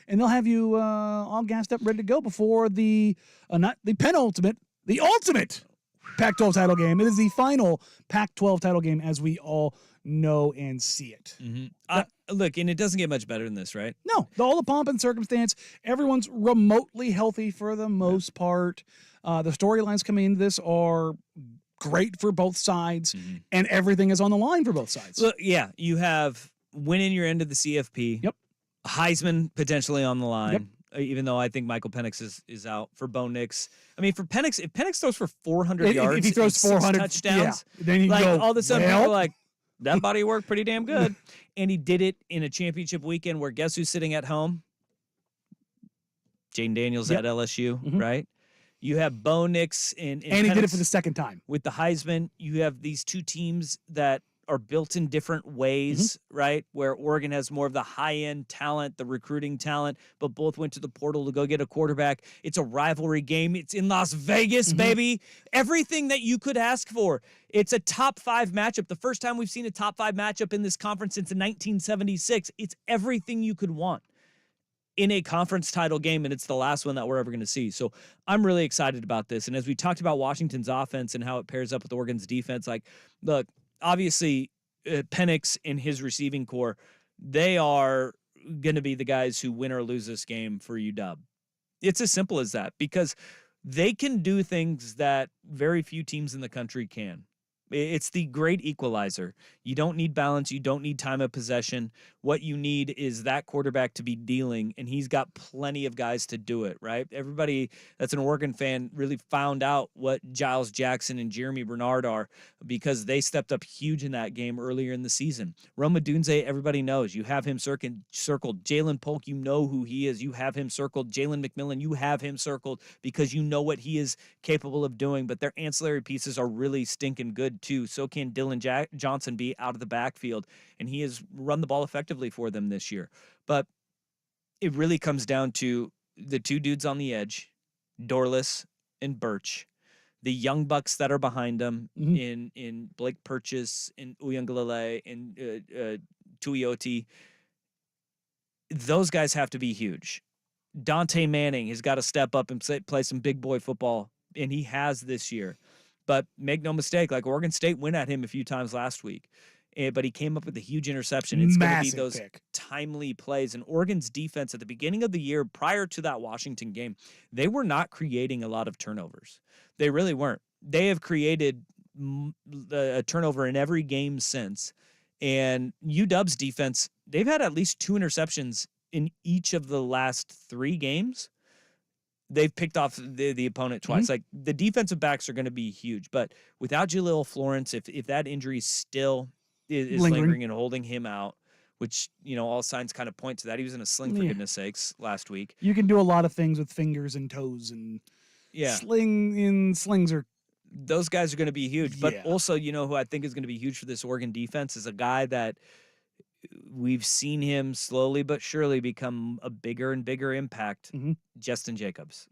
and they'll have you all gassed up, ready to go before the not the penultimate, the ultimate Pac-12 title game. It is the final Pac-12 title game as we all know and see it. Look, and it doesn't get much better than this, right? No, all the pomp and circumstance. Everyone's remotely healthy for the most part. The storylines coming into this are great for both sides, and everything is on the line for both sides. Look, yeah, you have winning your end of the CFP. Yep. Heisman potentially on the line. Yep. Even though I think Michael Penix is out for Bo Nix. I mean, for Penix, if Penix throws for 400 yards, if he throws 400 touchdowns, then you like go, all of a sudden well. people are like, that body worked pretty damn good. And he did it in a championship weekend where guess who's sitting at home? Jaden Daniels at LSU, right? You have Bo Nix and he did it Penix for the second time. with the Heisman. You have these two teams that are built in different ways, right? Where Oregon has more of the high-end talent, the recruiting talent, but both went to the portal to go get a quarterback. It's a rivalry game. It's in Las Vegas, baby. Everything that you could ask for. It's a top 5 matchup. The first time we've seen a top 5 matchup in this conference since 1976. It's everything you could want in a conference title game, and it's the last one that we're ever going to see. So I'm really excited about this. And as we talked about Washington's offense and how it pairs up with Oregon's defense, like, look, obviously Penix and his receiving core, they are going to be the guys who win or lose this game for UW. It's as simple as that because they can do things that very few teams in the country can. It's the great equalizer. You don't need balance. You don't need time of possession. What you need is that quarterback to be dealing, and he's got plenty of guys to do it, right? Everybody that's an Oregon fan really found out what Giles Jackson and Jeremy Bernard are because they stepped up huge in that game earlier in the season. Rome Odunze, everybody knows. You have him circled. Jalen Polk, you know who he is. You have him circled. Jalen McMillan, you have him circled because you know what he is capable of doing, but their ancillary pieces are really stinking good too. So can Dylan Johnson be out of the backfield, and he has run the ball effectively for them this year. But it really comes down to the two dudes on the edge, Dorless and Birch, the young bucks that are behind them in Blake Purchase, in Uyangalele, and Tuioti. Those guys have to be huge. Dante Manning has got to step up and play some big boy football, and he has this year. But make no mistake, like Oregon State went at him a few times last week, but he came up with a huge interception. It's going to be those timely plays. And Oregon's defense at the beginning of the year, prior to that Washington game, they were not creating a lot of turnovers. They really weren't. They have created a turnover in every game since. And UW's defense, they've had at least 2 interceptions in each of the last 3 games. They've picked off the opponent twice. Like, the defensive backs are going to be huge. But without Jaleel Florence, if that injury still is lingering and holding him out, which, you know, all signs kind of point to that. He was in a sling, for goodness sakes, last week. You can do a lot of things with fingers and toes, and slings are. Those guys are going to be huge. But also, you know, who I think is going to be huge for this Oregon defense is a guy that we've seen him slowly but surely become a bigger and bigger impact. Justin Jacobs.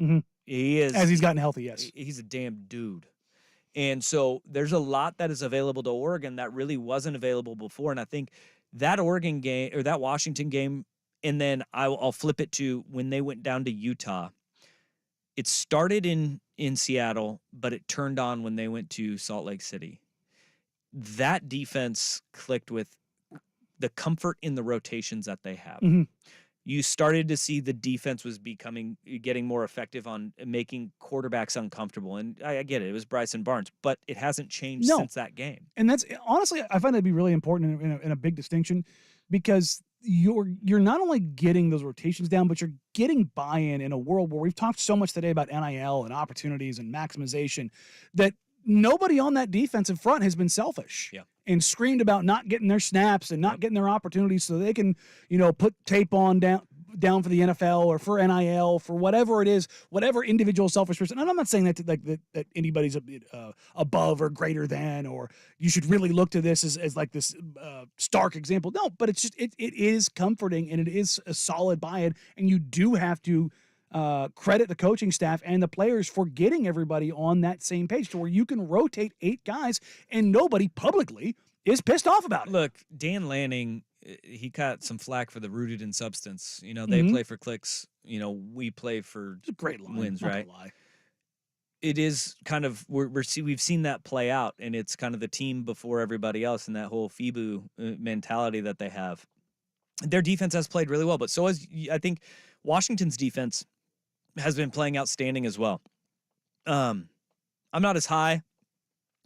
He is, as he's gotten healthy. Yes, he's a damn dude. And so there's a lot that is available to Oregon that really wasn't available before. And I think that Oregon game, or that Washington game, and then I'll flip it to when they went down to Utah. It started in Seattle, but it turned on when they went to Salt Lake City. That defense clicked with the comfort in the rotations that they have. You started to see the defense was getting more effective on making quarterbacks uncomfortable. And I get it. It was Bryson Barnes, but it hasn't changed since that game. And that's, honestly, I find that to be really important in a big distinction, because you're not only getting those rotations down, but you're getting buy-in in a world where we've talked so much today about NIL and opportunities and maximization, that nobody on that defensive front has been selfish and screamed about not getting their snaps and not getting their opportunities so they can, you know, put tape on down for the NFL or for NIL, for whatever it is, whatever individual selfish person. And I'm not saying that that anybody's above or greater than, or you should really look to this as like this stark example. No, but it's just, it is comforting, and it is a solid buy-in, and you do have to credit the coaching staff and the players for getting everybody on that same page to where you can rotate 8 guys and nobody publicly is pissed off about it. Look, Dan Lanning he got some flack for the rooted in substance. They play for clicks. We play for It's a great line. wins, not right? gonna lie. It is kind of we've seen that play out, and it's kind of the team before everybody else, and that whole FIBU mentality that they have. Their defense has played really well, but so has I think Washington's defense has been playing outstanding as well. I'm not as high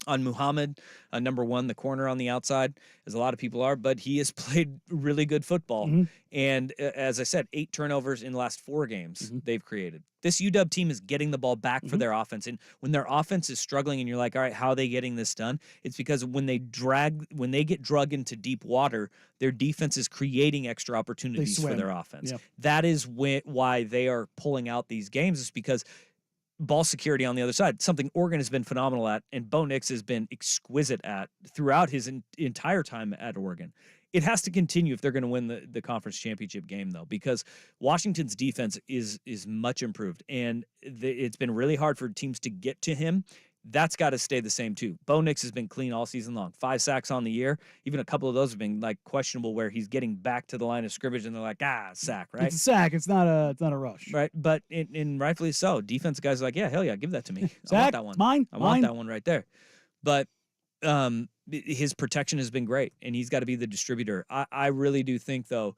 on Muhammad, number one, the corner on the outside, as a lot of people are, but he has played really good football. And as I said, 8 turnovers in the last 4 games they've created. This UW team is getting the ball back for their offense. And when their offense is struggling and you're like, all right, how are they getting this done? It's because when they get drug into deep water, their defense is creating extra opportunities for their offense. Yep. That is why they are pulling out these games, is because ball security on the other side, something Oregon has been phenomenal at, and Bo Nix has been exquisite at throughout his entire time at Oregon. It has to continue if they're going to win the conference championship game, though, because Washington's defense is much improved, and it's been really hard for teams to get to him. That's got to stay the same, too. Bo Nix has been clean all season long. 5 sacks on the year. Even a couple of those have been questionable, where he's getting back to the line of scrimmage and they're like, sack, right? It's a sack. It's not a rush. Right, but and rightfully so. Defense guys are like, yeah, hell yeah, give that to me. Zach, I want that one. Mine. I want that one right there. But his protection has been great, and he's got to be the distributor. I really do think, though,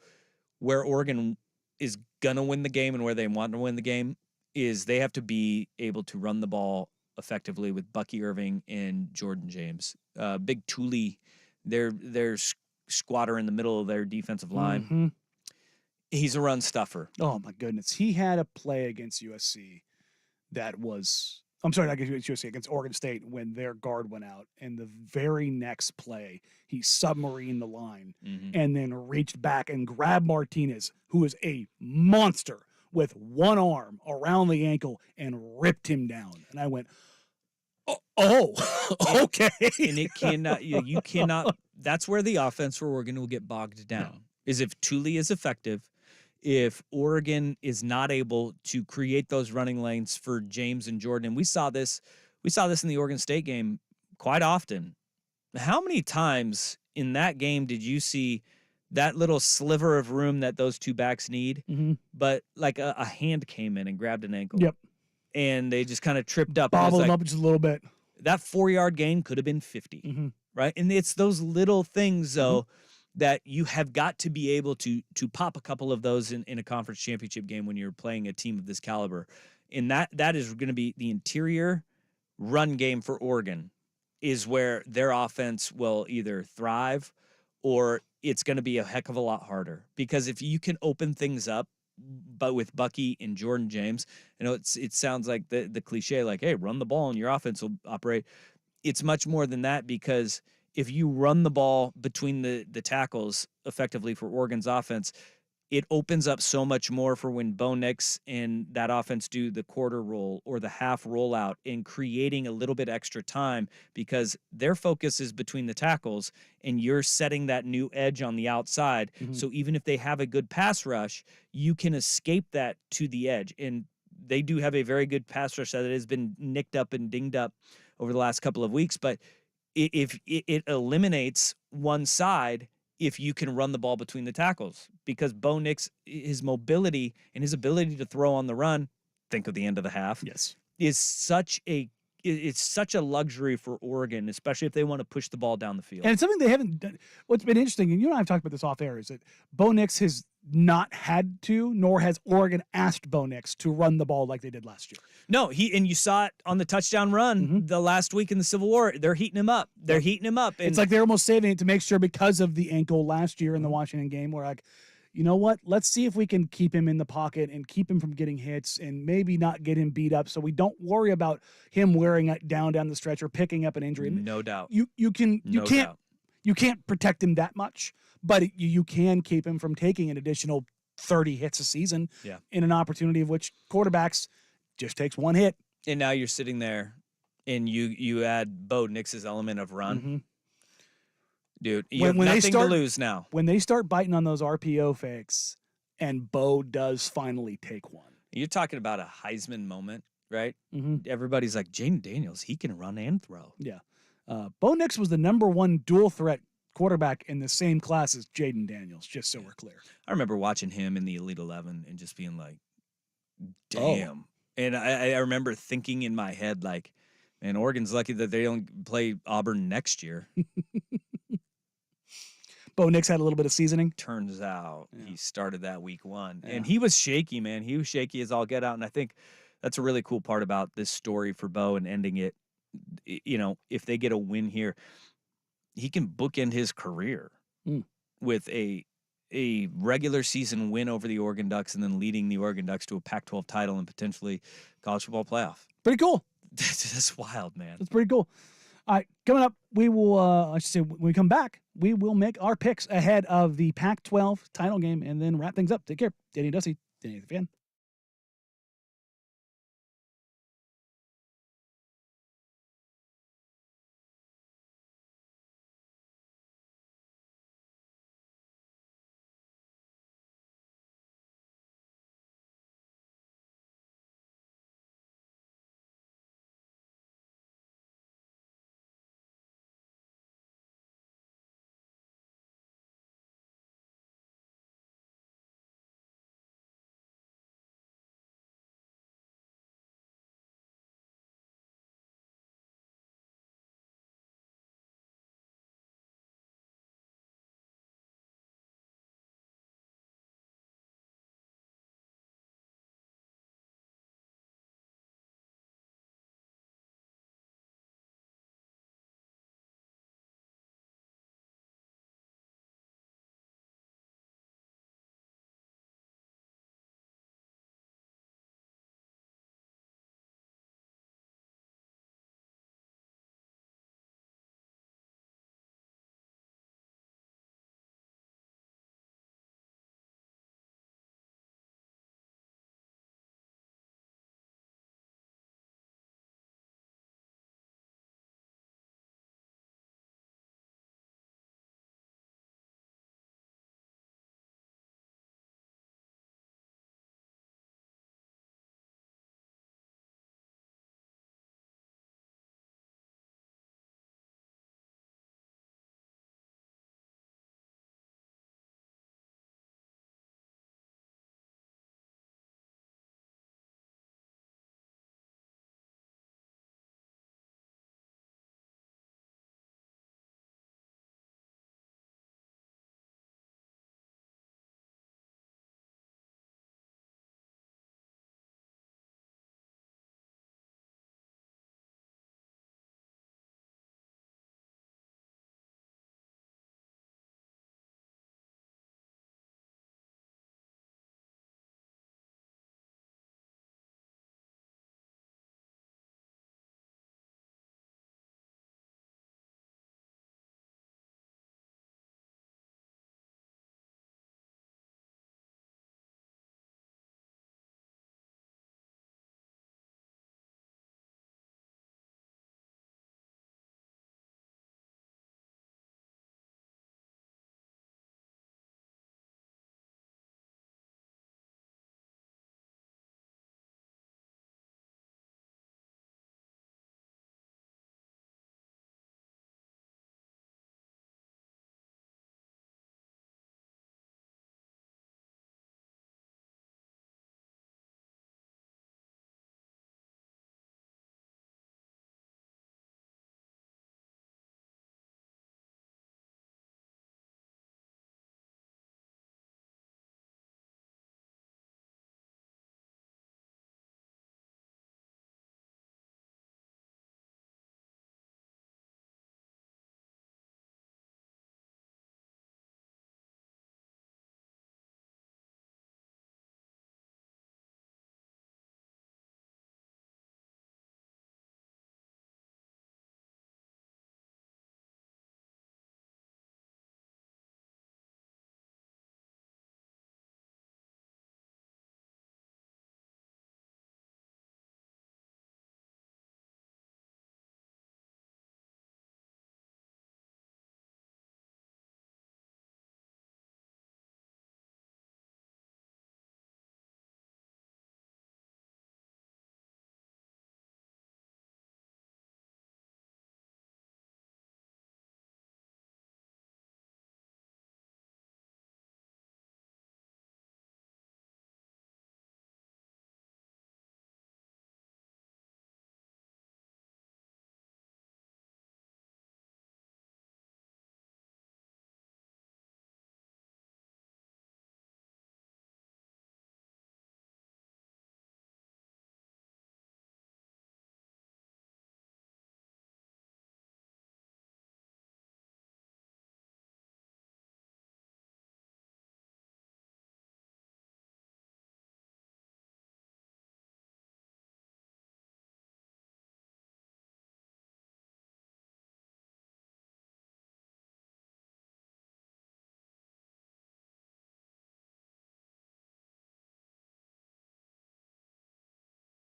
where Oregon is going to win the game and where they want to win the game is they have to be able to run the ball effectively with Bucky Irving and Jordan James. Big Thule, their squatter in the middle of their defensive line. He's a run stuffer. Oh, my goodness. He had a play against USC that was... I'm sorry, not against USC, against Oregon State, when their guard went out. And the very next play, he submarined the line and then reached back and grabbed Martinez, who is a monster, with one arm around the ankle and ripped him down. And I went, okay. And it cannot, you cannot, that's where the offense for Oregon will get bogged down, is if Thule is effective, if Oregon is not able to create those running lanes for James and Jordan. And we saw this in the Oregon State game quite often. How many times in that game did you see that little sliver of room that those two backs need, but like a hand came in and grabbed an ankle? Yep. And they just kind of tripped up. Bobbled him up just a little bit. That 4-yard gain could have been 50, right? And it's those little things, though, that you have got to be able to pop a couple of those in a conference championship game when you're playing a team of this caliber. And that is going to be the interior run game for Oregon, is where their offense will either thrive or it's going to be a heck of a lot harder. Because if you can open things up, but with Bucky and Jordan James, it sounds like the cliche, like, hey, run the ball and your offense will operate. It's much more than that, because if you run the ball between the tackles effectively for Oregon's offense, it opens up so much more for when Bo Nix and that offense do the quarter roll or the half rollout, in creating a little bit extra time, because their focus is between the tackles and you're setting that new edge on the outside. So even if they have a good pass rush, you can escape that to the edge. And they do have a very good pass rush that has been nicked up and dinged up over the last couple of weeks, but if it eliminates one side if you can run the ball between the tackles, because Bo Nix, his mobility and his ability to throw on the run, think of the end of the half, is such a luxury for Oregon, especially if they want to push the ball down the field. And it's something they haven't done. What's been interesting, and you and I have talked about this off air, is that Bo Nix has not had to, nor has Oregon asked Bo Nix to run the ball like they did last year. No, and you saw it on the touchdown run the last week in the Civil War. They're heating him up. And it's like they're almost saving it to make sure, because of the ankle last year in the Washington game, where like, you know what? Let's see if we can keep him in the pocket and keep him from getting hits and maybe not get him beat up, so we don't worry about him wearing it down the stretch or picking up an injury. No doubt. You can't protect him that much, but you can keep him from taking an additional 30 hits a season in an opportunity of which quarterbacks just takes one hit. And now you're sitting there and you add Bo Nix's element of run. Dude, you have nothing to lose now. When they start biting on those RPO fakes and Bo does finally take one. You're talking about a Heisman moment, right? Everybody's like, Jaden Daniels, he can run and throw. Yeah. Bo Nix was the #1 dual threat quarterback in the same class as Jaden Daniels, just so we're clear. I remember watching him in the Elite 11 and just being like, damn. And I remember thinking in my head, like, man, Oregon's lucky that they don't play Auburn next year. Bo Nix had a little bit of seasoning. Turns out he started that week 1. And he was shaky, man. He was shaky as all get out. And I think that's a really cool part about this story for Bo and ending it. You know, if they get a win here, he can bookend his career with a regular season win over the Oregon Ducks and then leading the Oregon Ducks to a Pac-12 title and potentially college football playoff. Pretty cool. That's wild, man. That's pretty cool. All right, coming up, we will, I should say, when we come back, we will make our picks ahead of the Pac-12 title game and then wrap things up. Take care. Danny Dusty, Danny the Fan.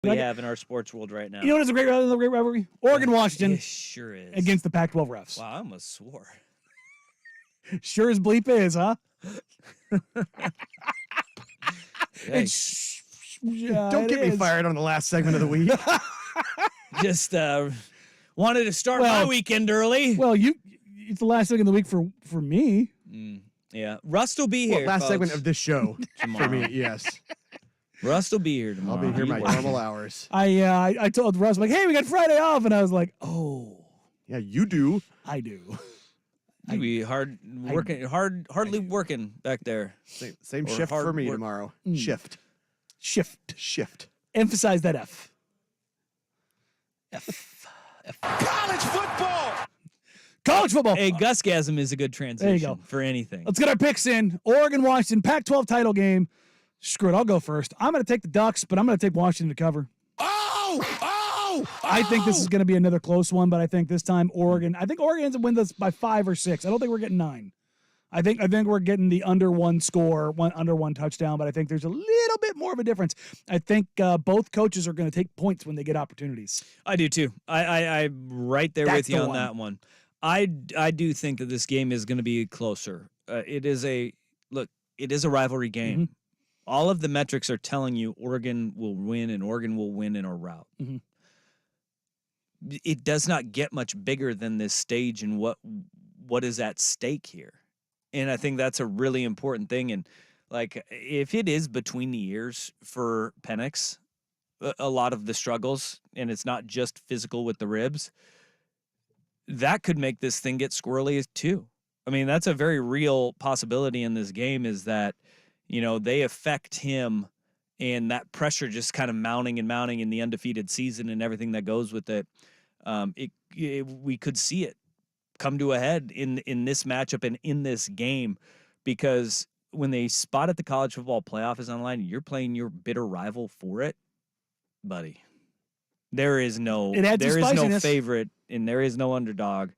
we have in our sports world right now. You know what is a great rivalry? Oregon-Washington It sure is. against the Pac-12 refs. Wow, I almost swore. Sure as bleep is, huh? Don't get me fired on the last segment of the week. Just wanted to start my weekend early. Well, it's the last segment of the week for me. Yeah, Rust will be here. Last folks. segment of this show for me. Yes, Rust will be here tomorrow. I'll be here my normal hours. I told Russ, like, hey, we got Friday off, and I was like, oh, yeah, you do. I do. You be hardly working back there. Same Or shift hard for me work. tomorrow. Shift. Emphasize that F. College football. College football. Hey, Gusgasm is a good transition There you go. for anything. Let's get our picks in. Oregon-Washington, Pac-12 title game. Screw it, I'll go first. I'm going to take the Ducks, but I'm going to take Washington to cover. I think this is going to be another close one, but I think this time Oregon ends up win this by 5 or 6. I don't think we're getting 9. I think we're getting the under one touchdown, but I think there's a little bit more of a difference. I think both coaches are going to take points when they get opportunities. I do too. I'm right there with you on that one. I do think that this game is going to be closer. It is a rivalry game. Mm-hmm. All of the metrics are telling you Oregon will win and Oregon will win in a rout. Mm-hmm. It does not get much bigger than this stage and what is at stake here. And I think that's a really important thing. And like, if it is between the ears for Penix, a lot of the struggles, and it's not just physical with the ribs, that could make this thing get squirrely too. I mean, that's a very real possibility in this game, is that, they affect him, and that pressure just kind of mounting in the undefeated season and everything that goes with it. We could see it come to a head in this matchup and in this game, because when they spot at the college football playoff is online, you're playing your bitter rival for it, buddy. There is no favorite and there is no underdog.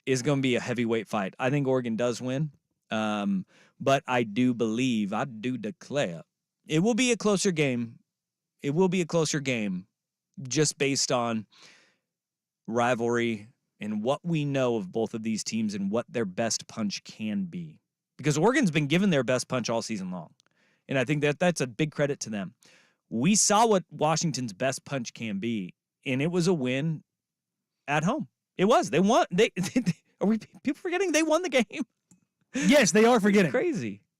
It's going to be a heavyweight fight. I think Oregon does win, but I do declare it will be a closer game. It will be a closer game just based on rivalry and what we know of both of these teams and what their best punch can be. Because Oregon's been given their best punch all season long. And I think that's a big credit to them. We saw what Washington's best punch can be, and it was a win at home. It was. They won. Are we people forgetting they won the game? Yes, they are forgetting.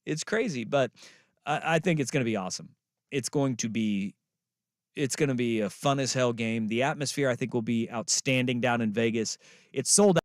It's crazy, but I think it's going to be awesome. It's going to be a fun as hell game. The atmosphere, I think, will be outstanding down in Vegas. It's sold out.